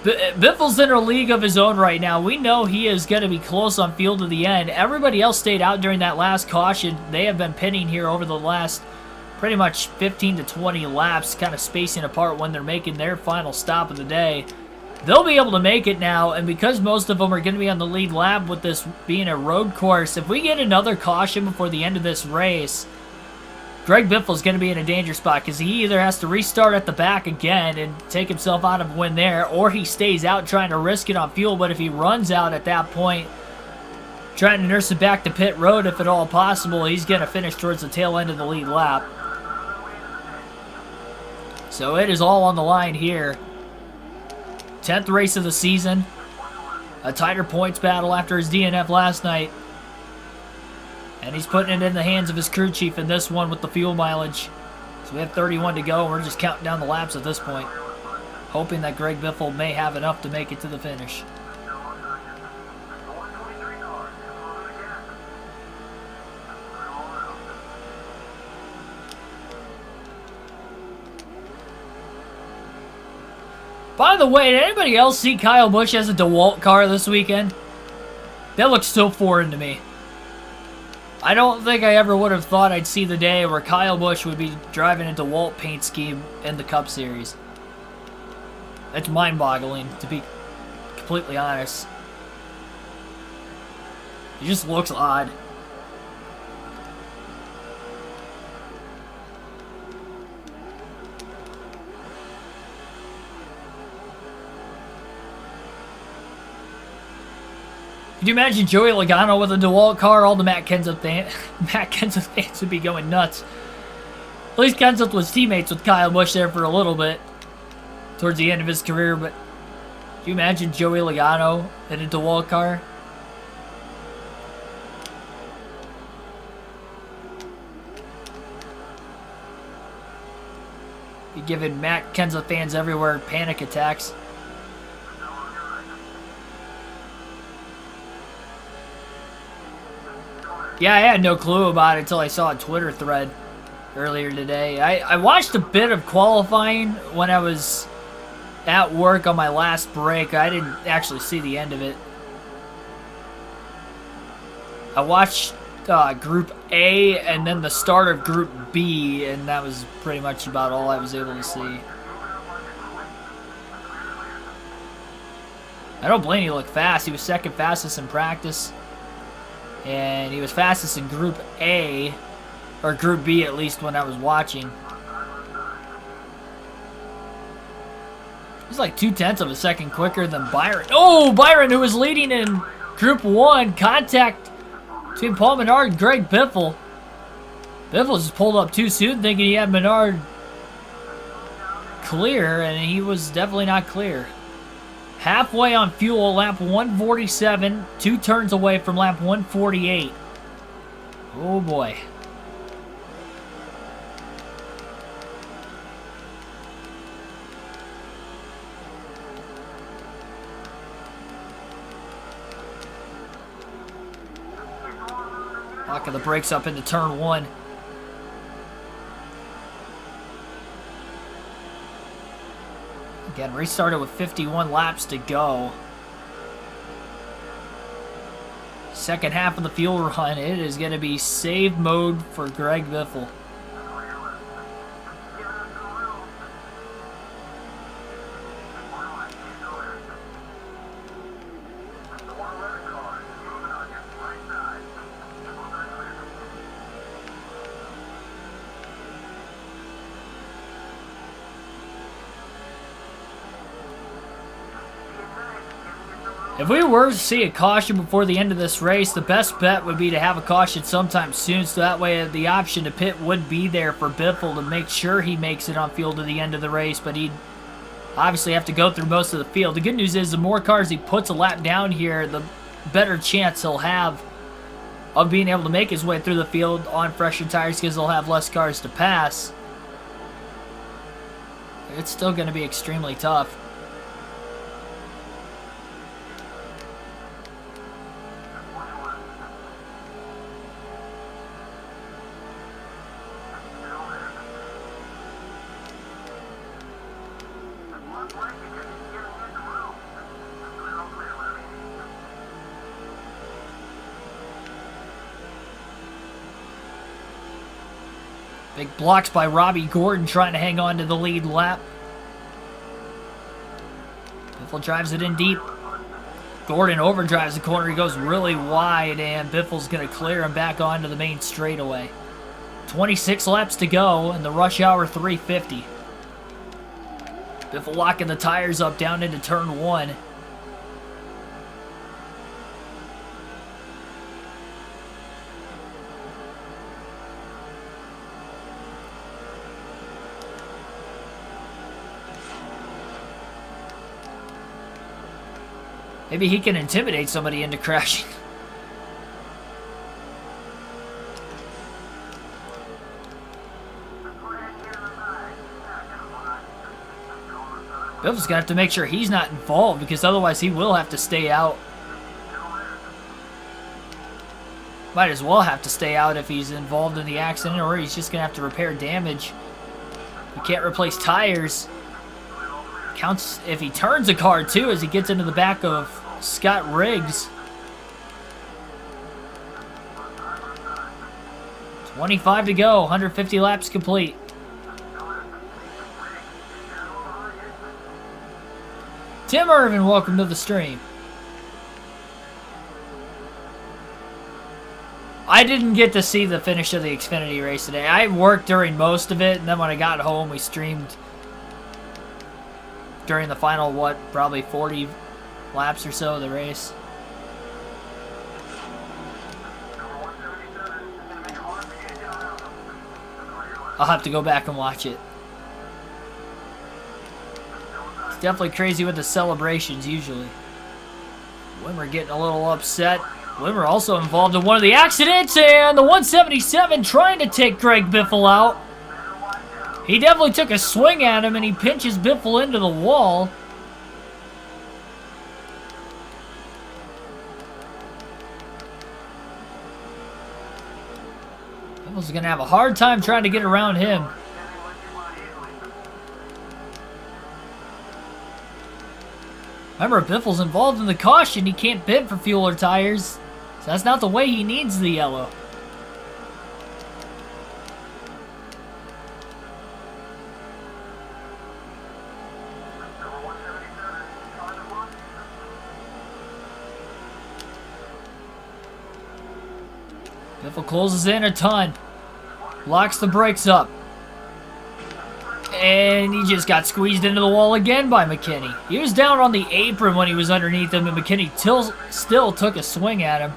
Biffle's in a league of his own right now. We know he is going to be close on field to the end. Everybody else stayed out during that last caution. They have been pitting here over the last pretty much 15 to 20 laps, kind of spacing apart when they're making their final stop of the day. They'll be able to make it now, and because most of them are going to be on the lead lap with this being a road course, if we get another caution before the end of this race, Greg Biffle's going to be in a danger spot because he either has to restart at the back again and take himself out of a win there, or he stays out trying to risk it on fuel. But if he runs out at that point, trying to nurse it back to pit road if at all possible, he's going to finish towards the tail end of the lead lap. So it is all on the line here. 10th race of the season. A tighter points battle after his DNF last night. And he's putting it in the hands of his crew chief in this one with the fuel mileage. So we have 31 to go, and we're just counting down the laps at this point. Hoping that Greg Biffle may have enough to make it to the finish. By the way, did anybody else see Kyle Busch as a DeWalt car this weekend? That looks so foreign to me. I don't think I ever would have thought I'd see the day where Kyle Busch would be driving a DeWalt paint scheme in the Cup Series. That's mind-boggling, to be completely honest. It just looks odd. Could you imagine Joey Logano with a DeWalt car? All the Matt Kenseth fans would be going nuts. At least Kenseth was teammates with Kyle Busch there for a little bit, towards the end of his career, but could you imagine Joey Logano in a DeWalt car? You're giving Matt Kenseth fans everywhere panic attacks. Yeah, I had no clue about it until I saw a Twitter thread earlier today. I watched a bit of qualifying when I was at work on my last break. I didn't actually see the end of it. I watched Group A and then the start of Group B, and that was pretty much about all I was able to see. I know Blaney looked fast. He was second fastest in practice. And he was fastest in Group A, or Group B at least when I was watching. He's like 0.2 of a second quicker than Byron. Oh, Byron, who was leading in Group 1. Contact between Paul Menard and Greg Biffle. Biffle just pulled up too soon thinking he had Menard clear, and he was definitely not clear. Halfway on fuel, lap 147, 2 turns away from lap 148. Oh boy. Locking the brakes up into turn 1. Again, restarted with 51 laps to go. Second half of the fuel run, it is going to be save mode for Greg Biffle. If we were to see a caution before the end of this race, the best bet would be to have a caution sometime soon, so that way the option to pit would be there for Biffle to make sure he makes it on field to the end of the race, but he'd obviously have to go through most of the field. The good news is the more cars he puts a lap down here, the better chance he'll have of being able to make his way through the field on fresher tires, because he'll have less cars to pass. It's still going to be extremely tough. Big blocks by Robbie Gordon trying to hang on to the lead lap. Biffle drives it in deep. Gordon overdrives the corner. He goes really wide, and Biffle's going to clear him back onto the main straightaway. 26 laps to go in the rush hour 350. Biffle locking the tires up down into turn 1. Maybe he can intimidate somebody into crashing. Biffle's gonna have to make sure he's not involved, because otherwise he will have to stay out. Might as well have to stay out if he's involved in the accident, or he's just gonna have to repair damage. You can't replace tires Counts if he turns a car, too, as he gets into the back of Scott Riggs. 25 to go, 150 laps complete. Tim Irvin, welcome to the stream. I didn't get to see the finish of the Xfinity race today. I worked during most of it, and then when I got home, we streamed during the final, what, probably 40 laps or so of the race. I'll have to go back and watch it. It's definitely crazy with the celebrations usually. Wimmer getting a little upset. Wimmer also involved in one of the accidents, and the 177 trying to take Greg Biffle out. He definitely took a swing at him, and he pinches Biffle into the wall. Biffle's going to have a hard time trying to get around him. Remember, Biffle's involved in the caution. He can't bid for fuel or tires. So that's not the way he needs the yellow. Biffle closes in a ton. Locks the brakes up. And he just got squeezed into the wall again by McKinney. He was down on the apron when he was underneath him, and McKinney still took a swing at him.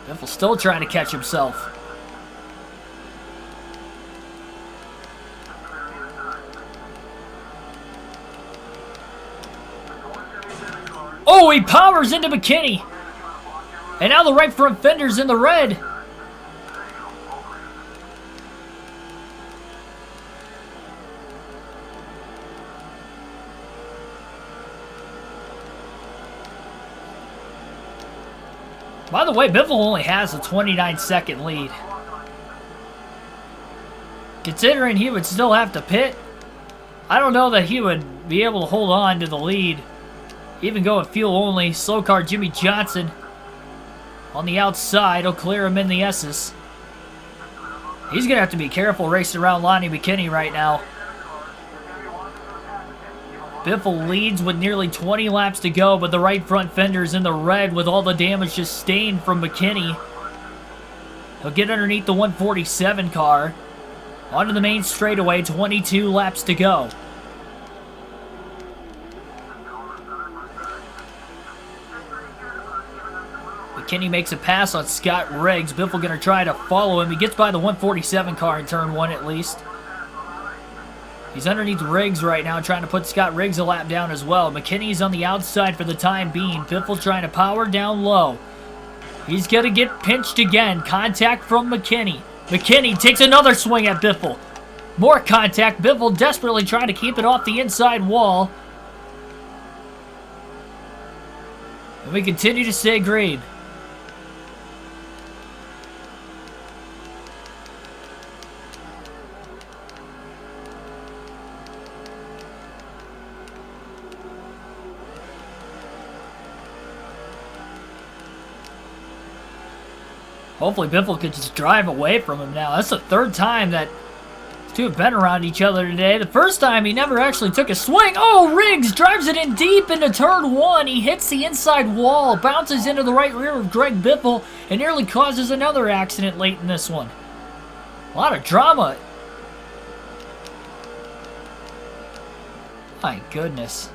Biffle still trying to catch himself. Oh, he powers into McKinney. And now the right front fender's in the red. By the way, Biffle only has a 29-second lead. Considering he would still have to pit, I don't know that he would be able to hold on to the lead. Even going fuel only. Slow car Jimmy Johnson on the outside will clear him in the S's. He's going to have to be careful racing around Lonnie McKinney right now. Biffle leads with nearly 20 laps to go, but the right front fender is in the red with all the damage sustained from McKinney. He'll get underneath the 147 car. Onto the main straightaway, 22 laps to go. McKinney makes a pass on Scott Riggs. Biffle going to try to follow him. He gets by the 147 car in turn one at least. He's underneath Riggs right now, trying to put Scott Riggs a lap down as well. McKinney's on the outside for the time being. Biffle trying to power down low. He's going to get pinched again. Contact from McKinney. McKinney takes another swing at Biffle. More contact. Biffle desperately trying to keep it off the inside wall. And we continue to stay green. Hopefully Biffle could just drive away from him now. That's the third time that the two have been around each other today. The first time he never actually took a swing. Oh, Riggs drives it in deep into turn one. He hits the inside wall, bounces into the right rear of Greg Biffle, and nearly causes another accident late in this one. A lot of drama. My goodness.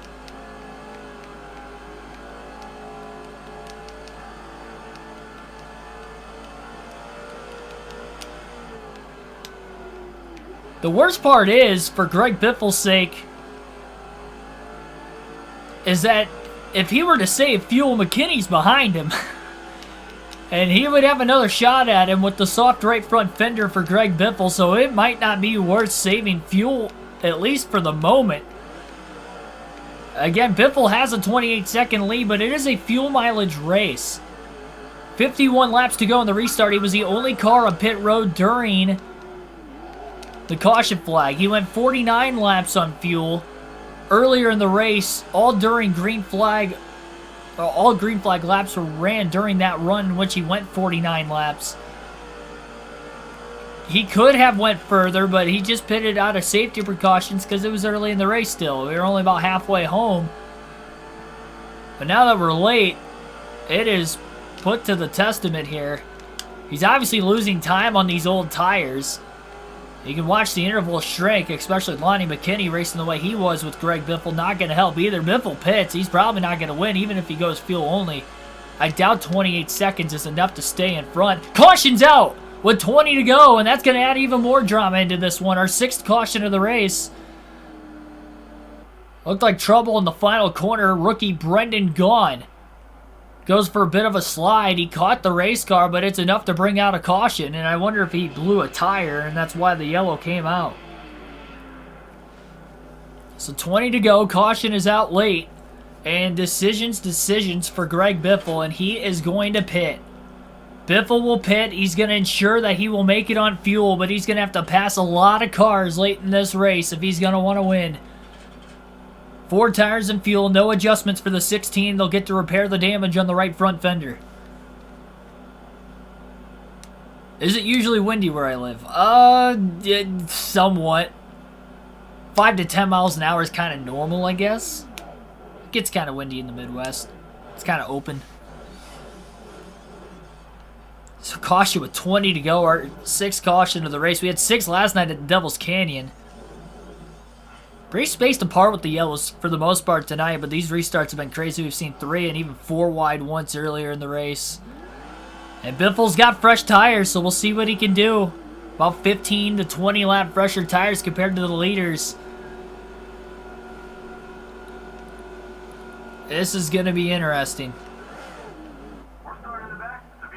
The worst part is, for Greg Biffle's sake, is that if he were to save fuel, McKinney's behind him. And he would have another shot at him with the soft right front fender for Greg Biffle, so it might not be worth saving fuel, at least for the moment. Again, Biffle has a 28-second lead, but it is a fuel mileage race. 51 laps to go in the restart. He was the only car on pit road during the caution flag. He went 49 laps on fuel earlier in the race, all green flag laps were ran during that run in which he went 49 laps. He could have went further, but he just pitted out of safety precautions because it was early in the race still. We were only about halfway home. But now that we're late, it is put to the testament here. He's obviously losing time on these old tires. You can watch the interval shrink, especially Lonnie McKinney racing the way he was with Greg Biffle. Not going to help either. Biffle pits. He's probably not going to win, even if he goes fuel only. I doubt 28 seconds is enough to stay in front. Caution's out with 20 to go, and that's going to add even more drama into this one. Our 6th caution of the race. Looked like trouble in the final corner. Rookie Brendan Gaughan goes for a bit of a slide. He caught the race car, but it's enough to bring out a caution, and I wonder if he blew a tire, and that's why the yellow came out. So 20 to go. Caution is out late, and decisions for Greg Biffle, and he is going to pit. Biffle will pit. He's going to ensure that he will make it on fuel, but he's going to have to pass a lot of cars late in this race if he's going to want to win. 4 tires and fuel, no adjustments for the 16. They'll get to repair the damage on the right front fender. Is it usually windy where I live? Somewhat. 5 to 10 miles an hour is kind of normal, I guess. It gets kind of windy in the Midwest. It's kind of open. So caution with 20 to go. Our 6th caution of the race. We had 6 last night at the Devil's Canyon. Pretty spaced apart with the yellows for the most part tonight, but these restarts have been crazy. We've seen 3 and even 4 wide once earlier in the race. And Biffle's got fresh tires, so we'll see what he can do. About 15 to 20 lap fresher tires compared to the leaders. This is going to be interesting.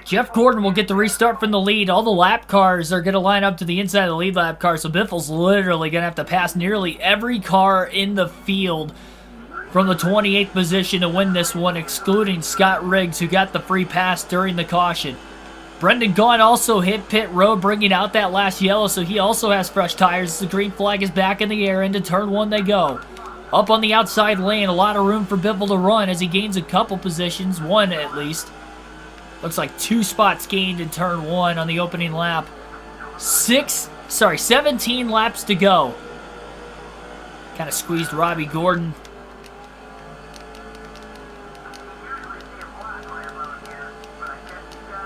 Jeff Gordon will get the restart from the lead. All the lap cars are going to line up to the inside of the lead lap car, so Biffle's literally going to have to pass nearly every car in the field from the 28th position to win this one, excluding Scott Riggs, who got the free pass during the caution. Brendan Gaughan also hit pit road, bringing out that last yellow, so he also has fresh tires. The green flag is back in the air. Into turn 1 they go. Up on the outside lane, a lot of room for Biffle to run as he gains a couple positions, 1 at least. Looks like 2 spots gained in turn 1 on the opening lap. 17 laps to go. Kind of squeezed Robbie Gordon.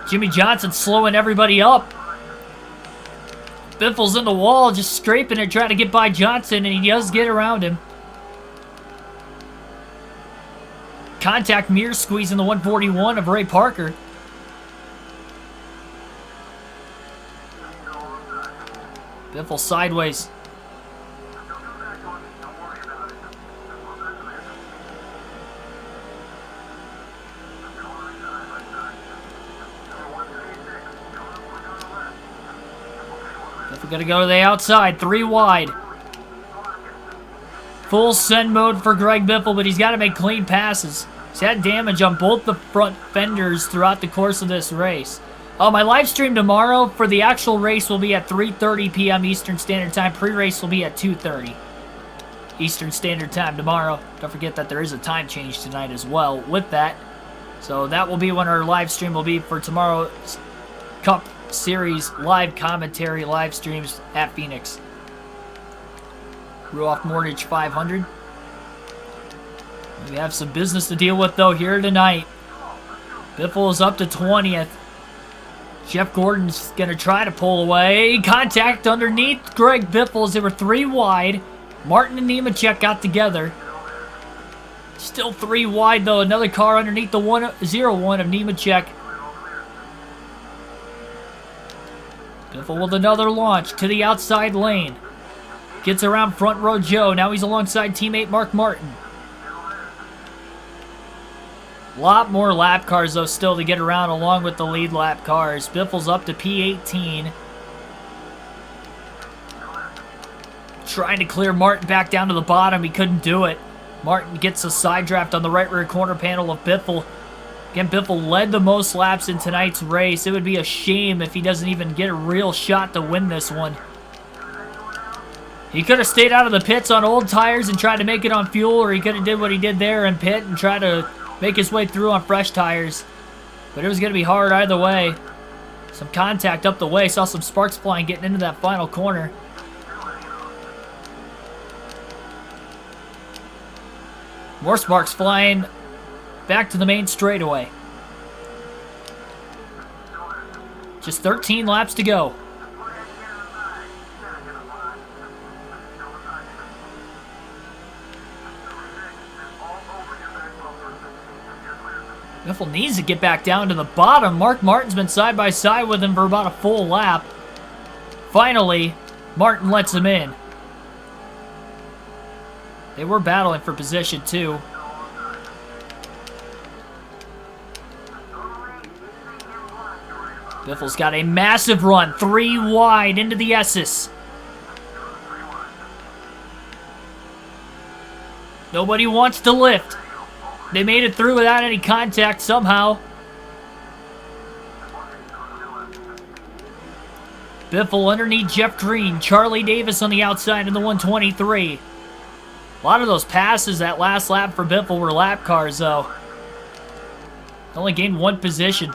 Jimmy Johnson slowing everybody up. Biffle's in the wall, just scraping it, trying to get by Johnson, and he does get around him. Contact mirror squeeze in the 141 of Ray Parker. Biffle sideways. Biffle gonna go to the outside, 3 wide. Full send mode for Greg Biffle, but he's got to make clean passes. He's had damage on both the front fenders throughout the course of this race. My live stream tomorrow for the actual race will be at 3:30 p.m. Eastern Standard Time. Pre-race will be at 2:30 Eastern Standard Time tomorrow. Don't forget that there is a time change tonight as well with that. So that will be when our live stream will be for tomorrow's Cup Series live commentary live streams at Phoenix. Ruoff Mortgage 500. We have some business to deal with though here tonight. Biffle is up to 20th. Jeff Gordon's going to try to pull away. Contact underneath Greg Biffle as they were 3 wide. Martin and Nemechek got together. Still 3 wide, though. Another car underneath the 101 of Nemechek. Biffle with another launch to the outside lane. Gets around front row Joe. Now he's alongside teammate Mark Martin. A lot more lap cars, though, still to get around along with the lead lap cars. Biffle's up to P18. Trying to clear Martin back down to the bottom. He couldn't do it. Martin gets a side draft on the right rear corner panel of Biffle. Again, Biffle led the most laps in tonight's race. It would be a shame if he doesn't even get a real shot to win this one. He could have stayed out of the pits on old tires and tried to make it on fuel, or he could have did what he did there in pit and tried to make his way through on fresh tires. But it was going to be hard either way. Some contact up the way. Saw some sparks flying getting into that final corner. More sparks flying back to the main straightaway. Just 13 laps to go. Biffle needs to get back down to the bottom. Mark Martin's been side by side with him for about a full lap. Finally, Martin lets him in. They were battling for position too. Biffle's got a massive run, 3 wide into the S's. Nobody wants to lift. They made it through without any contact somehow. Biffle underneath Jeff Green. Charlie Davis on the outside in the 123. A lot of those passes that last lap for Biffle were lap cars, though. Only gained 1 position.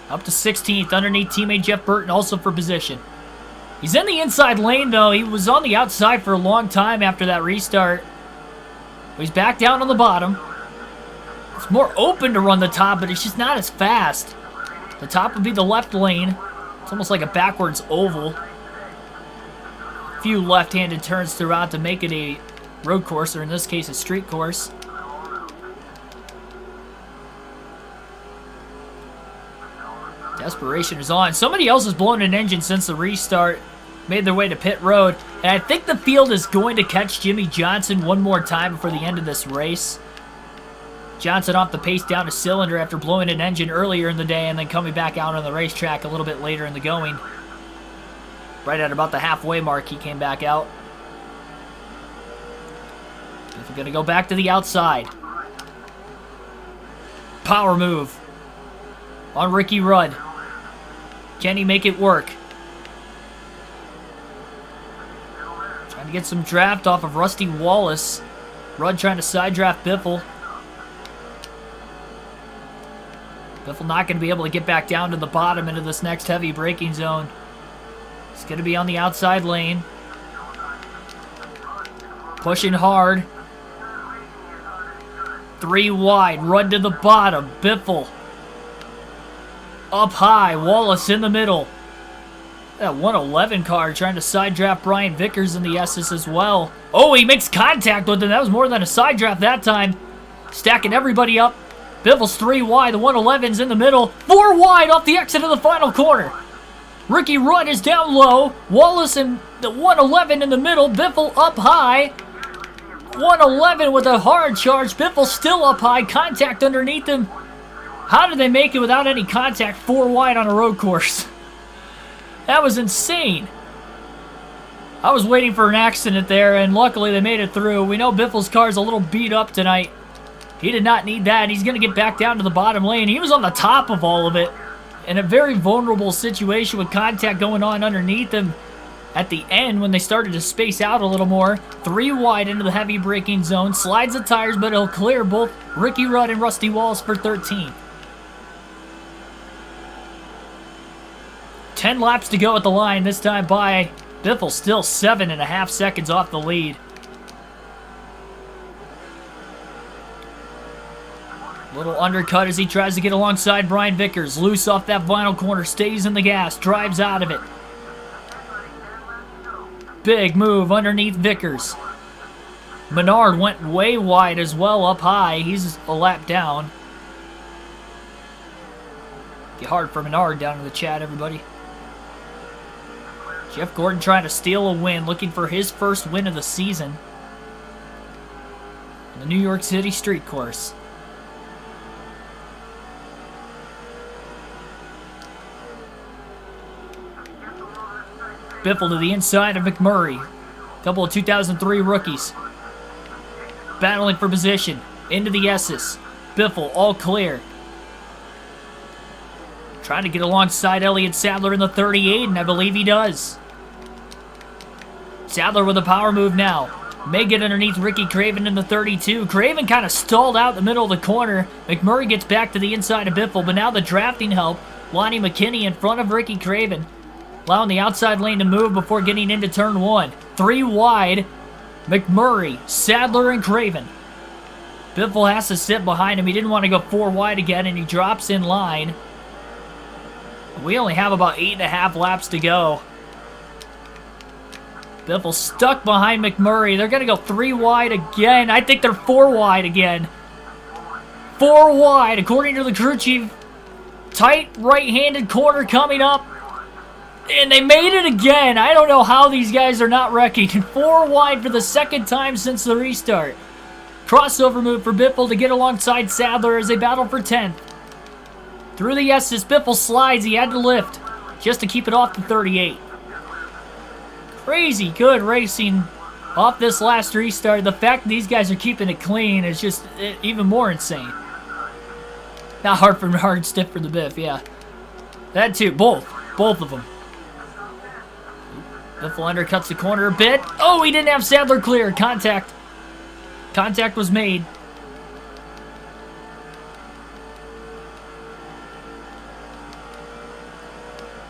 Up to 16th underneath teammate Jeff Burton, also for position. He's in the inside lane, though. He was on the outside for a long time after that restart. He's back down on the bottom. It's more open to run the top, but it's just not as fast. The top would be the left lane. It's almost like a backwards oval. A few left-handed turns throughout to make it a road course, or in this case, a street course. Desperation is on. Somebody else has blown an engine since the restart. Made their way to pit road. And I think the field is going to catch Jimmy Johnson one more time before the end of this race. Johnson off the pace down a cylinder after blowing an engine earlier in the day and then coming back out on the racetrack a little bit later in the going. Right at about the halfway mark, he came back out. If we're going to go back to the outside. Power move on Ricky Rudd. Can he make it work? Trying to get some draft off of Rusty Wallace. Rudd trying to side draft Biffle. Biffle not going to be able to get back down to the bottom into this next heavy braking zone. He's going to be on the outside lane. Pushing hard. 3 wide. Rudd to the bottom. Biffle up high. Wallace in the middle. That 111 car trying to side draft Brian Vickers in the S's as well. Oh, he makes contact with him. That was more than a side draft that time. Stacking everybody up. Biffle's 3 wide. The 111's in the middle. 4 wide off the exit of the final corner. Ricky Rudd is down low. Wallace and the 111 in the middle. Biffle up high. 111 with a hard charge. Biffle still up high. Contact underneath him. How did they make it without any contact 4 wide on a road course? That was insane. I was waiting for an accident there, and luckily they made it through. We know Biffle's car's a little beat up tonight. He did not need that. He's going to get back down to the bottom lane. He was on the top of all of it in a very vulnerable situation with contact going on underneath him at the end when they started to space out a little more. 3 wide into the heavy braking zone. Slides the tires, but he'll clear both Ricky Rudd and Rusty Wallace for 13. 10 laps to go at the line, this time by Biffle, still 7.5 seconds off the lead. Little undercut as he tries to get alongside Brian Vickers. Loose off that final corner, stays in the gas, drives out of it. Big move underneath Vickers. Menard went way wide as well up high. He's a lap down. Get hard for Menard down in the chat, everybody. Jeff Gordon trying to steal a win, looking for his first win of the season on the New York City street course. Biffle to the inside of McMurray. Couple of 2003 rookies. Battling for position. Into the S's. Biffle all clear. Trying to get alongside Elliott Sadler in the 38, and I believe he does. Sadler with a power move now. May get underneath Ricky Craven in the 32. Craven kind of stalled out in the middle of the corner. McMurray gets back to the inside of Biffle, but now the drafting help. Lonnie McKinney in front of Ricky Craven, allowing the outside lane to move before getting into turn 1. 3 wide. McMurray, Sadler, and Craven. Biffle has to sit behind him. He didn't want to go 4 wide again, and he drops in line. We only have about 8.5 laps to go. Biffle stuck behind McMurray. They're going to go 3 wide again. I think they're 4 wide again. 4 wide, according to the crew chief. Tight right-handed corner coming up. And they made it again. I don't know how these guys are not wrecking. 4 wide for the second time since the restart. Crossover move for Biffle to get alongside Sadler as they battle for 10th. Through the S's, Biffle slides. He had to lift just to keep it off the 38. Crazy good racing off this last restart. The fact that these guys are keeping it clean is just even more insane. Not hard stiff for the Biff, yeah. That too, both of them. Biffle undercuts the corner a bit. Oh, he didn't have Sadler clear. Contact was made.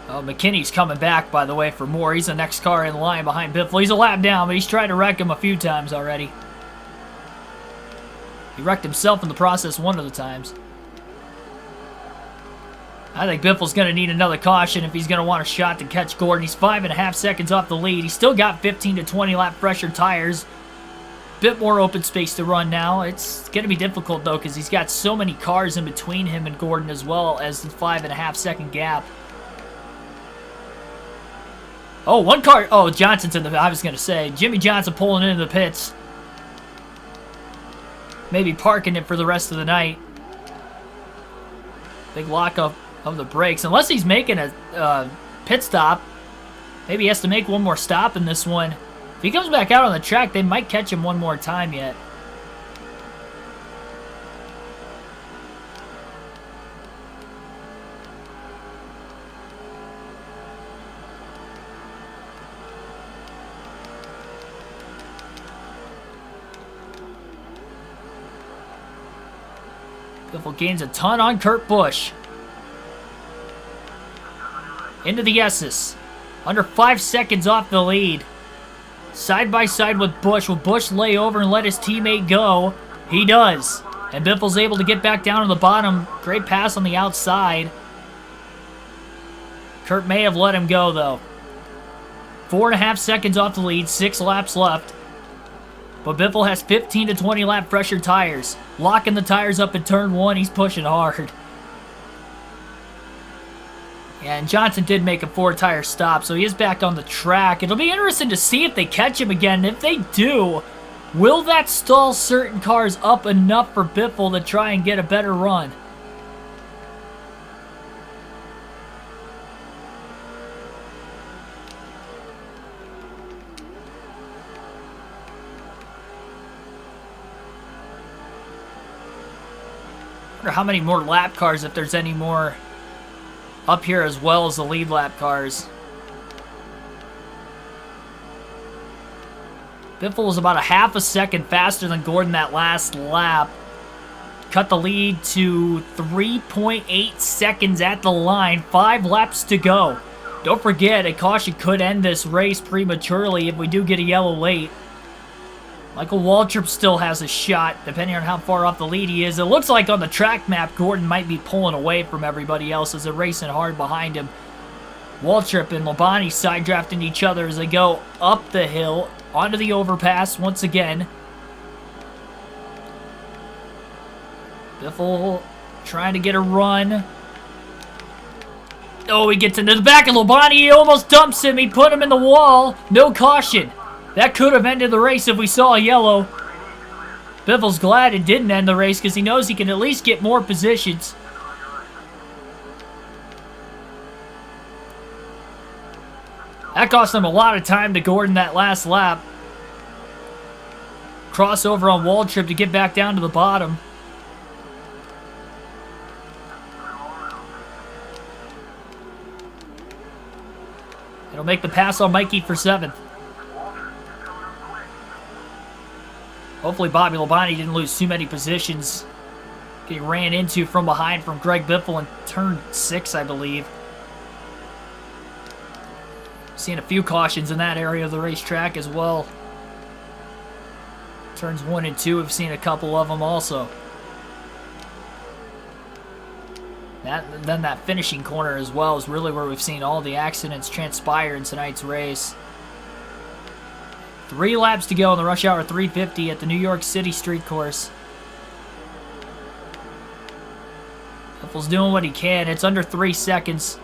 Oh, McKinney's coming back, by the way, for more. He's the next car in line behind Biffle. He's a lap down, but he's tried to wreck him a few times already. He wrecked himself in the process one of the times. I think Biffle's going to need another caution if he's going to want a shot to catch Gordon. He's 5.5 seconds off the lead. He's still got 15 to 20 lap fresher tires. Bit more open space to run now. It's going to be difficult, though, because he's got so many cars in between him and Gordon, as well as the 5.5 second gap. Oh, one car. Oh, Johnson's in the... I was going to say, Jimmy Johnson pulling into the pits. Maybe parking it for the rest of the night. Big lockup of the brakes. Unless he's making a pit stop. Maybe he has to make one more stop in this one. If he comes back out on the track, they might catch him one more time yet. Biffle gains a ton on Kurt Busch. Into the S's. Under 5 seconds off the lead. Side by side with Busch. Will Busch lay over and let his teammate go? He does. And Biffle's able to get back down to the bottom. Great pass on the outside. Kurt may have let him go, though. 4.5 seconds off the lead. 6 laps left. But Biffle has 15 to 20 lap fresher tires. Locking the tires up in turn 1. He's pushing hard. And Johnson did make a 4-tire stop, so he is back on the track. It'll be interesting to see if they catch him again. If they do, will that stall certain cars up enough for Biffle to try and get a better run? I wonder how many more lap cars, if there's any more up here as well as the lead lap cars. Biffle was about a half a second faster than Gordon that last lap. Cut the lead to 3.8 seconds at the line. 5 laps to go. Don't forget, a caution could end this race prematurely if we do get a yellow late. Michael Waltrip still has a shot, depending on how far off the lead he is. It looks like on the track map, Gordon might be pulling away from everybody else as they're racing hard behind him. Waltrip and Labonte side drafting each other as they go up the hill, onto the overpass once again. Biffle trying to get a run. Oh, he gets into the back of Labonte. He almost dumps him. He put him in the wall. No caution. That could have ended the race if we saw a yellow. Biffle's glad it didn't end the race because he knows he can at least get more positions. That cost him a lot of time to Gordon that last lap. Crossover on Waltrip to get back down to the bottom. It'll make the pass on Mikey for 7th. Hopefully Bobby Labonte didn't lose too many positions. Getting ran into from behind from Greg Biffle in turn 6, I believe. Seeing a few cautions in that area of the racetrack as well. Turns 1 and 2, we've seen a couple of them also. Then that finishing corner as well is really where we've seen all the accidents transpire in tonight's race. 3 laps to go in the Rush Hour 350 at the New York City Street Course. Biffle's doing what he can. It's under 3 seconds.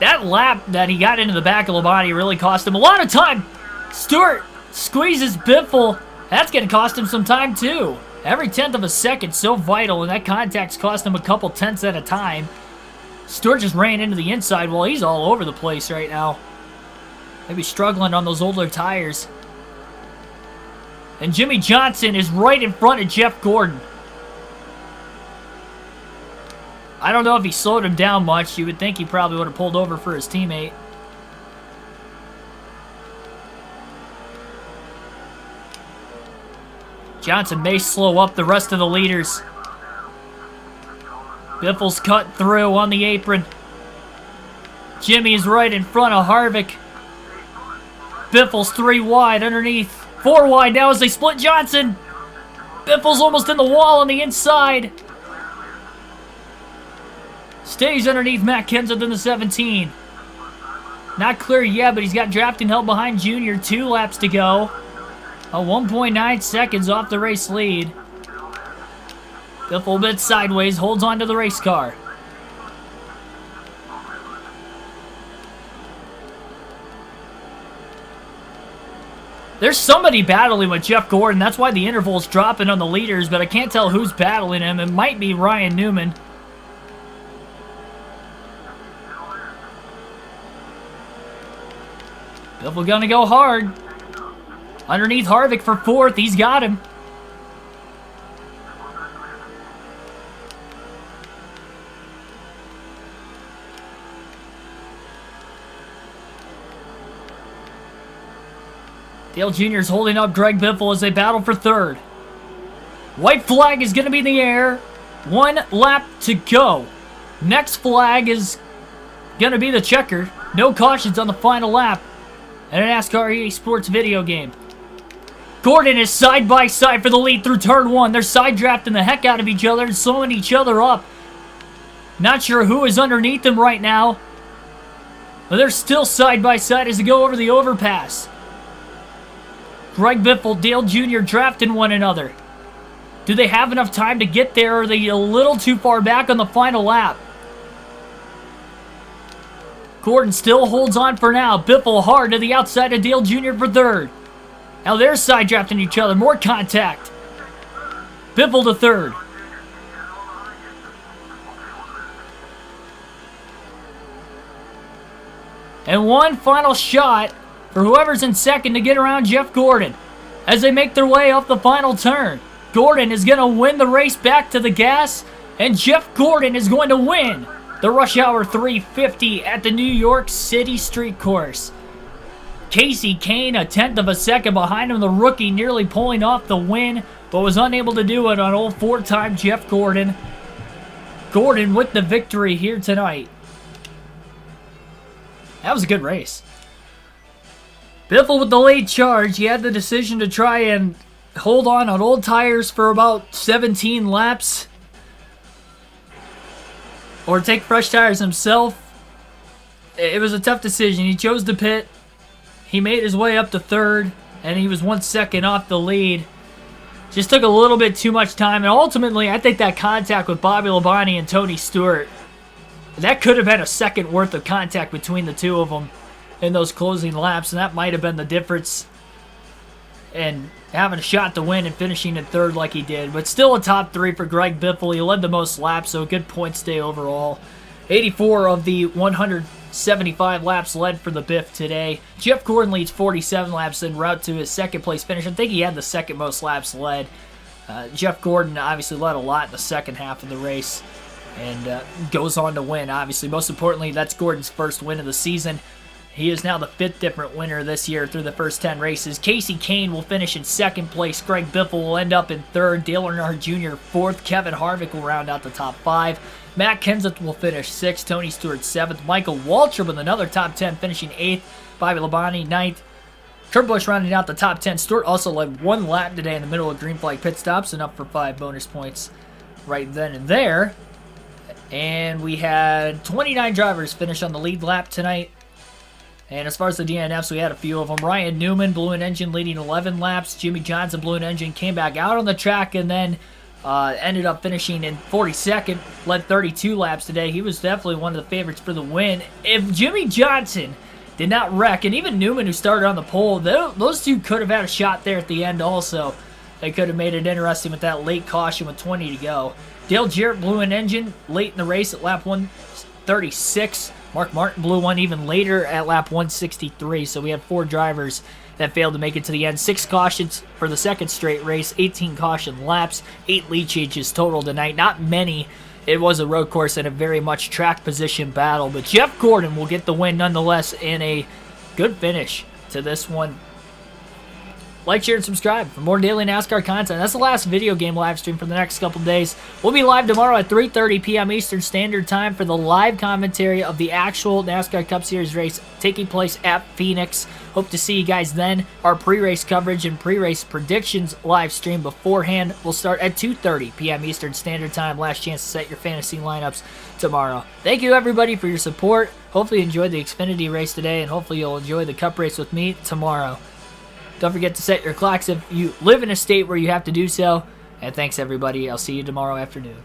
That lap that he got into the back of Labonte really cost him a lot of time. Stewart squeezes Biffle. That's going to cost him some time too. Every 1/10 of a second so vital, and that contact's cost him a couple tenths at a time. Stewart just ran into the inside. Well, he's all over the place right now. Maybe struggling on those older tires. And Jimmy Johnson is right in front of Jeff Gordon. I don't know if he slowed him down much. You would think he probably would have pulled over for his teammate. Johnson may slow up the rest of the leaders. Biffle's cut through on the apron. Jimmy's right in front of Harvick. Biffle's 3 wide underneath. 4 wide now as they split Johnson. Biffle's almost in the wall on the inside. Stays underneath Matt Kenseth in the 17. Not clear yet, but he's got drafting help behind Junior. 2 laps to go. 1.9 seconds off the race lead. Biffle a bit sideways, holds on to the race car. There's somebody battling with Jeff Gordon. That's why the interval's dropping on the leaders, but I can't tell who's battling him. It might be Ryan Newman. Biffle gonna go hard. Underneath Harvick for 4th. He's got him. Dale Jr. is holding up Greg Biffle as they battle for 3rd. White flag is going to be in the air. 1 lap to go. Next flag is going to be the checker. No cautions on the final lap. And a NASCAR EA Sports video game. Gordon is side by side for the lead through turn 1. They're side drafting the heck out of each other and slowing each other up. Not sure who is underneath them right now. But they're still side by side as they go over the overpass. Greg Biffle, Dale Jr. drafting one another. Do they have enough time to get there, or are they a little too far back on the final lap? Gordon still holds on for now. Biffle hard to the outside of Dale Jr. for 3rd. Now they're side drafting each other. More contact. Biffle to 3rd. And one final shot for whoever's in 2nd to get around Jeff Gordon as they make their way up the final turn. Gordon is going to win the race back to the gas, and Jeff Gordon is going to win the Rush Hour 350 at the New York City Street Course. Casey Kane, a 1/10 of a second behind him, the rookie, nearly pulling off the win, but was unable to do it on old 4-time Jeff Gordon. Gordon with the victory here tonight. That was a good race. Biffle with the late charge. He had the decision to try and hold on old tires for about 17 laps, or take fresh tires himself. It was a tough decision. He chose to pit. He made his way up to 3rd, and he was 1 second off the lead. Just took a little bit too much time, and ultimately, I think that contact with Bobby Labonte and Tony Stewart, that could have been a second worth of contact between the two of them in those closing laps, and that might have been the difference in having a shot to win and finishing in 3rd like he did. But still a top 3 for Greg Biffle. He led the most laps, so a good points day overall. 84 of the 175 laps led for the Biff today. Jeff Gordon leads 47 laps en route to his 2nd place finish. I think he had the 2nd most laps led. Jeff Gordon obviously led a lot in the second half of the race and goes on to win, obviously. Most importantly, that's Gordon's first win of the season. He is now the 5th different winner this year through the first 10 races. Casey Kane will finish in 2nd place. Greg Biffle will end up in 3rd. Dale Earnhardt Jr. 4th. Kevin Harvick will round out the top 5. Matt Kenseth will finish 6th. Tony Stewart 7th. Michael Waltrip with another top 10 finishing 8th. Bobby Labonte 9th. Kurt Busch rounding out the top 10. Stewart also led 1 lap today in the middle of green flag pit stops, enough for 5 bonus points right then and there. And we had 29 drivers finish on the lead lap tonight. And as far as the DNFs, we had a few of them. Ryan Newman blew an engine leading 11 laps. Jimmy Johnson blew an engine, came back out on the track, and then ended up finishing in 42nd. Led 32 laps today. He was definitely one of the favorites for the win. If Jimmy Johnson did not wreck, and even Newman, who started on the pole, those two could have had a shot there at the end also. They could have made it interesting with that late caution with 20 to go. Dale Jarrett blew an engine late in the race at lap 136. Mark Martin blew one even later at lap 163, so we had 4 drivers that failed to make it to the end. 6 cautions for the second straight race, 18 caution laps, 8 lead changes total tonight. Not many. It was a road course and a very much track position battle, but Jeff Gordon will get the win nonetheless in a good finish to this one. Like, share, and subscribe for more daily NASCAR content. That's the last video game live stream for the next couple days. We'll be live tomorrow at 3:30 p.m. Eastern Standard Time for the live commentary of the actual NASCAR Cup Series race taking place at Phoenix. Hope to see you guys then. Our pre-race coverage and pre-race predictions live stream beforehand will start at 2:30 p.m. Eastern Standard Time. Last chance to set your fantasy lineups tomorrow. Thank you, everybody, for your support. Hopefully you enjoyed the Xfinity race today, and hopefully you'll enjoy the Cup race with me tomorrow. Don't forget to set your clocks if you live in a state where you have to do so. And thanks, everybody. I'll see you tomorrow afternoon.